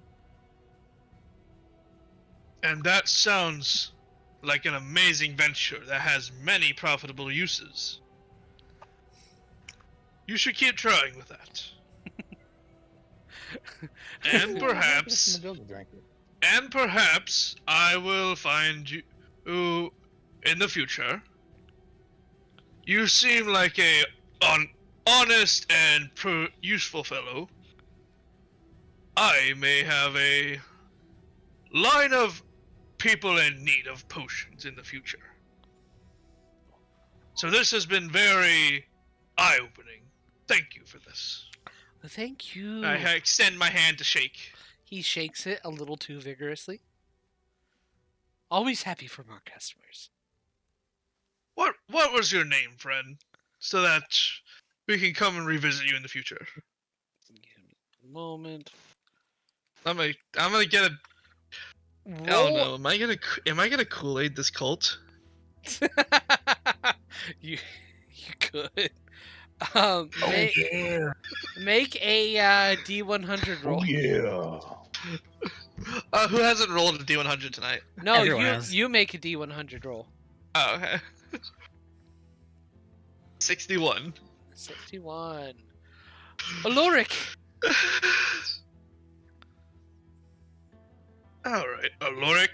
And that sounds like an amazing venture that has many profitable uses. You should keep trying with that. And perhaps, I will find you in the future. You seem like a honest and useful fellow. I may have a line of people in need of potions in the future. So this has been very eye-opening. Thank you for this. Thank you. I extend my hand to shake. He shakes it a little too vigorously. Always happy for more customers. What was your name, friend? So that we can come and revisit you in the future. Give me a moment. I'm gonna get a. I don't know. Am I gonna Kool-Aid this cult? you could. Make a D100 roll. Yeah. Who hasn't rolled a D100 tonight? No, Everyone has. you make a D100 roll. Oh, okay. 61. 61. Aloric. Alright, Aloric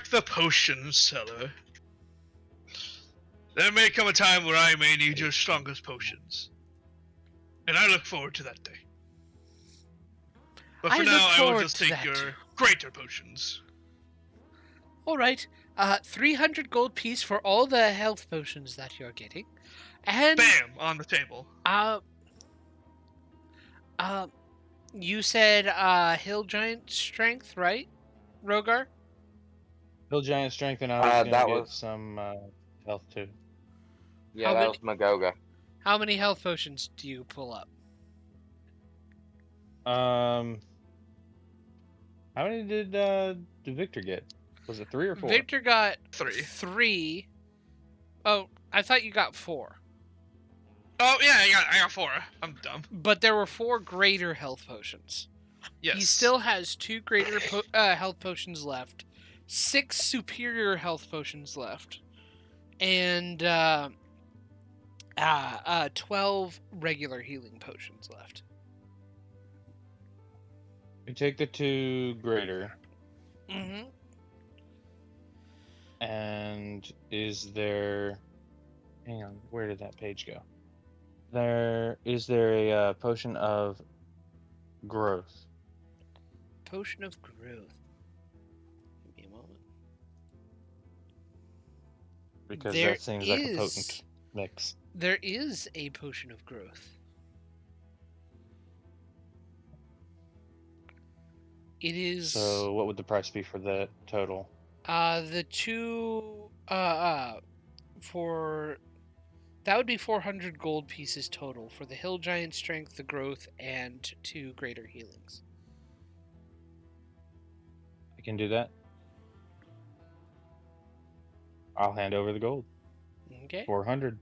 the potion seller. There may come a time where I may need your strongest potions. And I look forward to that day. But for now, I will just take your greater potions. Alright. 300 gold piece for all the health potions that you're getting. And Bam! On the table. You said hill giant strength, right, Rogar? Hill giant strength, and I was gonna that get was- some health too. Yeah, How that many- was Magoga. How many health potions do you pull up? How many did Victor get? Was it 3 or 4? Victor got 3. 3. Oh, I thought you got 4. Oh yeah, I got 4. I'm dumb. But there were 4 greater health potions. Yes. He still has 2 greater health potions left, 6 superior health potions left, and 12 regular healing potions left. You take the 2 greater, Mm-hmm. and is there? Hang on, where did that page go? Is there a potion of growth? Potion of growth. Give me a moment. Because There that seems like a is- potent mix. There is a potion of growth. It is So what would the price be for the total? the 2 for that would be 400 gold pieces total for the hill giant strength, the growth, and 2 greater healings. I can do that. I'll hand over the gold. Okay. 400.